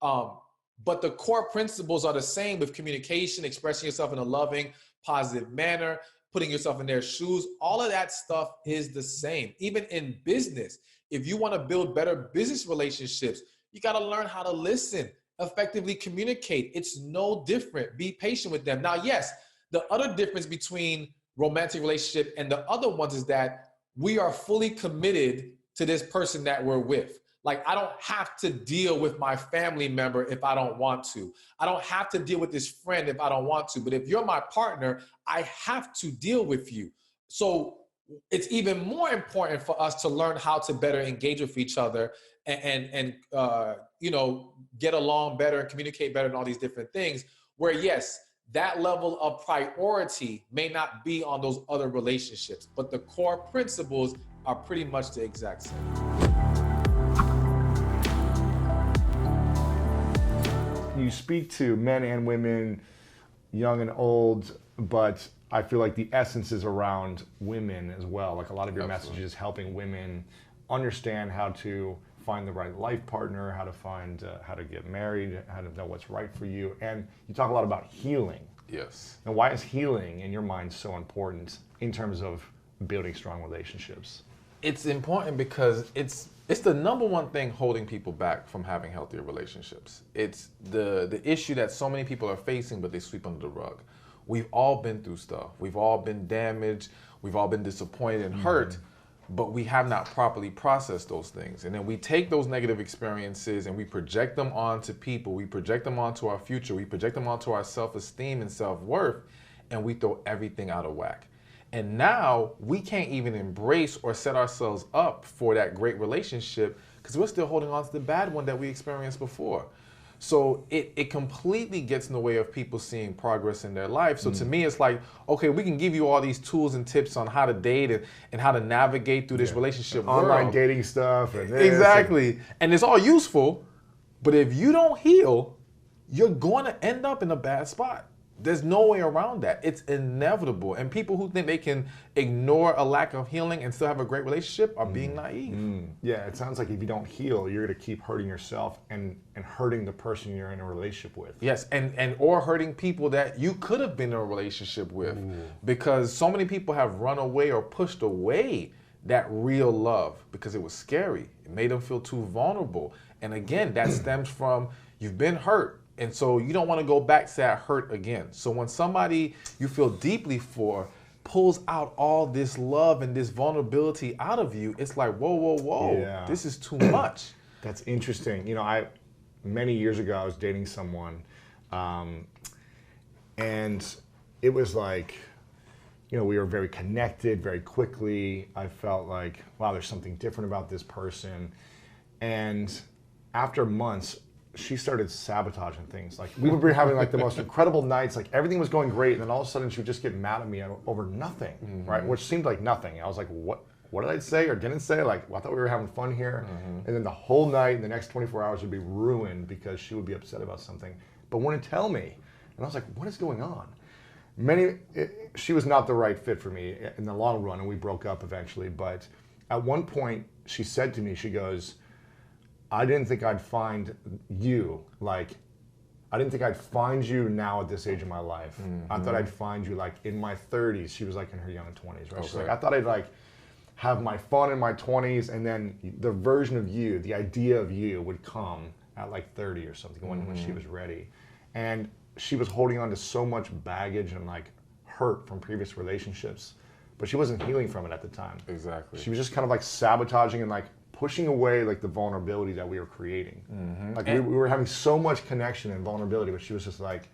But the core principles are the same with communication, expressing yourself in a loving, positive manner, putting yourself in their shoes. All of that stuff is the same. Even in business, if you want to build better business relationships, you got to learn how to listen, effectively communicate. It's no different. Be patient with them. Now, yes, the other difference between romantic relationship and the other ones is that we are fully committed to this person that we're with. Like, I don't have to deal with my family member if I don't want to. I don't have to deal with this friend if I don't want to. But if you're my partner, I have to deal with you. So it's even more important for us to learn how to better engage with each other and get along better and communicate better and all these different things. Where, yes, that level of priority may not be on those other relationships, but the core principles are pretty much the exact same. You speak to men and women, young and old, but I feel like the essence is around women as well. Like, a lot of your messages helping women understand how to find the right life partner, how to find, how to get married, how to know what's right for you. And you talk a lot about healing. Yes. And why is healing in your mind so important in terms of building strong relationships? It's important because it's the number one thing holding people back from having healthier relationships. It's the issue that so many people are facing, but they sweep under the rug. We've all been through stuff. We've all been damaged. We've all been disappointed and hurt, but we have not properly processed those things. And then we take those negative experiences and we project them onto people. We project them onto our future. We project them onto our self-esteem and self-worth, and we throw everything out of whack. And now we can't even embrace or set ourselves up for that great relationship because we're still holding on to the bad one that we experienced before. So it completely gets in the way of people seeing progress in their life. So to me, it's like, okay, we can give you all these tools and tips on how to date and how to navigate through this relationship world. Online dating stuff. And this exactly. And it's all useful, but if you don't heal, you're going to end up in a bad spot. There's no way around that. It's inevitable. And people who think they can ignore a lack of healing and still have a great relationship are being naive. Yeah, it sounds like if you don't heal, you're going to keep hurting yourself and hurting the person you're in a relationship with. Yes, and or hurting people that you could have been in a relationship with. Because so many people have run away or pushed away that real love because it was scary. It made them feel too vulnerable. And again, that stems from you've been hurt. And so you don't want to go back to that hurt again. So when somebody you feel deeply for pulls out all this love and this vulnerability out of you, it's like, whoa, whoa, whoa, Yeah. this is too much. That's interesting. You know, many years ago, I was dating someone, and it was like, you know, we were very connected very quickly. I felt like, wow, there's something different about this person. And after months, she started sabotaging things. Like, we would be having like the most incredible nights, like everything was going great, and then all of a sudden she would just get mad at me over nothing, right? Which seemed like nothing. I was like, what did I say or didn't say? Like, well, I thought we were having fun here. And then the whole night, the next 24 hours would be ruined because she would be upset about something, but wouldn't tell me. And I was like, what is going on? She was not the right fit for me in the long run, and we broke up eventually. But at one point, she said to me, she goes, I didn't think I'd find you. Like, I didn't think I'd find you now at this age of my life. I thought I'd find you like in my 30s. She was like in her young 20s, right? She's like, I thought I'd like have my fun in my 20s, and then the version of you, the idea of you would come at like 30 or something when she was ready. And she was holding on to so much baggage and like hurt from previous relationships, but she wasn't healing from it at the time. Exactly. She was just kind of like sabotaging and like pushing away like the vulnerability that we were creating. Like we were having so much connection and vulnerability, but she was just like,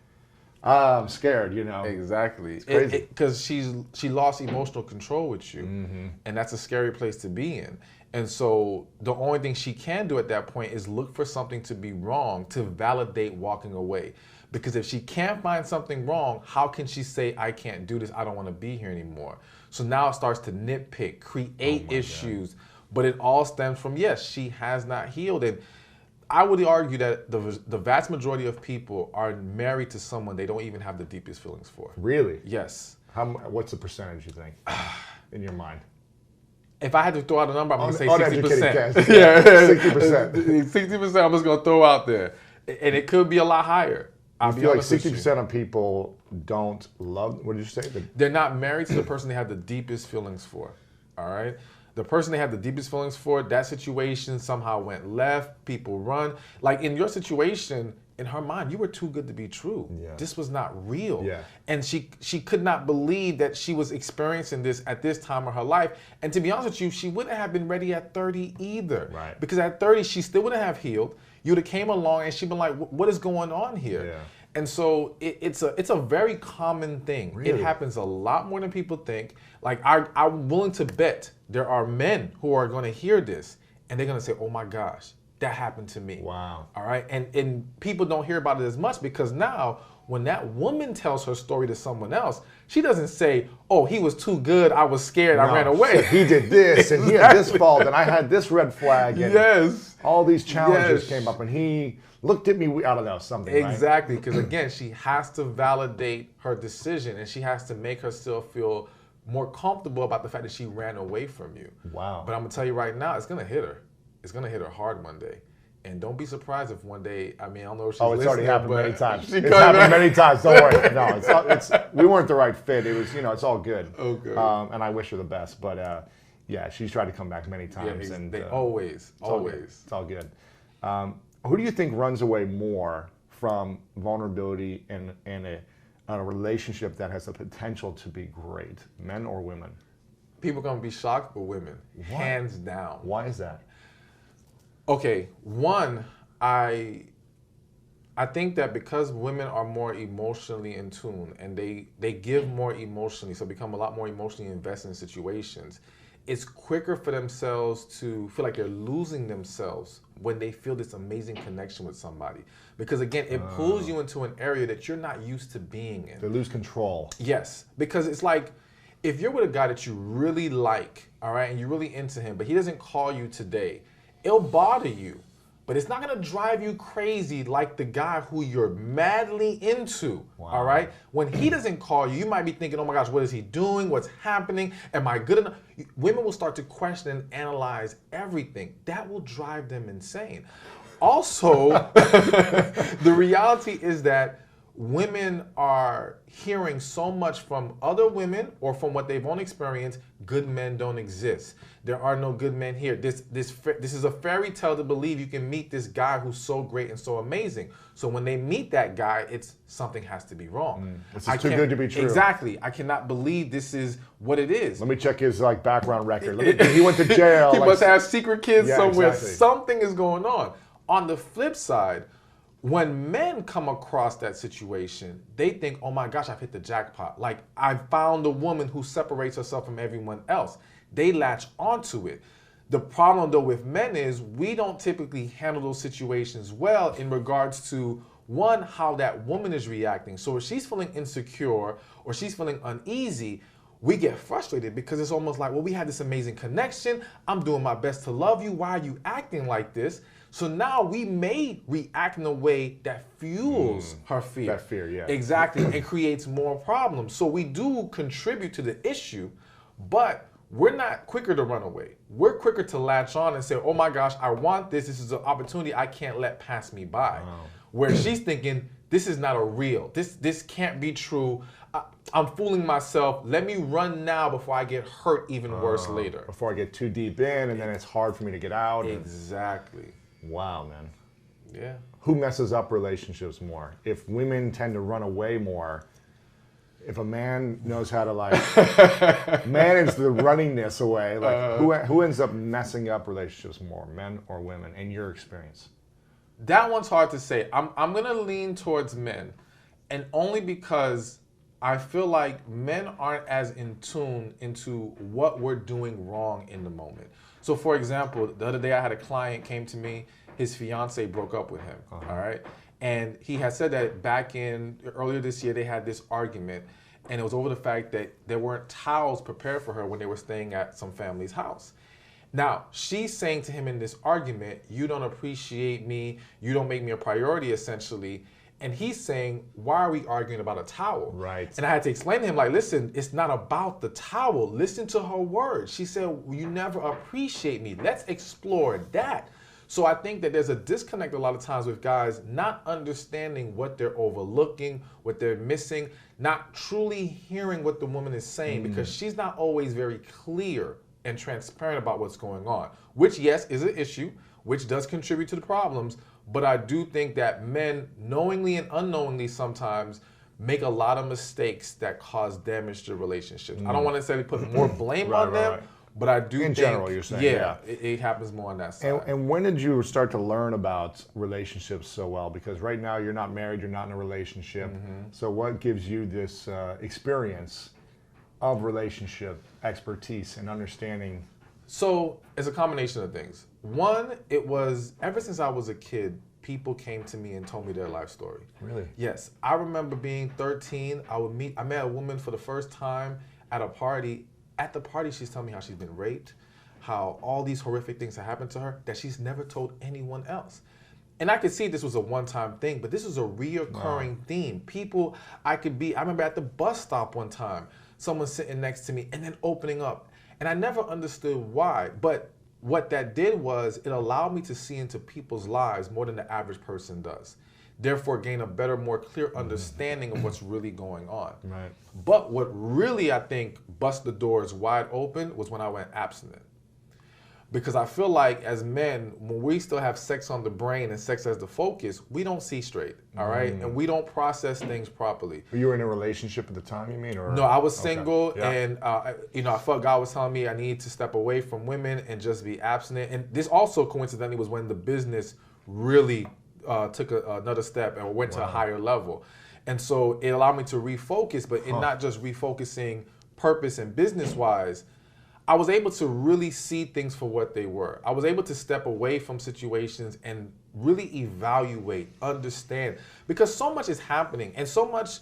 I'm scared, you know? Exactly. It's crazy. Because she lost emotional control with you, and that's a scary place to be in. And so the only thing she can do at that point is look for something to be wrong to validate walking away. Because if she can't find something wrong, how can she say, I can't do this, I don't want to be here anymore? So now it starts to nitpick, create issues. God. But it all stems from, yes, she has not healed. And I would argue that the vast majority of people are married to someone they don't even have the deepest feelings for. Really? Yes. What's the percentage you think in your mind? If I had to throw out a number, I'm going to say 60%. 60%. Yeah, 60%. 60% I'm just going to throw out there. And it could be a lot higher. I feel like 60% of people don't love, what did you say? They're not married to the person they have the deepest feelings for. All right? The person they have the deepest feelings for, that situation somehow went left, people run. Like in your situation, in her mind, you were too good to be true. Yeah. This was not real. Yeah. And she could not believe that she was experiencing this at this time of her life. And to be honest with you, she wouldn't have been ready at 30 either. Right. Because at 30, she still wouldn't have healed. You would have came along and she'd been like, what is going on here? Yeah. And so it's a very common thing. Really? It happens a lot more than people think. Like I'm willing to bet there are men who are going to hear this and they're going to say, oh my gosh, that happened to me. Wow. All right. And people don't hear about it as much because now when that woman tells her story to someone else, she doesn't say, oh, he was too good, I was scared, I ran away. He did this and he had this fault and I had this red flag and yes. all these challenges Yes. came up and he looked at me, I don't know, something, Exactly, because again, she has to validate her decision and she has to make herself feel more comfortable about the fact that she ran away from you. Wow. But I'm gonna tell you right now, it's gonna hit her. It's gonna hit her hard one day. And don't be surprised if one day, I mean, I don't know if she's it's already happened but many times. It's It's happened many times, don't worry. No, we weren't the right fit. It was, it's all good. Okay. And I wish her the best. But yeah, she's tried to come back many times. Yeah, and they always. It's all good. Who do you think runs away more from vulnerability in a relationship that has the potential to be great, men or women? People are gonna be shocked, but women, hands down. Why is that? Okay, one, I think that because women are more emotionally in tune and they give more emotionally, so become a lot more emotionally invested in situations, it's quicker for themselves to feel like they're losing themselves when they feel this amazing connection with somebody. Because again, it pulls you into an area that you're not used to being in. They lose control. Yes, because it's like, if you're with a guy that you really like, all right, and you're really into him, but he doesn't call you today, it'll bother you. But it's not gonna drive you crazy like the guy who you're madly into, all right? When he doesn't call you, you might be thinking, oh my gosh, what is he doing? What's happening? Am I good enough? Women will start to question and analyze everything. That will drive them insane. Also, the reality is that women are hearing so much from other women or from what they've only experienced, good men don't exist. There are no good men here. This is a fairy tale to believe you can meet this guy who's so great and so amazing. So when they meet that guy, it's something has to be wrong. This is too good to be true. Exactly. I cannot believe this is what it is. Let me check his background record. He went to jail. He must have secret kids somewhere. Exactly. Something is going on. On the flip side, when men come across that situation, they think, oh my gosh, I've hit the jackpot. Like, I found a woman who separates herself from everyone else. They latch onto it. The problem though with men is we don't typically handle those situations well in regards to, one, how that woman is reacting. So if she's feeling insecure or she's feeling uneasy, we get frustrated because it's almost like, well, we had this amazing connection. I'm doing my best to love you. Why are you acting like this? So now we may react in a way that fuels her fear. That fear, yeah. Exactly, and creates more problems. So we do contribute to the issue, but we're not quicker to run away. We're quicker to latch on and say, oh my gosh, I want this. This is an opportunity I can't let pass me by. Wow. Where she's thinking, this is not a real. This can't be true. I'm fooling myself. Let me run now before I get hurt even worse later. Before I get too deep in and then it's hard for me to get out. Exactly. Wow, man. Yeah. Who messes up relationships more? If women tend to run away more, if a man knows how to manage the runningness away, who ends up messing up relationships more, men or women, in your experience? That one's hard to say. I'm gonna lean towards men, and only because I feel like men aren't as in tune into what we're doing wrong in the moment. So for example, the other day I had a client came to me, his fiance broke up with him, all right? And he had said that back in earlier this year, they had this argument, and it was over the fact that there weren't towels prepared for her when they were staying at some family's house. Now, she's saying to him in this argument, you don't appreciate me, you don't make me a priority, essentially. And he's saying, why are we arguing about a towel? Right. And I had to explain to him, like, listen, it's not about the towel. Listen to her words. She said, you never appreciate me. Let's explore that. So I think that there's a disconnect a lot of times with guys not understanding what they're overlooking, what they're missing, not truly hearing what the woman is saying, because she's not always very clear and transparent about what's going on, which, yes, is an issue, which does contribute to the problems. But I do think that men, knowingly and unknowingly sometimes, make a lot of mistakes that cause damage to relationships. I don't want to necessarily put more blame on them, but I do think, general, you're saying, it happens more on that side. And when did you start to learn about relationships so well? Because right now you're not married, you're not in a relationship. So what gives you this experience of relationship expertise and understanding? So it's a combination of things. One, it was ever since I was a kid, people came to me and told me their life story. Really? Yes. I remember being 13. I met a woman for the first time at a party. At the party, she's telling me how she's been raped, how all these horrific things have happened to her that she's never told anyone else. And I could see this was a one-time thing, but this was a reoccurring theme. People, I remember at the bus stop one time, someone sitting next to me and then opening up. And I never understood why, but what that did was it allowed me to see into people's lives more than the average person does. Therefore, gain a better, more clear understanding of what's really going on. Right. But what really, I think, bust the doors wide open was when I went abstinent. Because I feel like as men, when we still have sex on the brain and sex as the focus, we don't see straight, all right? And we don't process things properly. You were in a relationship at the time, you mean? Or? No, I was single, and I felt God was telling me I needed to step away from women and just be abstinent. And this also coincidentally was when the business really took another step and went to a higher level. And so it allowed me to refocus, but in not just refocusing purpose and business-wise, I was able to really see things for what they were. I was able to step away from situations and really evaluate, understand, because so much is happening and so much,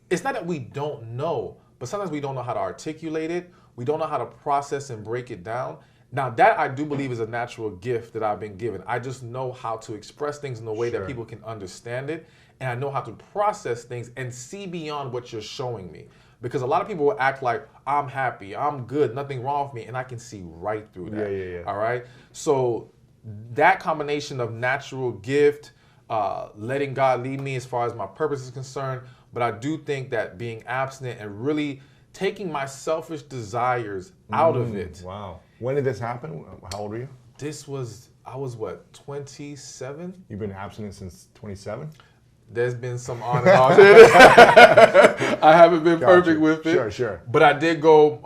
it's not that we don't know, but sometimes we don't know how to articulate it. We don't know how to process and break it down. Now that I do believe is a natural gift that I've been given. I just know how to express things in a way that people can understand it. And I know how to process things and see beyond what you're showing me. Because a lot of people will act like, I'm happy, I'm good, nothing wrong with me, and I can see right through that. All right? So that combination of natural gift, letting God lead me as far as my purpose is concerned, but I do think that being abstinent and really taking my selfish desires out of it. Wow. When did this happen? How old were you? I was what, 27? You've been abstinent since 27? There's been some on and off. I haven't been perfect with it. Sure. But I did go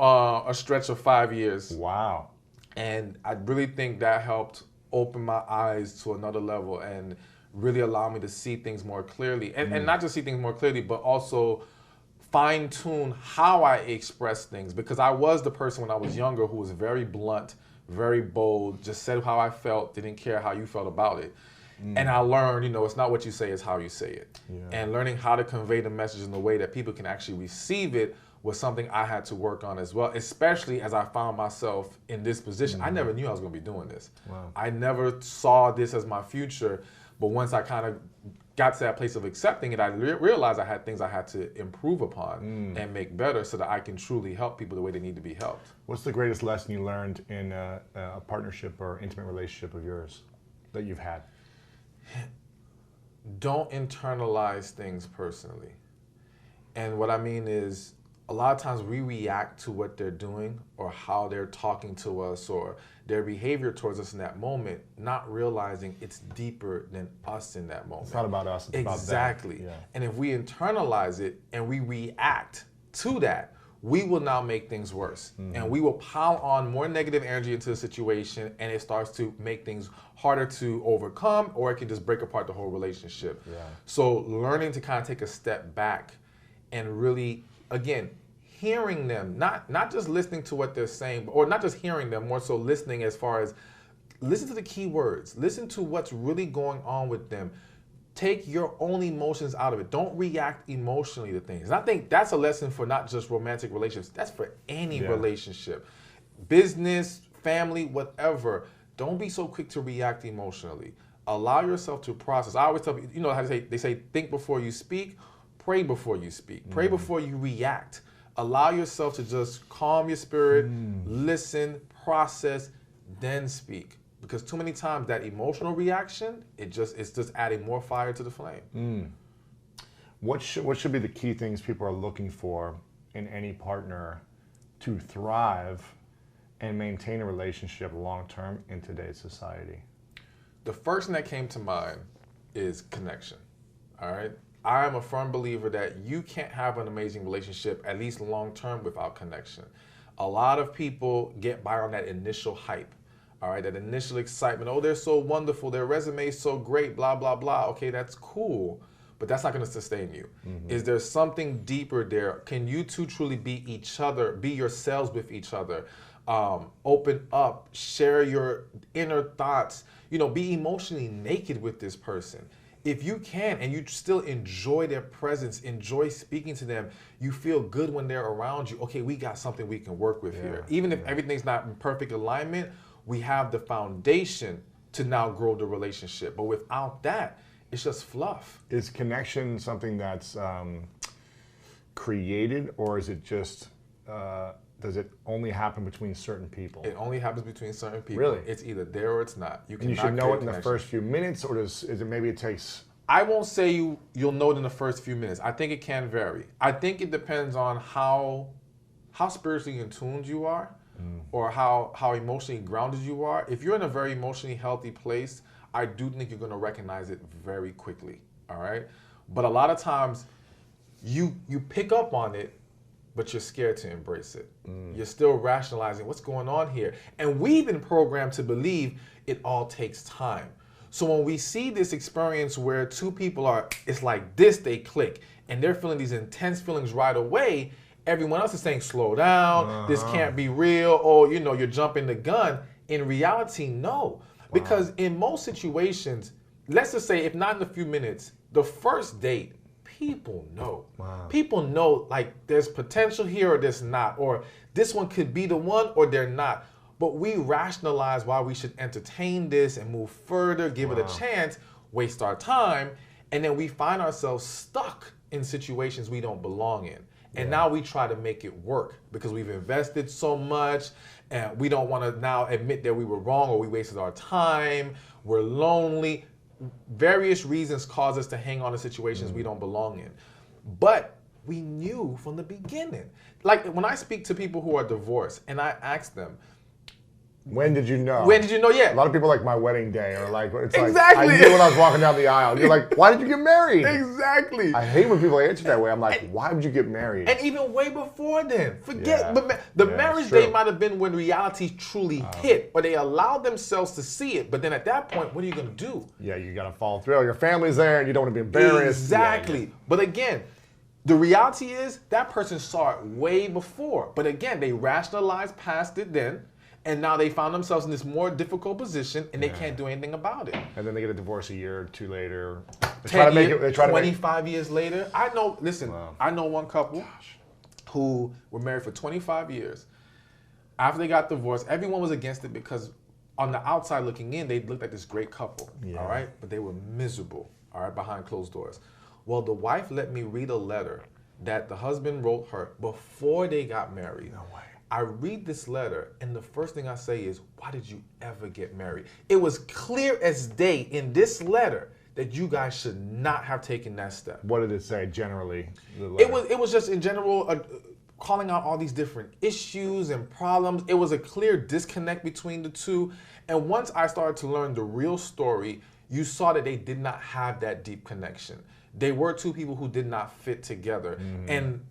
a stretch of 5 years. Wow. And I really think that helped open my eyes to another level and really allow me to see things more clearly. And not just see things more clearly, but also fine-tune how I express things. Because I was the person when I was younger who was very blunt, very bold, just said how I felt, didn't care how you felt about it. And I learned, it's not what you say, it's how you say it. And learning how to convey the message in a way that people can actually receive it was something I had to work on as well, especially as I found myself in this position. I never knew I was going to be doing this. Wow. I never saw this as my future, but once I kind of got to that place of accepting it, I realized I had things I had to improve upon and make better so that I can truly help people the way they need to be helped. What's the greatest lesson you learned in a partnership or intimate relationship of yours that you've had? Don't internalize things personally. And what I mean is, a lot of times we react to what they're doing or how they're talking to us or their behavior towards us in that moment, not realizing it's deeper than us in that moment. It's not about us, it's about them. Exactly. And if we internalize it and we react to that, we will now make things worse. And we will pile on more negative energy into the situation, and it starts to make things harder to overcome, or it can just break apart the whole relationship. So learning to kind of take a step back and really, again, hearing them, not just listening to what they're saying, or not just hearing them, more so listening as far as, listen to the key words, listen to what's really going on with them. Take your own emotions out of it. Don't react emotionally to things. And I think that's a lesson for not just romantic relationships. That's for any relationship. Business, family, whatever. Don't be so quick to react emotionally. Allow yourself to process. I always tell people, you know how they say think before you speak, pray before you speak, pray before you react. Allow yourself to just calm your spirit, listen, process, then speak. Because too many times that emotional reaction, it's just adding more fire to the flame. What should be the key things people are looking for in any partner to thrive and maintain a relationship long-term in today's society? The first thing that came to mind is connection, all right? I am a firm believer that you can't have an amazing relationship, at least long-term, without connection. A lot of people get by on that initial hype, all right? That initial excitement. Oh, they're so wonderful. Their resume is so great, blah, blah, blah. Okay, that's cool, but that's not gonna sustain you. Is there something deeper there? Can you two truly be each other, be yourselves with each other? Open up, share your inner thoughts, be emotionally naked with this person. If you can, and you still enjoy their presence, enjoy speaking to them, you feel good when they're around you. Okay, we got something we can work with here. Even if everything's not in perfect alignment, we have the foundation to now grow the relationship. But without that, it's just fluff. Is connection something that's created, or is it just, does it only happen between certain people? It only happens between certain people. Really? It's either there or it's not. And you should know it in the first few minutes, or is it maybe it takes... I won't say you'll know it in the first few minutes. I think it can vary. I think it depends on how spiritually in tuned you are, or how emotionally grounded you are. If you're in a very emotionally healthy place, I do think you're gonna recognize it very quickly, all right? But a lot of times, you pick up on it, but you're scared to embrace it. You're still rationalizing what's going on here. And we've been programmed to believe it all takes time. So when we see this experience where two people it's like this, they click, and they're feeling these intense feelings right away, everyone else is saying, slow down, this can't be real, or you're jumping the gun. In reality, no. Because in most situations, let's just say, if not in a few minutes, the first date, people know. People know, like, there's potential here or there's not, or this one could be the one or they're not. But we rationalize why we should entertain this and move further, give it a chance, waste our time, and then we find ourselves stuck in situations we don't belong in. And now we try to make it work because we've invested so much, and we don't want to now admit that we were wrong or we wasted our time, we're lonely. Various reasons cause us to hang on to situations we don't belong in. But we knew from the beginning. Like when I speak to people who are divorced and I ask them, when did you know? When did you know? Yeah. A lot of people like my wedding day, or like, it's exactly. Like, I knew when I was walking down the aisle. You're like, why did you get married? Exactly. I hate when people answer that way. I'm like, why would you get married? And even way before then. Forget, the marriage day might have been when reality truly hit, or they allowed themselves to see it. But then at that point, what are you going to do? Yeah, you got to follow through. Your family's there and you don't want to be embarrassed. Exactly. But again, the reality is that person saw it way before. But again, they rationalized past it then. And now they found themselves in this more difficult position, and they can't do anything about it. And then they get a divorce a year or two later. They 25 years later. I know, listen, I know one couple who were married for 25 years. After they got divorced, everyone was against it because on the outside looking in, they looked like this great couple, all right? But they were miserable, all right, behind closed doors. Well, the wife let me read a letter that the husband wrote her before they got married. No way. I read this letter, and the first thing I say is, why did you ever get married? It was clear as day in this letter that you guys should not have taken that step. What did it say generally? It was just in general calling out all these different issues and problems. It was a clear disconnect between the two. And once I started to learn the real story, you saw that they did not have that deep connection. They were two people who did not fit together. And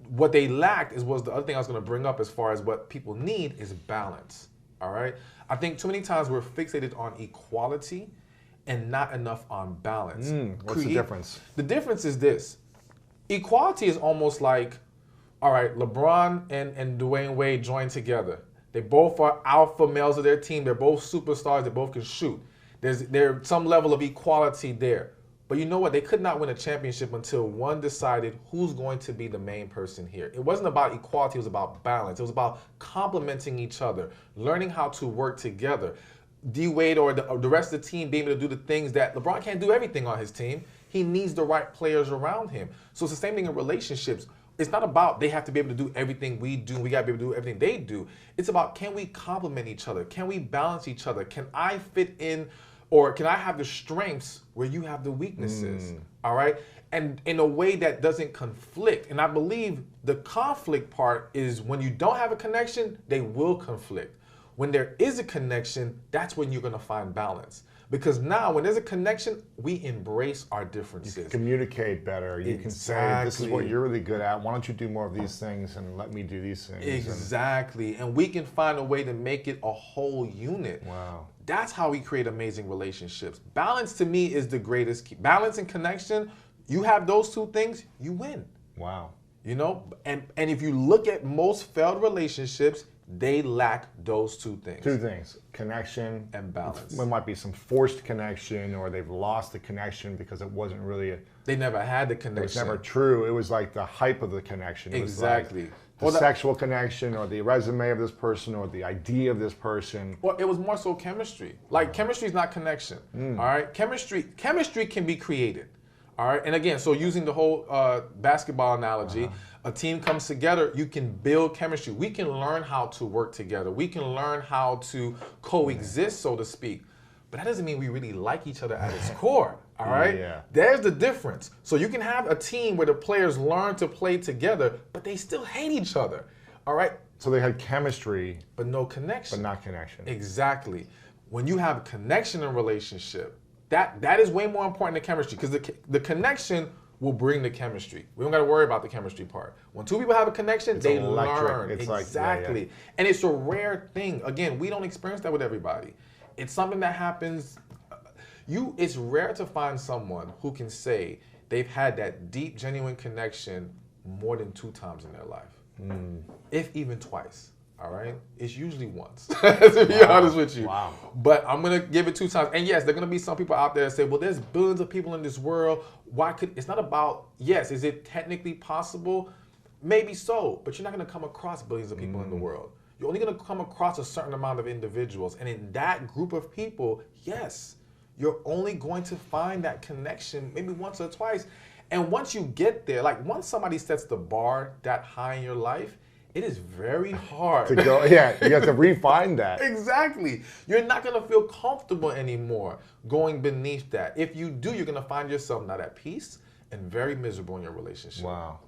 what they lacked was the other thing I was going to bring up as far as what people need is balance, all right? I think too many times we're fixated on equality and not enough on balance. What's the difference? The difference is this. Equality is almost like, all right, LeBron and Dwayne Wade joined together. They both are alpha males of their team. They're both superstars. They both can shoot. There's some level of equality there. But you know what? They could not win a championship until one decided who's going to be the main person here. It wasn't about equality, it was about balance. It was about complementing each other, learning how to work together. D-Wade or the rest of the team being able to do the things that LeBron can't do everything on his team. He needs the right players around him. So it's the same thing in relationships. It's not about they have to be able to do everything we do. We got to be able to do everything they do. It's about, can we complement each other? Can we balance each other? Can I fit in, or can I have the strengths where you have the weaknesses? All right? And in a way that doesn't conflict. And I believe the conflict part is when you don't have a connection, they will conflict. When there is a connection, that's when you're going to find balance. Because now, when there's a connection, we embrace our differences. You can communicate better. You can say, this is what you're really good at. Why don't you do more of these things and let me do these things? Exactly. And we can find a way to make it a whole unit. Wow. That's how we create amazing relationships. Balance, to me, is the greatest key. Balance and connection, you have those two things, you win. Wow. You know? And if you look at most failed relationships, they lack those two things. Two things, connection and balance. There might be some forced connection, or they've lost the connection because it wasn't really they never had the connection. It was never true. It was like the hype of the connection. It exactly. Was like the sexual connection, or the resume of this person, or the idea of this person. Well, it was more so chemistry. Like, chemistry is not connection. All right? Chemistry can be created. All right? And again, so using the whole basketball analogy, a team comes together, you can build chemistry. We can learn how to work together. We can learn how to coexist, so to speak. But that doesn't mean we really like each other at its core, all right? Yeah. There's the difference. So you can have a team where the players learn to play together, but they still hate each other, all right? So they had chemistry. But no connection. But not connection. Exactly. When you have connection in a relationship, that is way more important than chemistry, because the connection will bring the chemistry. We don't got to worry about the chemistry part. When two people have a connection, they learn. It's exactly. Like, And it's a rare thing. Again, we don't experience that with everybody. It's something that happens. It's rare to find someone who can say they've had that deep, genuine connection more than 2 times in their life. If even twice. All right? It's usually once, to be honest with you. Wow. But I'm going to give it 2 times. And yes, there are going to be some people out there that say, well, there's billions of people in this world. It's not about, yes, is it technically possible? Maybe so, but you're not going to come across billions of people in the world. You're only going to come across a certain amount of individuals. And in that group of people, yes, you're only going to find that connection maybe once or twice. And once you get there, like once somebody sets the bar that high in your life, it is very hard to go. Yeah, you have to refine that. Exactly. You're not going to feel comfortable anymore going beneath that. If you do, you're going to find yourself not at peace and very miserable in your relationship. Wow.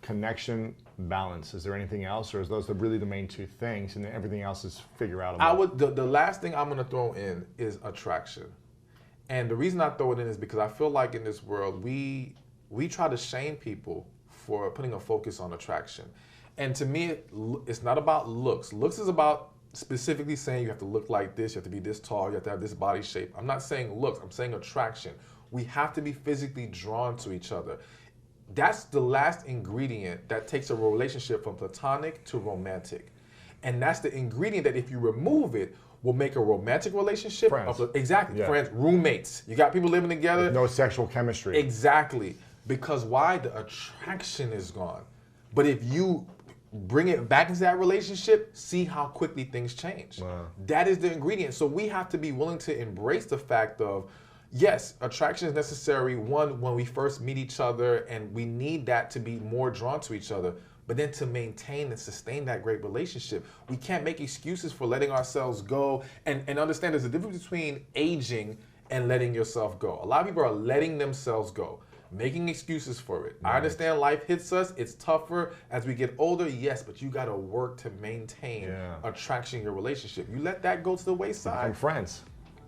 Connection, balance. Is there anything else, or is those really the main 2 things, and then everything else is figure out? The last thing I'm going to throw in is attraction. And the reason I throw it in is because I feel like in this world, we try to shame people for putting a focus on attraction. And to me, it's not about looks. Looks is about specifically saying you have to look like this, you have to be this tall, you have to have this body shape. I'm not saying looks, I'm saying attraction. We have to be physically drawn to each other. That's the last ingredient that takes a relationship from platonic to romantic. And that's the ingredient that if you remove it, will make a romantic relationship. Friends. Exactly, Yeah. Friends, roommates. You got people living together. With no sexual chemistry. Exactly. Because why? The attraction is gone. But if you bring it back into that relationship, see how quickly things change. Wow. That is the ingredient. So we have to be willing to embrace the fact of, yes, attraction is necessary, one, when we first meet each other, and we need that to be more drawn to each other. But then to maintain and sustain that great relationship, we can't make excuses for letting ourselves go. And understand there's a difference between aging and letting yourself go. A lot of people are letting themselves go, making excuses for it. I understand life hits us. It's tougher as we get older, yes, but you got to work to maintain attraction in your relationship. You let that go to the wayside. Become friends.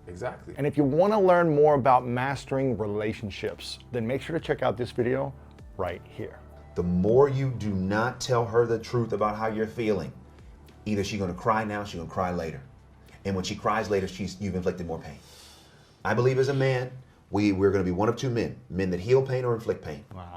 Exactly. And if you want to learn more about mastering relationships, then make sure to check out this video right here. The more you do not tell her the truth about how you're feeling, either she's going to cry now, she's going to cry later. And when she cries later, you've inflicted more pain. I believe as a man, we're going to be one of 2 men that heal pain or inflict pain. Wow.